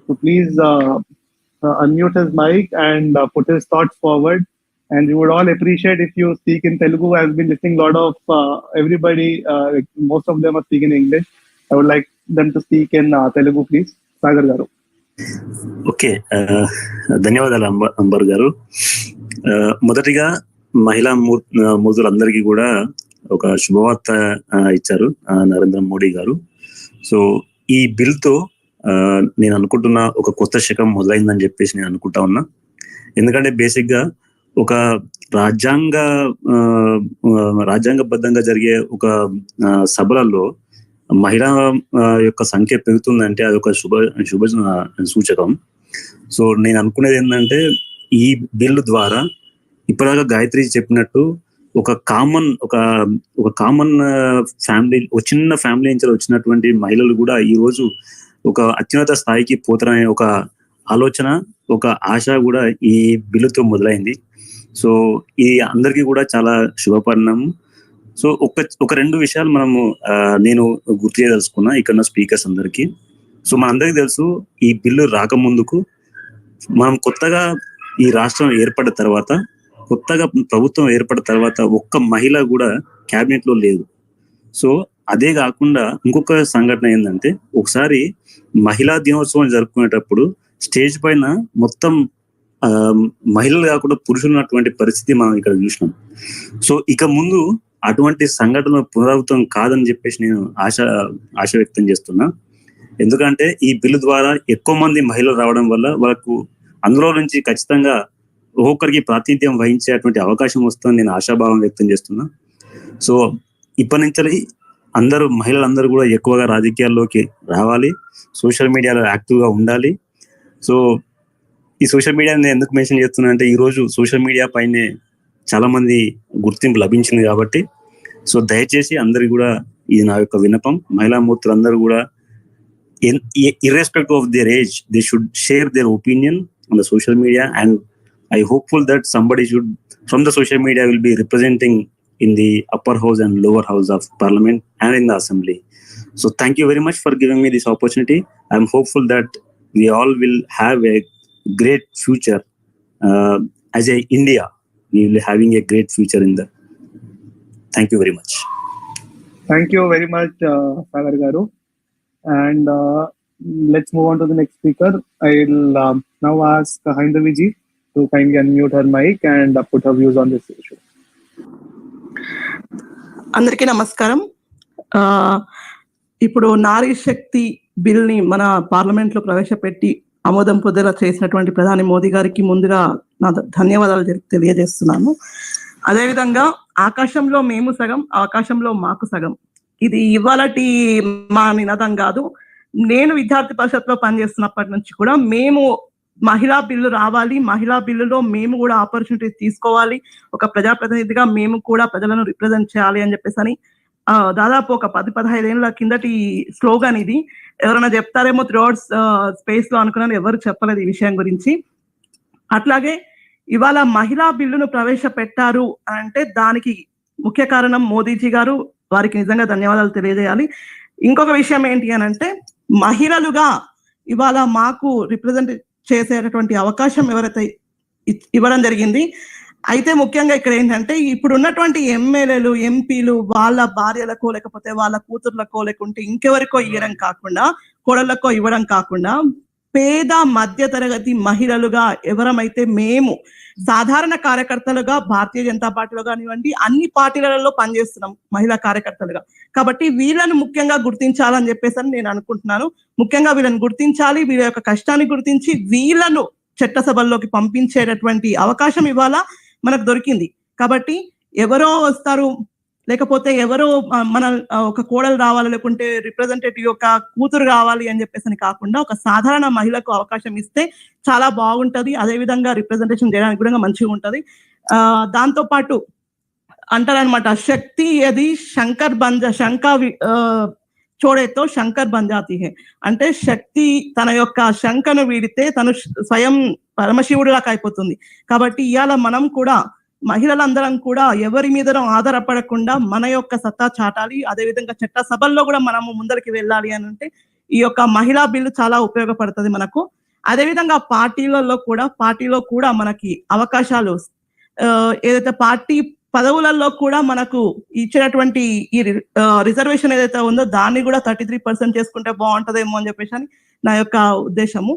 F: to please unmute his mic and put his thoughts forward. And we would all appreciate if you speak in Telugu. I've been listening a lot of everybody, most of them are speaking English. I would like them to speak in Telugu, please. Sagar Garu.
P: Okay, ధన్యవాదాలు amber గారు. మొదటిగా మహిళా మూర్తులందరికీ కూడా ఒక శుభవార్త ఇచ్చారు నరేంద్ర మోడీ గారు. So ఈ బిల్తో నేను అనుకుంటున్నా ఒక కొత్త శకం మొదలైందని చెప్పేసి నేను అనుకుంటా ఉన్నా. ఎందుకంటే బేసిక్గా ఒక రాజ్యాంగబద్ధంగా జరిగే ఒక సభలలో మహిళా యొక్క సంఖ్య పెరుగుతుందంటే అది ఒక శుభ సూచకం. సో నేను అనుకునేది ఏంటంటే ఈ బిల్లు ద్వారా ఇప్పటిదాకా గాయత్రి చెప్పినట్టు ఒక కామన్ ఫ్యామిలీ, ఒక చిన్న ఫ్యామిలీ నుంచి వచ్చినటువంటి మహిళలు కూడా ఈ రోజు ఒక అత్యున్నత స్థాయికి పోతారనే ఒక ఆలోచన, ఒక ఆశ కూడా ఈ బిల్లుతో మొదలైంది. సో ఇది అందరికీ కూడా చాలా శుభపరిణామం. సో ఒక రెండు విషయాలు మనము నేను గుర్తు చేయదలుచుకున్నా ఇక్కడ స్పీకర్స్ అందరికీ. సో మనందరికీ తెలుసు, ఈ బిల్లు రాకముందుకు మనం కొత్తగా ఈ రాష్ట్రం ఏర్పడిన తర్వాత, కొత్తగా ప్రభుత్వం ఏర్పడిన తర్వాత ఒక్క మహిళ కూడా క్యాబినెట్ లో లేదు. సో అదే కాకుండా ఇంకొక సంఘటన ఏంటంటే, ఒకసారి మహిళా దినోత్సవం జరుపుకునేటప్పుడు స్టేజ్ పైన మొత్తం మహిళలు కాకుండా పురుషులు ఉన్నటువంటి పరిస్థితి మనం ఇక్కడ చూసినాం. సో ఇక ముందు అటువంటి సంఘటనలు పునరావృతం కాదని చెప్పేసి నేను ఆశ వ్యక్తం చేస్తున్నా. ఎందుకంటే ఈ బిల్లు ద్వారా ఎక్కువ మంది మహిళలు రావడం వల్ల వాళ్ళకు అందులో నుంచి ఖచ్చితంగా ఒక్కొక్కరికి ప్రాతినిధ్యం వహించేటువంటి అవకాశం వస్తుందని నేను ఆశాభావం వ్యక్తం చేస్తున్నా. సో ఇప్పటి నుంచి మహిళలందరూ కూడా ఎక్కువగా రాజకీయాల్లోకి రావాలి, సోషల్ మీడియాలో యాక్టివ్గా ఉండాలి. సో ఈ సోషల్ మీడియా నేను ఎందుకు మెన్షన్ చేస్తున్నా అంటే, ఈరోజు సోషల్ మీడియా పైనే చాలా మంది గుర్తింపు లభించింది కాబట్టి, సో దయచేసి అందరికి కూడా ఇది నా యొక్క విన్నపం. మహిళా మూర్తులందరూ కూడా irrespective of their age, they should share their opinion on the social media, and I hopeful that somebody should from the social media will be representing in the upper house and lower house of parliament and in the assembly. So thank you very much for giving me this opportunity. I'm hopeful that we all will have a great future as a India. We will having a great future in the. Thank you very much.
F: Thank you very much, Sagar Garu. And let's move on to the next speaker. I'll now ask Hon'ble Ji to kindly unmute her mic and put her views on this issue.
Q: అందరికీ నమస్కారం. ఇప్పుడు నారీ శక్తి bill ని మన parliament లో ప్రవేశపెట్టి ఆమోదం పొందేలా చేసినటువంటి ప్రధాని మోదీ గారికి ముందుగా నా ధన్యవాదాలు తెలియజేస్తున్నాను. అదేవిధంగా ఆకాశంలో మేము సగం, ఆకాశంలో మాకు సగం, ఇది ఇవాళటి మా నినాదం కాదు. నేను విద్యార్థి పరిషత్ లో పనిచేస్తున్నప్పటి నుంచి కూడా మేము మహిళా బిల్లు రావాలి, మహిళా బిల్లులో మేము కూడా ఆపర్చునిటీస్ తీసుకోవాలి, ఒక ప్రజాప్రతినిధిగా మేము కూడా ప్రజలను రిప్రజెంట్ చేయాలి అని చెప్పేసి దాదాపు ఒక 10-15 ఏళ్ళ కిందటి స్లోగన్ ఇది. ఎవరైనా చెప్తారేమో త్రూఅవుట్ స్పేస్ లో అనుకున్నాను, ఎవరు చెప్పలేదు ఈ విషయం గురించి. అట్లాగే ఇవాళ మహిళా బిల్లును ప్రవేశపెట్టారు అంటే దానికి ముఖ్య కారణం మోదీజీ గారు, వారికి నిజంగా ధన్యవాదాలు తెలియజేయాలి. ఇంకొక విషయం ఏంటి అని అంటే, మహిళలుగా ఇవాళ మాకు రిప్రజెంట్ చేసేటటువంటి అవకాశం ఎవరైతే ఇవ్వడం జరిగింది. అయితే ముఖ్యంగా ఇక్కడ ఏంటంటే, ఇప్పుడు ఉన్నటువంటి ఎమ్మెల్యేలు, ఎంపీలు వాళ్ళ భార్యలకో లేకపోతే వాళ్ళ కూతుర్లకో లేకుంటే ఇంకెవరికో ఇవ్వడం కాకుండా, కోడళ్లకో ఇవ్వడం కాకుండా, పేద మధ్య తరగతి మహిళలుగా ఎవరమైతే మేము సాధారణ కార్యకర్తలుగా భారతీయ జనతా పార్టీలో కానివ్వండి, అన్ని పార్టీలలో పనిచేస్తున్నాం మహిళా కార్యకర్తలుగా. కాబట్టి వీళ్ళను ముఖ్యంగా గుర్తించాలని చెప్పేసి నేను అనుకుంటున్నాను. ముఖ్యంగా వీళ్ళని గుర్తించాలి, వీళ్ళ యొక్క కష్టాన్ని గుర్తించి వీళ్ళను చట్టసభల్లోకి పంపించేటటువంటి అవకాశం ఇవాళ మనకు దొరికింది. కాబట్టి ఎవరో వస్తారు, లేకపోతే ఎవరో మన ఒక కోడలు రావాలి, లేకుంటే రిప్రజెంటేటివ్ యొక్క కూతురు కావాలి అని చెప్పేసి కాకుండా, ఒక సాధారణ మహిళకు అవకాశం ఇస్తే చాలా బాగుంటది. అదేవిధంగా రిప్రజెంటేషన్ చేయడానికి కూడా మంచిగా ఉంటది. దాంతో పాటు అంటారనమాట, శక్తి అది చోడేతో శంకర్ బంజాతి హే అంటే, శక్తి తన యొక్క శంకను వీడితే తను స్వయం పరమశివుడిలాగా అయిపోతుంది. కాబట్టి ఇవాళ మనం కూడా మహిళలందరం కూడా ఎవరి మీద ఆధారపడకుండా మన యొక్క సత్తా చాటాలి. అదేవిధంగా చట్ట సభల్లో కూడా మనము ముందరికి వెళ్ళాలి అని అంటే ఈ యొక్క మహిళా బిల్లు చాలా ఉపయోగపడుతుంది మనకు. అదేవిధంగా పార్టీలో కూడా మనకి అవకాశాలు, ఏదైతే పార్టీ పదవులలో కూడా మనకు ఇచ్చినటువంటి ఈ రిజర్వేషన్ ఏదైతే ఉందో దాన్ని కూడా 33% చేసుకుంటే బాగుంటదేమో అని చెప్పేసి నా యొక్క ఉద్దేశము.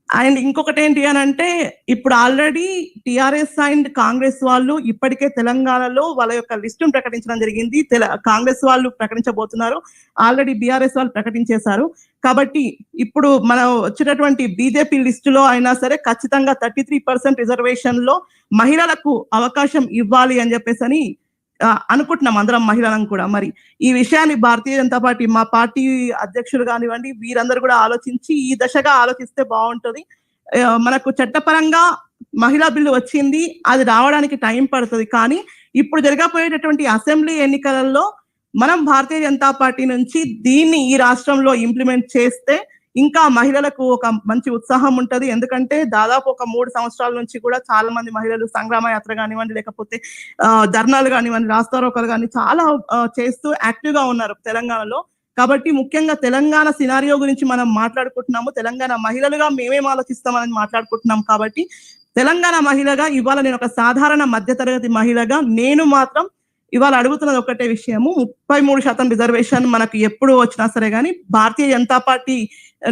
Q: అండ్ ఇంకొకటి ఏంటి అని అంటే, ఇప్పుడు ఆల్రెడీ టిఆర్ఎస్ అండ్ కాంగ్రెస్ వాళ్ళు ఇప్పటికే తెలంగాణలో వాళ్ళ యొక్క లిస్టును ప్రకటించడం జరిగింది. కాంగ్రెస్ వాళ్ళు ప్రకటించబోతున్నారు, ఆల్రెడీ బీఆర్ఎస్ వాళ్ళు ప్రకటించేశారు. కాబట్టి ఇప్పుడు మనం వచ్చినటువంటి బీజేపీ లిస్టులో అయినా సరే ఖచ్చితంగా 33% రిజర్వేషన్ లో మహిళలకు అవకాశం ఇవ్వాలి అని చెప్పేసి అనుకుంటున్నాం అందరం మహిళలను కూడా. మరి ఈ విషయాన్ని భారతీయ జనతా పార్టీ, మా పార్టీ అధ్యక్షులు కానివ్వండి, వీరందరూ కూడా ఆలోచించి ఈ దశగా ఆలోచిస్తే బాగుంటది. మనకు చట్టపరంగా మహిళా బిల్లు వచ్చింది, అది రావడానికి టైం పడుతుంది. కానీ ఇప్పుడు జరగబోయేటటువంటి అసెంబ్లీ ఎన్నికలలో మనం భారతీయ జనతా పార్టీ నుంచి దీన్ని ఈ రాష్ట్రంలో ఇంప్లిమెంట్ చేస్తే ఇంకా మహిళలకు ఒక మంచి ఉత్సాహం ఉంటది. ఎందుకంటే దాదాపు ఒక 3 సంవత్సరాల నుంచి కూడా చాలా మంది మహిళలు సంగ్రామ యాత్ర కానివ్వండి, లేకపోతే ధర్నాలు కానివ్వండి, రాస్తారోకలు కానీ చాలా చేస్తూ యాక్టివ్ గా ఉన్నారు తెలంగాణలో. కాబట్టి ముఖ్యంగా తెలంగాణ సినారియో గురించి మనం మాట్లాడుకుంటున్నాము. తెలంగాణ మహిళలుగా మేమేం ఆలోచిస్తామని మాట్లాడుకుంటున్నాం. కాబట్టి తెలంగాణ మహిళగా ఇవాళ నేను ఒక సాధారణ మధ్యతరగతి మహిళగా నేను మాత్రం ఇవాళ అడుగుతున్నది ఒకటే విషయము, 33% రిజర్వేషన్ మనకు ఎప్పుడు వచ్చినా సరే కానీ భారతీయ జనతా పార్టీ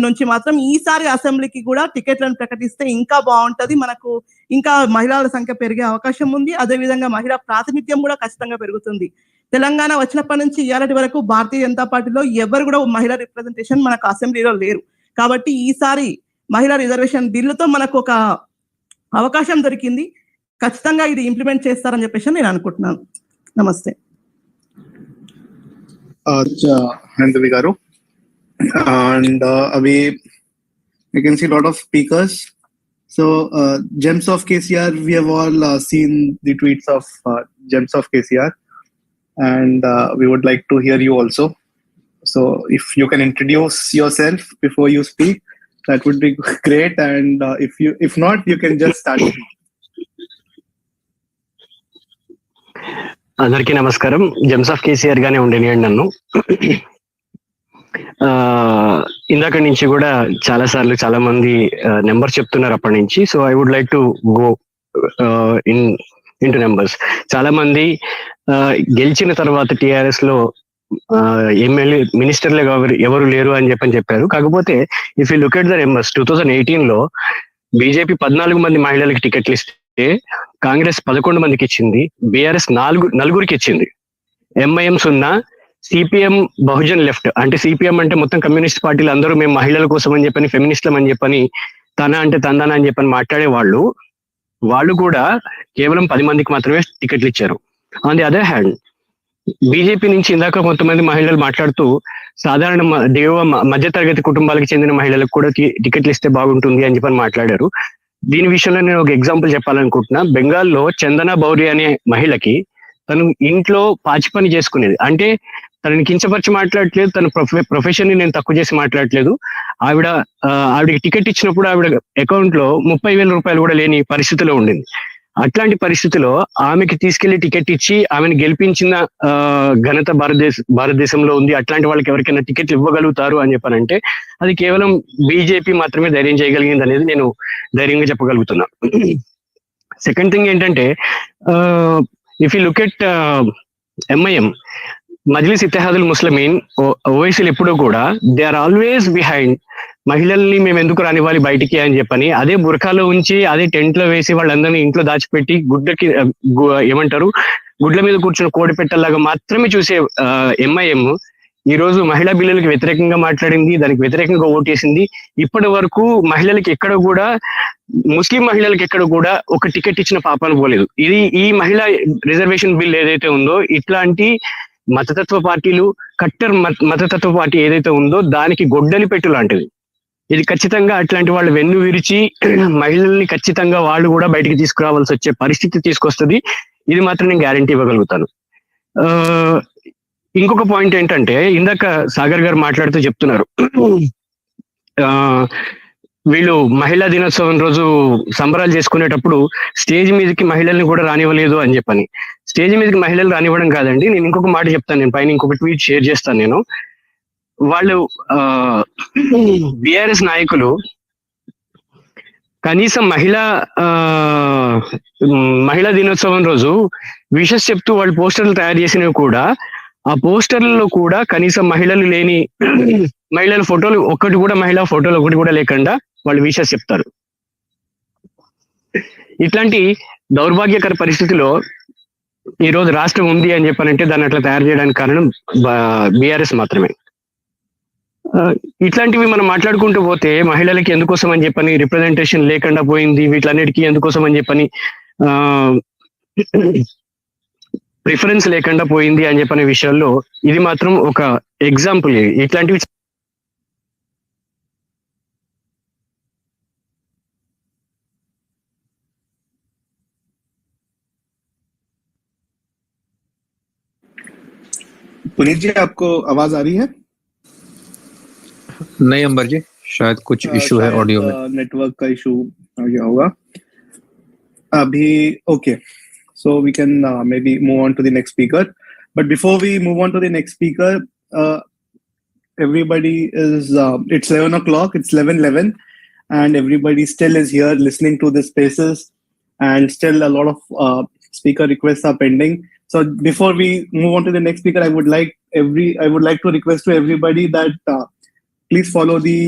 Q: నుంచి మాత్రం ఈసారి అసెంబ్లీకి కూడా టికెట్లను ప్రకటిస్తే ఇంకా బాగుంటది. మనకు ఇంకా మహిళల సంఖ్య పెరిగే అవకాశం ఉంది. అదేవిధంగా మహిళా ప్రాతినిధ్యం కూడా ఖచ్చితంగా పెరుగుతుంది. తెలంగాణ వచ్చినప్పటి నుంచి ఇవాళటి వరకు భారతీయ జనతా పార్టీలో ఎవరు కూడా మహిళా రిప్రజెంటేషన్ మనకు అసెంబ్లీలో లేరు. కాబట్టి ఈసారి మహిళా రిజర్వేషన్ బిల్లుతో మనకు ఒక అవకాశం దొరికింది. ఖచ్చితంగా ఇది ఇంప్లిమెంట్ చేస్తారని చెప్పేసి నేను అనుకుంటున్నాను. నమస్తే.
F: Handavi garu, and we can see a lot of speakers. So gems of KCR, we have all seen the tweets of gems of KCR, and we would like to hear you also. So if you can introduce yourself before you speak, that would be great. And if not, you can just start.
R: అందరికీ నమస్కారం. Gems of KCR గానే ఉండేనియండి నన్ను. ఇందాక నుంచి కూడా చాలా సార్లు చాలా మంది నెంబర్ చెప్తున్నారు అప్పటి నుంచి. So I would like to go in to numbers. చాలా మంది గెలిచిన తర్వాత టిఆర్ఎస్ లో ఎమ్మెల్యే మినిస్టర్లు ఎవరు లేరు అని చెప్పారు. కాకపోతే if you look at the numbers, 2018 లో బీజేపీ 14 మంది మహిళలకు టికెట్లు ఇస్తే కాంగ్రెస్ 11 మందికి ఇచ్చింది, బీఆర్ఎస్ నలుగురికి ఇచ్చింది, ఎంఐఎం 0, సిపిఎం బహుజన్ లెఫ్ట్ అంటే సిపిఎం అంటే మొత్తం కమ్యూనిస్ట్ పార్టీలు అందరూ మేము మహిళల కోసం అని చెప్పని ఫెమినిస్టులం అని చెప్పని తన అంటే తందన అని చెప్పని మాట్లాడే వాళ్ళు కూడా కేవలం 10 మందికి మాత్రమే టికెట్లు ఇచ్చారు. On the other hand BJP నుంచి ఇందాక కొంతమంది మహిళలు మాట్లాడుతూ సాధారణ మధ్యతరగతి కుటుంబాలకు చెందిన మహిళలకు కూడా టికెట్లు ఇస్తే బాగుంటుంది అని చెప్పని మాట్లాడారు. దీని విషయంలో నేను ఒక ఎగ్జాంపుల్ చెప్పాలనుకుంటున్నా. బెంగాల్లో చందన బౌరి అనే మహిళకి తను ఇంట్లో పాచి పని చేసుకునేది, అంటే తనని కించపరిచి మాట్లాడట్లేదు, తన ప్రొఫెషన్ ని నేను తక్కువ చేసి మాట్లాడట్లేదు. ఆవిడకి టికెట్ ఇచ్చినప్పుడు ఆవిడ అకౌంట్ లో 30,000 రూపాయలు కూడా లేని పరిస్థితిలో ఉండింది. అట్లాంటి పరిస్థితిలో ఆమెకి తీసుకెళ్లి టికెట్ ఇచ్చి ఆమెను గెలిపించిన ఘనత భారతదేశంలో ఉంది. అట్లాంటి వాళ్ళకి ఎవరికైనా టికెట్లు ఇవ్వగలుగుతారు అని చెప్పానంటే అది కేవలం బీజేపీ మాత్రమే ధైర్యం చేయగలిగింది అనేది నేను ధైర్యంగా చెప్పగలుగుతున్నా. సెకండ్ థింగ్ ఏంటంటే, if you look at MIM, Majlis Ittehadul Muslimeen, ఓవైసీలు ఎప్పుడూ కూడా దే ఆర్ ఆల్వేస్ బిహైండ్ మహిళల్ని మేము ఎందుకు రానివ్వాలి బయటికి అని చెప్పని అదే బురకాలో ఉంచి అదే టెంట్ లో వేసి వాళ్ళందరినీ ఇంట్లో దాచిపెట్టి గుడ్ల మీద కూర్చున్న కోడి పెట్టల్లాగా మాత్రమే చూసే ఎంఐఎం ఈ రోజు మహిళా బిల్లులకు వ్యతిరేకంగా మాట్లాడింది, దానికి వ్యతిరేకంగా ఓటేసింది. ఇప్పటి వరకు మహిళలకి ఎక్కడ కూడా, ముస్లిం మహిళలకు ఎక్కడ కూడా ఒక టికెట్ ఇచ్చిన పాపాను పోలేదు. ఈ మహిళా రిజర్వేషన్ బిల్ ఏదైతే ఉందో ఇట్లాంటి మతతత్వ పార్టీలు, కట్టర్ మతతత్వ పార్టీ ఏదైతే ఉందో దానికి గొడ్డలి పెట్టు లాంటిది. ఇది ఖచ్చితంగా అట్లాంటి వాళ్ళు వెన్ను విరిచి మహిళల్ని ఖచ్చితంగా వాళ్ళు కూడా బయటికి తీసుకురావాల్సి వచ్చే పరిస్థితి తీసుకొస్తుంది. ఇది మాత్రం నేను గ్యారంటీ ఇవ్వగలుగుతాను. ఇంకొక పాయింట్ ఏంటంటే, ఇందాక సాగర్ గారు మాట్లాడుతూ చెప్తున్నారు వీళ్ళు మహిళా దినోత్సవం రోజు సంబరాలు చేసుకునేటప్పుడు స్టేజ్ మీదకి మహిళల్ని కూడా రానివ్వలేదు అని చెప్పని. స్టేజ్ మీదకి మహిళలు రానివ్వడం కాదండి, నేను ఇంకొక మాట చెప్తాను. నేను పైన ఇంకొక ట్వీట్ షేర్ చేస్తాను. నేను వాళ్ళు బిఆర్ఎస్ నాయకులు కనీసం మహిళా దినోత్సవం రోజు విషెస్ చెప్తూ వాళ్ళు పోస్టర్లు తయారు చేసినవి కూడా, ఆ పోస్టర్లలో కూడా కనీసం మహిళలు లేని, మహిళల ఫోటోలు మహిళా ఫోటోలు ఒకటి కూడా లేకుండా వాళ్ళు విషెస్ చెప్తారు. ఇట్లాంటి దౌర్భాగ్యకర పరిస్థితిలో ఈ రోజు రాష్ట్రం ఉంది అని చెప్పానంటే దాన్ని అట్లా తయారు చేయడానికి కారణం బిఆర్ఎస్ మాత్రమే. ఇట్లాంటివి మనం మాట్లాడుకుంటూ పోతే మహిళలకి ఎందుకోసం అని చెప్పని రిప్రజెంటేషన్ లేకుండా పోయింది, వీటిలన్నిటికీ ఎందుకోసం అని చెప్పని ప్రిఫరెన్స్ లేకుండా పోయింది అని చెప్పనే విషయాల్లో ఇది మాత్రం ఒక ఎగ్జాంపుల్. ఇట్లాంటివి
F: पुनीत जी, आपको आवाज आ रही है?
A: नहीं अंबर जी, शायद कुछ इशू है ऑडियो में,
F: नेटवर्क का इशू आ गया होगा अभी. Okay, so we can maybe move on to the next speaker. But before we move on to the next speaker, everybody is it's 11 o'clock, it's 11:11, and everybody still is here listening to the spaces, and still a lot of speaker requests are pending. So before we move on to the next speaker, I would like to request to everybody that please follow the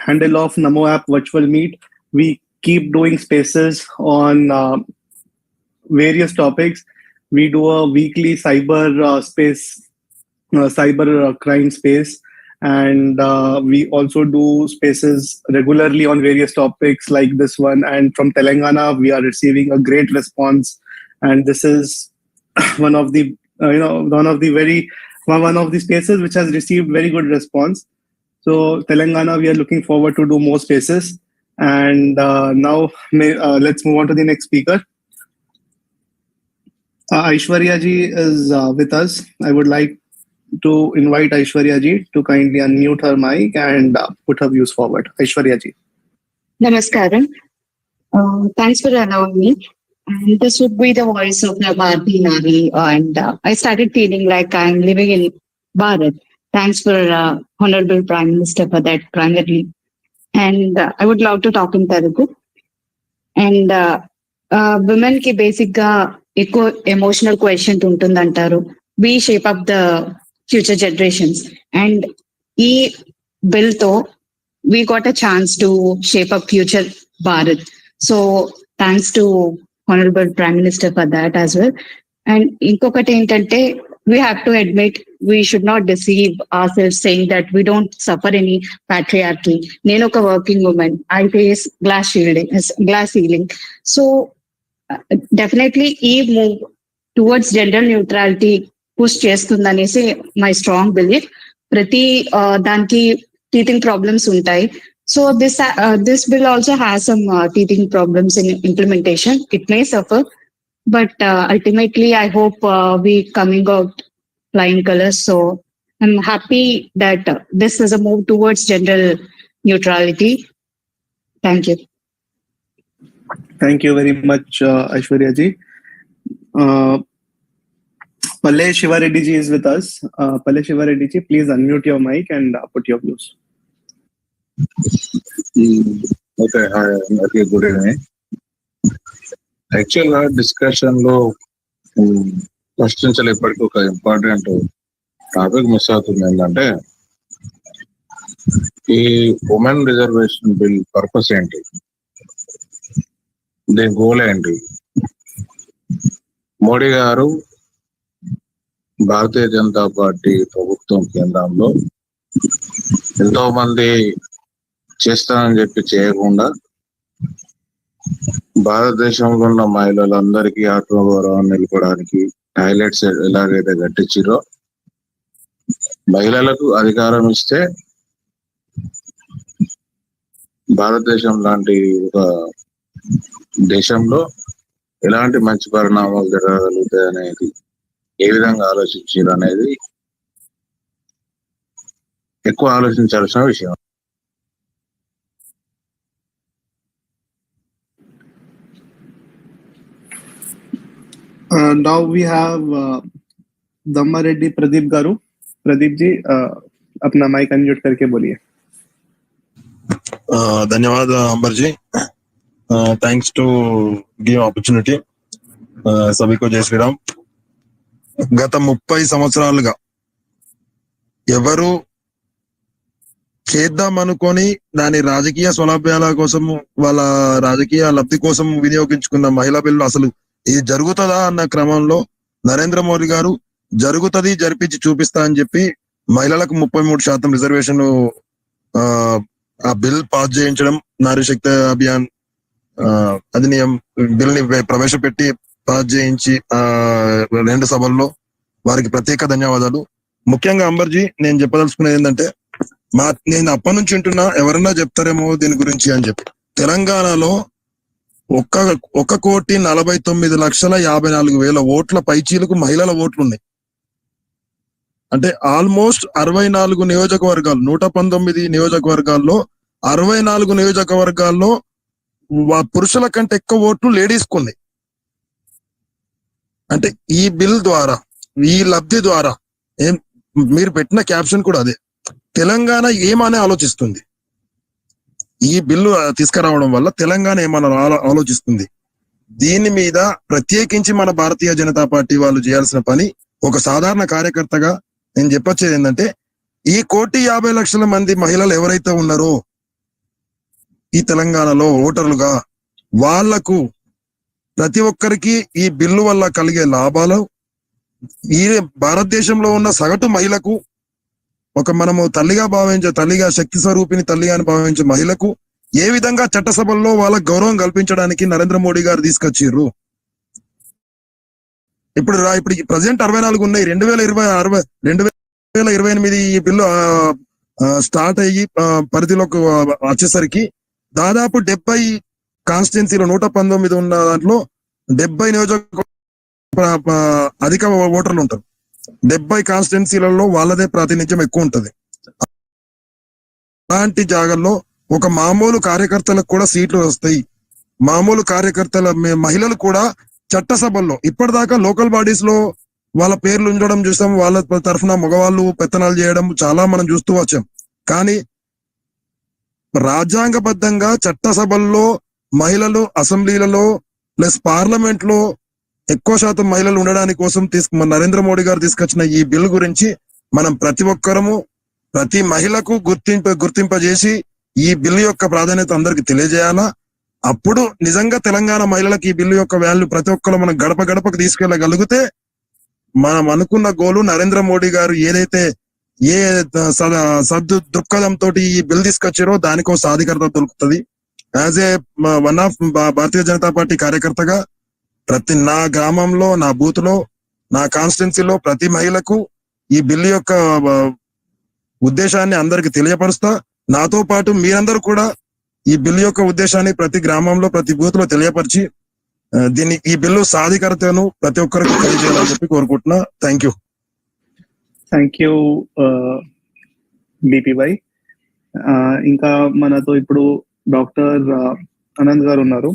F: handle of Namo app virtual meet. We keep doing spaces on various topics. We do a weekly cyber space, cyber crime space, and we also do spaces regularly on various topics like this one. And from Telangana, we are receiving a great response, and this is one of the one of the spaces which has received very good response. So Telangana, we are looking forward to do more spaces. And now let's move on to the next speaker. Aishwarya ji is with us. I would like to invite Aishwarya ji to kindly unmute her mic and put her views forward. Aishwarya ji.
S: Namaskaram. Thanks for allowing me. And this would be the voice of Bharati Nari. And I started feeling like I'm living in Bharat. Thanks for Honorable Prime Minister for that primarily. And I would love to talk in Telugu. And women ki basic ga ఎక్కువ emotional question ఉంటుందంటారు. We shape up the future generations. And ఈ bill తో we got a chance to shape up future Bharat. So thanks to honourable prime minister for that as well. And ఇంకొకటి ఏంటంటే we have to admit we should not deceive ourselves saying that we don't suffer any patriarchy. నేను ఒక working women. I face glass ceiling. So definitely ఈ move towards gender neutrality push చేస్తుందనేసి my strong belief. ప్రతి దానికి teaching problems ఉంటాయి. So this bill also has some teething problems in implementation. It may suffer, but ultimately I hope we coming out flying colors. So I'm happy that this is a move towards gender neutrality. Thank you.
F: Thank you very much, Aishwarya ji. Palle Shivareddy ji is with us. Palle Shivareddy ji, please unmute your mic and put your views.
T: Okay, okay, good evening. Actual గా discussion లో first నుంచి ఇప్పటికీ ఒక important topic miss అవుతుంది. ఏంటంటే ఈ women reservation bill purpose ఏంటి, దీని గోల్ ఏంటి? మోడీ గారు భారతీయ జనతా పార్టీ ప్రభుత్వం కేంద్రంలో ఎంతో మంది చేస్తానని చెప్పి చేయకుండా భారతదేశంలో ఉన్న మహిళలందరికీ ఆత్మగౌరవం నిలపడానికి టాయిలెట్స్ ఎలాగైతే కట్టించిరో, మహిళలకు అధికారం ఇస్తే భారతదేశం లాంటి ఒక దేశంలో ఎలాంటి మంచి పరిణామాలు జరగగలుగుతాయి అనేది ఏ విధంగా ఆలోచించారు అనేది ఎక్కువ ఆలోచించాల్సిన విషయం.
F: Now we have Dhamma Reddy Pradeep Garu. Pradeep ji, अपना माइक अनम्यूट करके बोलिए.
U: धन्यवाद Amber ji. Thanks to give opportunity. सभी को जय श्री राम. గత 30 సంవత్సరాలుగా ఎవరు చేద్దాం అనుకొని దాని రాజకీయ సౌలభ్యాల కోసం, వాళ్ళ రాజకీయ లబ్ధి కోసం వినియోగించుకున్న మహిళా బిల్లు అసలు ఇది జరుగుతుందా అన్న క్రమంలో నరేంద్ర మోడీ గారు జరుగుతుంది, జరిపించి చూపిస్తా అని చెప్పి మహిళలకు 33% రిజర్వేషన్ ఆ బిల్ పాస్ చేయించడం, నారీ శక్తి అభియాన్ అధినియం బిల్ ని ప్రవేశపెట్టి పాస్ చేయించి 2 సభల్లో వారికి ప్రత్యేక ధన్యవాదాలు. ముఖ్యంగా అంబర్జీ, నేను చెప్పదలుచుకునేది ఏంటంటే నేను అప్పటి నుంచి వింటున్నా, ఎవరన్నా చెప్తారేమో దీని గురించి అని చెప్పి, తెలంగాణలో 1,49,54,000 ఓట్ల పైచీలకు మహిళల ఓట్లు ఉన్నాయి. అంటే ఆల్మోస్ట్ 64 నియోజకవర్గాలు, 119 నియోజకవర్గాల్లో 64 నియోజకవర్గాల్లో పురుషుల కంటే ఎక్కువ ఓట్లు లేడీస్ కు. అంటే ఈ బిల్ ద్వారా, ఈ లబ్ధి ద్వారా ఏం మీరు పెట్టిన క్యాప్షన్ కూడా అదే, తెలంగాణ ఏమని ఆలోచిస్తుంది, ఈ బిల్లు తీసుకురావడం వల్ల తెలంగాణ ఏమని ఆలోచిస్తుంది, దీని మీద ప్రత్యేకించి మన భారతీయ జనతా పార్టీ వాళ్ళు చేయాల్సిన పని, ఒక సాధారణ కార్యకర్తగా నేను చెప్పొచ్చేది ఏంటంటే, ఈ 1,50,00,000 మంది మహిళలు ఎవరైతే ఉన్నారో ఈ తెలంగాణలో ఓటర్లుగా, వాళ్లకు ప్రతి ఒక్కరికి ఈ బిల్లు వల్ల కలిగే లాభాలు, ఈ భారతదేశంలో ఉన్న సగటు మహిళకు, ఒక మనము తల్లిగా శక్తి స్వరూపిణి తల్లిగా అని భావించే మహిళకు ఏ విధంగా చట్టసభల్లో వాళ్ళ గౌరవం కల్పించడానికి నరేంద్ర మోడీ గారు తీసుకొచ్చిర్రు. ఇప్పుడు ప్రజెంట్ 64 ఉన్నాయి. 2028 ఈ బిల్లు స్టార్ట్ అయ్యి పరిధిలోకి వచ్చేసరికి దాదాపు 70 కాన్స్టిట్యున్సీలో 119 ఉన్న దాంట్లో 70 నియోజక అధిక ఓటర్లు ఉంటారు. 70 కాన్స్టిట్యున్సీలలో వాళ్ళదే ప్రాతినిధ్యం ఎక్కువ ఉంటది. అలాంటి జాగాల్లో ఒక మామూలు కార్యకర్తలకు కూడా సీట్లు వస్తాయి. మామూలు కార్యకర్తల మహిళలు కూడా చట్టసభల్లో, ఇప్పటిదాకా లోకల్ బాడీస్ లో వాళ్ళ పేర్లు ఉంచడం చూసాం, వాళ్ళ తరఫున మగవాళ్ళు పెత్తనాలు చేయడం చాలా మనం చూస్తూ వచ్చాం. కానీ రాజ్యాంగబద్ధంగా చట్టసభల్లో మహిళలు, అసెంబ్లీలలో ప్లస్ పార్లమెంట్ లో ఎక్కువ శాతం మహిళలు ఉండడానికి కోసం నరేంద్ర మోడీ గారు తీసుకొచ్చిన ఈ బిల్ గురించి మనం ప్రతి ఒక్కరము, ప్రతి మహిళకు గుర్తింపజేసి ఈ బిల్లు యొక్క ప్రాధాన్యత అందరికి తెలియజేయాలా. అప్పుడు నిజంగా తెలంగాణ మహిళలకు ఈ బిల్లు యొక్క వాల్యూ ప్రతి ఒక్కరు మనం గడప గడపకు తీసుకెళ్లగలిగితే, మనం అనుకున్న గోలు నరేంద్ర మోడీ గారు ఏదైతే ఏ దృక్పథంతో ఈ బిల్ తీసుకొచ్చారో దానికో సాధికారత దొరుకుతుంది. As a one of Bharatiya Janata party కార్యకర్తగా నా గ్రామంలో, నా బూత్ లో, నా కాన్స్టిట్యున్సీలో ప్రతి మహిళకు ఈ బిల్లు యొక్క ఉద్దేశాన్ని అందరికి తెలియపరుస్తా. నాతో పాటు మీరందరూ కూడా ఈ బిల్లు యొక్క ఉద్దేశాన్ని ప్రతి గ్రామంలో, ప్రతి బూత్ లో తెలియపరిచి ఈ బిల్లు సాధికారతను ప్రతి ఒక్కరికి తెలియజేయాలని చెప్పి కోరుకుంటున్నా. Thank you.
F: Thank you BPY. ఇంకా మనతో ఇప్పుడు డాక్టర్ అనంత్ గారు ఉన్నారు.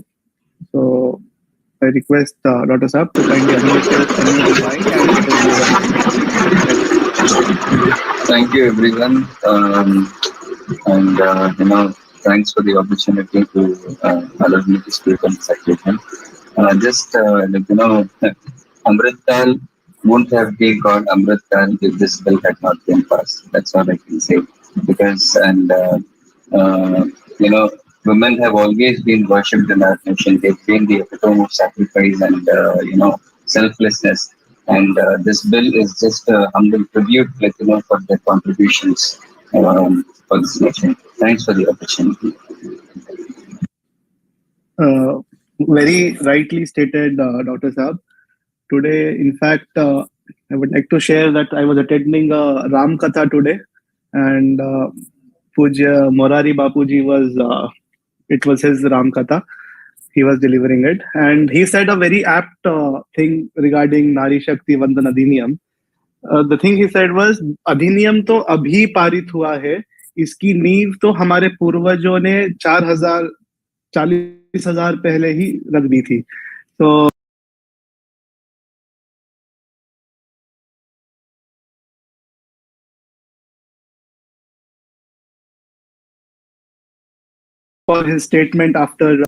F: So I request doctor sahab to kindly unmute your mic and
C: Thank you, everyone. And thanks for the opportunity to allow me to speak on this occasion. Amritkal won't have been called Amritkal if this bill had not been passed. That's all I can say. Because, women have always been worshipped in our nation. They've been the epitome of sacrifice and, selflessness. And this bill is just a humble tribute, for their contributions for this nation. Thanks for the opportunity.
F: Very rightly stated, Dr. Saab. Today, in fact, I would like to share that I was attending a Ram Katha today, and Pujya Morari Bapuji it was his Ram Katha. He was delivering it, and he said a very apt thing regarding Nari Shakti Vandan Adhiniyam. The thing he said was, अधिनियम तो अभी पारित हुआ है, इसकी नींव तो हमारे पूर्वजों ने 40,000 पहले ही रख दी थी. So for his statement after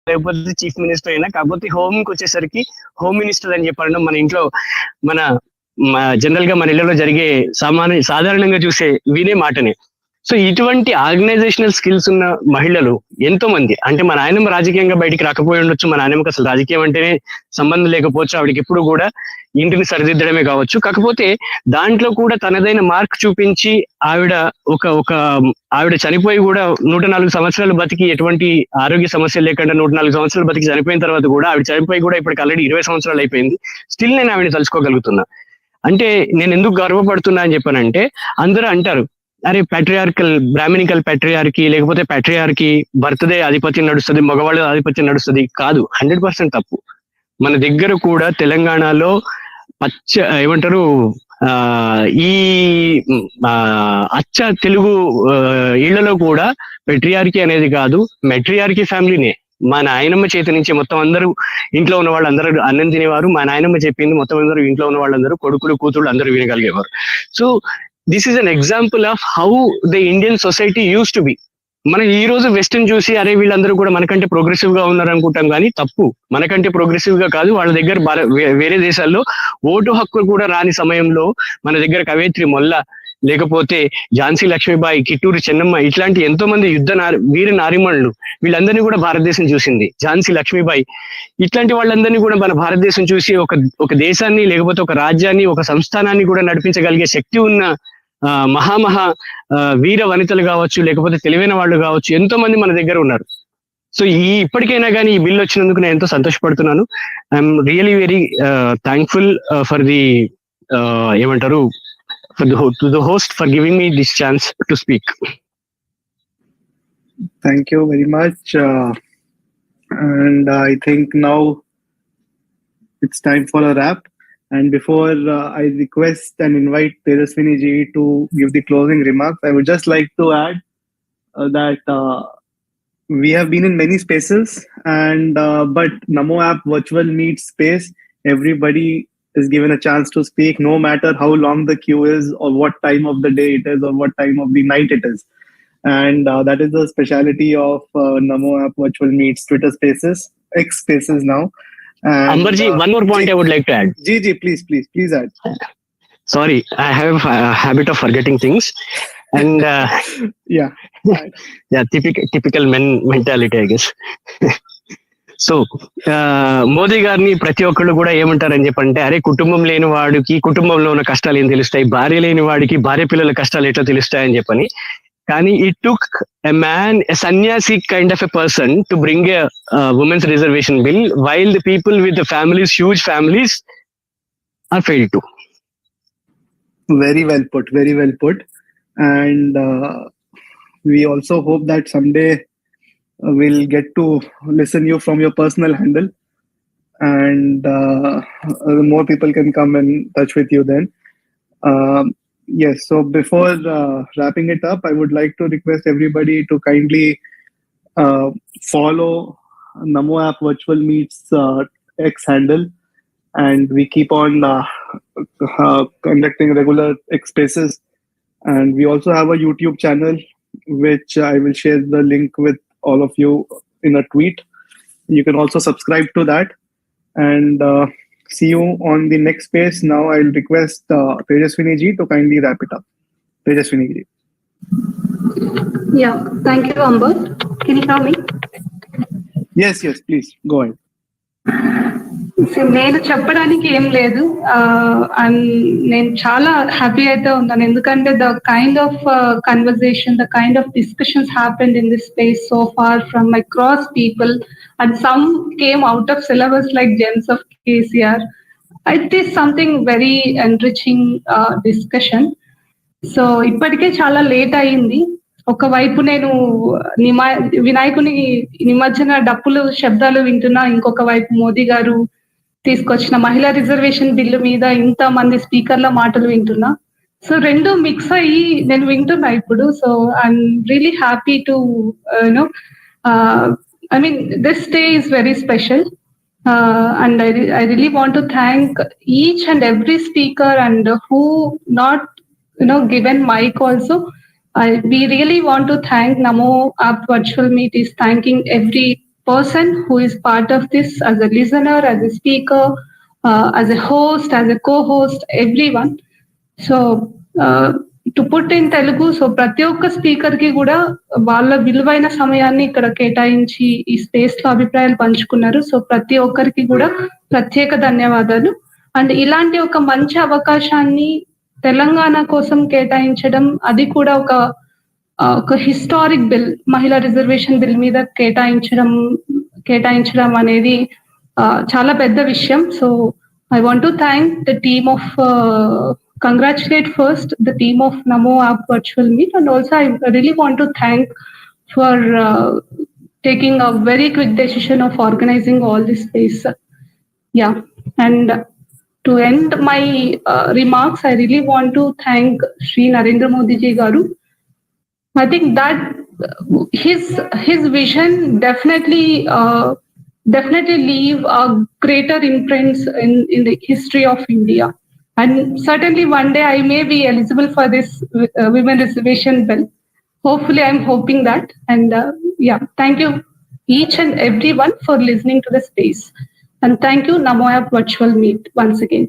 R: లేకపోతే చీఫ్ మినిస్టర్ అయినా, కాకపోతే హోమ్కి వచ్చేసరికి హోమ్ మినిస్టర్ అని చెప్పడం మన ఇంట్లో జనరల్ గా మన ఇళ్లలో జరిగే సాధారణంగా చూసే వినే మాటనే. సో ఇటువంటి ఆర్గనైజేషనల్ స్కిల్స్ ఉన్న మహిళలు ఎంతో మంది, అంటే మన నాయనమ్మ రాజకీయంగా బయటికి రాకపోయి ఉండొచ్చు, మన నాయనమ్మకి అసలు రాజకీయం అంటేనే సంబంధం లేకపోవచ్చు, ఆవిడకి ఎప్పుడు కూడా ఇంటిని సరిదిద్దడమే కావచ్చు. కాకపోతే దాంట్లో కూడా తనదైన మార్క్ చూపించి ఆవిడ చనిపోయి కూడా 104 సంవత్సరాలు బతికి ఎటువంటి ఆరోగ్య సమస్యలు లేకుండా 104 సంవత్సరాలు బతికి చనిపోయిన తర్వాత కూడా, ఆవిడ చనిపోయి కూడా ఇప్పటికి ఆల్రెడీ 20 సంవత్సరాలు అయిపోయింది, స్టిల్ నేను ఆవిడని తలుచుకోగలుగుతున్నా. అంటే నేను ఎందుకు గర్వపడుతున్నా అని చెప్పానంటే, అందరూ అంటారు అరే బ్రాహ్మణికల్ ప్యాట్రియార్కీ లేకపోతే ప్యాట్రియార్కీ బర్త్డే ఆధిపత్యం నడుస్తుంది, మగవాళ్ళ ఆధిపత్యం నడుస్తుంది. కాదు, 100% తప్పు. మన దగ్గర కూడా తెలంగాణలో ఏమంటారు ఈ అచ్చ తెలుగు ఇళ్లలో కూడా పెట్రియార్కీ అనేది కాదు, మెట్రియార్కీ ఫ్యామిలీనే. మా నాయనమ్మ చేతి నుంచి మొత్తం అందరూ ఇంట్లో ఉన్న వాళ్ళందరూ అన్నం తినేవారు. మా నాయనమ్మ చెప్పింది మొత్తం అందరూ ఇంట్లో ఉన్న వాళ్ళందరూ కొడుకులు కూతుళ్ళు అందరూ వినగలిగేవారు. So this is an example of how the Indian society used to be. మనం ఈ రోజు వెస్టర్న్ చూసి అరే వీళ్ళందరూ కూడా మనకంటే ప్రోగ్రెసివ్ గా ఉన్నారు అనుకుంటాం, కానీ తప్పు. మనకంటే ప్రోగ్రెసివ్ గా కాదు, వాళ్ళ దగ్గర వేరే దేశాల్లో ఓటు హక్కు కూడా రాని సమయంలో మన దగ్గర కవయిత్రి మొల్ల, లేకపోతే ఝాన్సీ లక్ష్మీబాయి, కిట్టూరు చెన్నమ్మ, ఇట్లాంటి ఎంతో మంది వీర నారిమణులు, వీళ్ళందరినీ కూడా భారతదేశం చూసింది. ఝాన్సీ లక్ష్మీబాయి ఇట్లాంటి వాళ్ళందరినీ కూడా మన భారతదేశం చూసి ఒక దేశాన్ని లేకపోతే ఒక రాజ్యాన్ని ఒక సంస్థానాన్ని కూడా నడిపించగలిగే శక్తి ఉన్న మహా వీర వనితలు కావచ్చు, లేకపోతే తెలివైన వాళ్ళు కావచ్చు, ఎంతో మంది మన దగ్గర ఉన్నారు. సో ఇప్పటికైనా కానీ ఈ బిల్ వచ్చినందుకు నేను ఎంతో సంతోషపడుతున్నాను. I'm really very thankful for the ఏమంటారు to the host for giving me this chance to speak.
F: Thank you very much. And I think now it's time for a wrap. And before I request and invite Tejaswini ji to give the closing remarks, I would just like to add that we have been in many spaces, and but Namo app virtual meet space, everybody is given a chance to speak, no matter how long the queue is or what time of the day it is or what time of the night it is. And that is the speciality of Namo app virtual meets, Twitter spaces, X spaces now. And
R: Ambarji, one more point I would like to add.
F: Ji, please add.
R: Sorry, I have a habit of forgetting things. And
F: yeah,
R: typical men mentality, I guess. So Modi గారిని ప్రతి ఒక్కళ్ళు కూడా ఏమంటారని చెప్పంటే, అరే కుటుంబం లేని వాడికి కుటుంబంలో ఉన్న కష్టాలు ఏం తెలుస్తాయి, భార్య లేని వాడికి భార్య పిల్లల కష్టాలు ఎట్లా తెలుస్తాయని చెప్పని. కానీ it took a man, a sanyasi kind of a person to bring a women's reservation bill, while the people with the families, huge families are failed to.
F: Very well put. And we also hope that someday we'll get to listen you from your personal handle, and more people can come in touch with you then. Yes, so before wrapping it up, I would like to request everybody to kindly follow Namo app virtual meets X handle, and we keep on conducting regular X spaces. And we also have a YouTube channel, which I will share the link with all of you in a tweet. You can also subscribe to that, and see you on the next space. Now I'll request Tejaswini ji to kindly wrap it up. Tejaswini ji.
B: Yeah, thank you, Amber. Can you hear me?
F: Yes, please go ahead.
B: నేను చెప్పడానికి ఏం లేదు. నేను చాలా happy అయితే ఉన్నాను, ఎందుకంటే the kind of conversation, the kind of discussions happened in this space so far from across people, and some came out of syllabus like gems of KCR. It is something very enriching discussion. So ఇప్పటికే చాలా late అయింది. ఒకవైపు నేను వినాయకుని నిమజ్జన డప్పులు శబ్దాలు వింటున్నా, ఇంకొక వైపు మోదీ గారు తీసుకొచ్చిన మహిళా రిజర్వేషన్ బిల్లు మీద ఇంత మంది స్పీకర్ల మాటలు వింటున్నా. సో రెండు మిక్స్ అయ్యి నేను వింటున్నా ఇప్పుడు. So I'm really happy to you know I mean this day is very special, and I really want to thank each and every speaker, and who not given mic also. We really want to thank Namo app virtual meet is thanking every person who is part of this, as a listener, as a speaker, as a host, as a co-host, everyone. So to put in Telugu, so ప్రతి ఒక్క speaker కి కూడా వాళ్ళ విలువైన సమయాన్ని ఇక్కడ కేటాయించి ఈ స్పేస్ లో అభిప్రాయాలు పంచుకున్నారు. సో ప్రతి ఒక్కరికి కూడా ప్రత్యేక ధన్యవాదాలు. అండ్ ఇలాంటి ఒక మంచి అవకాశాన్ని తెలంగాణ కోసం కేటాయించడం, అది కూడా ఒక హిస్టారిక్ బిల్, మహిళా రిజర్వేషన్ బిల్ మీద కేటాయించడం అనేది చాలా పెద్ద విషయం. So I want to thank the team of, congratulate first the team of Namo App Virtual Meet, and also I really want to thank for taking a very quick decision of organizing all this space. Yeah, and to end my remarks, I really want to thank Shri Narendra Modi ji Garu. I think that his vision definitely leave a greater imprints in the history of India. And certainly one day I may be eligible for this women reservation bill. Hopefully I'm hoping that. And yeah, thank you each and everyone for listening to the space. And thank you Namo App Virtual Meet once again.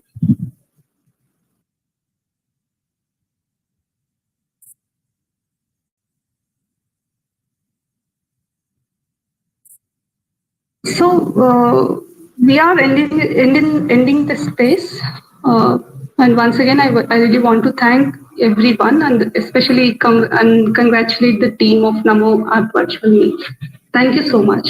B: So we are ending the space, and once again I really want to thank everyone, and especially congratulate the team of Namo App Virtual Meet. Thank you so much.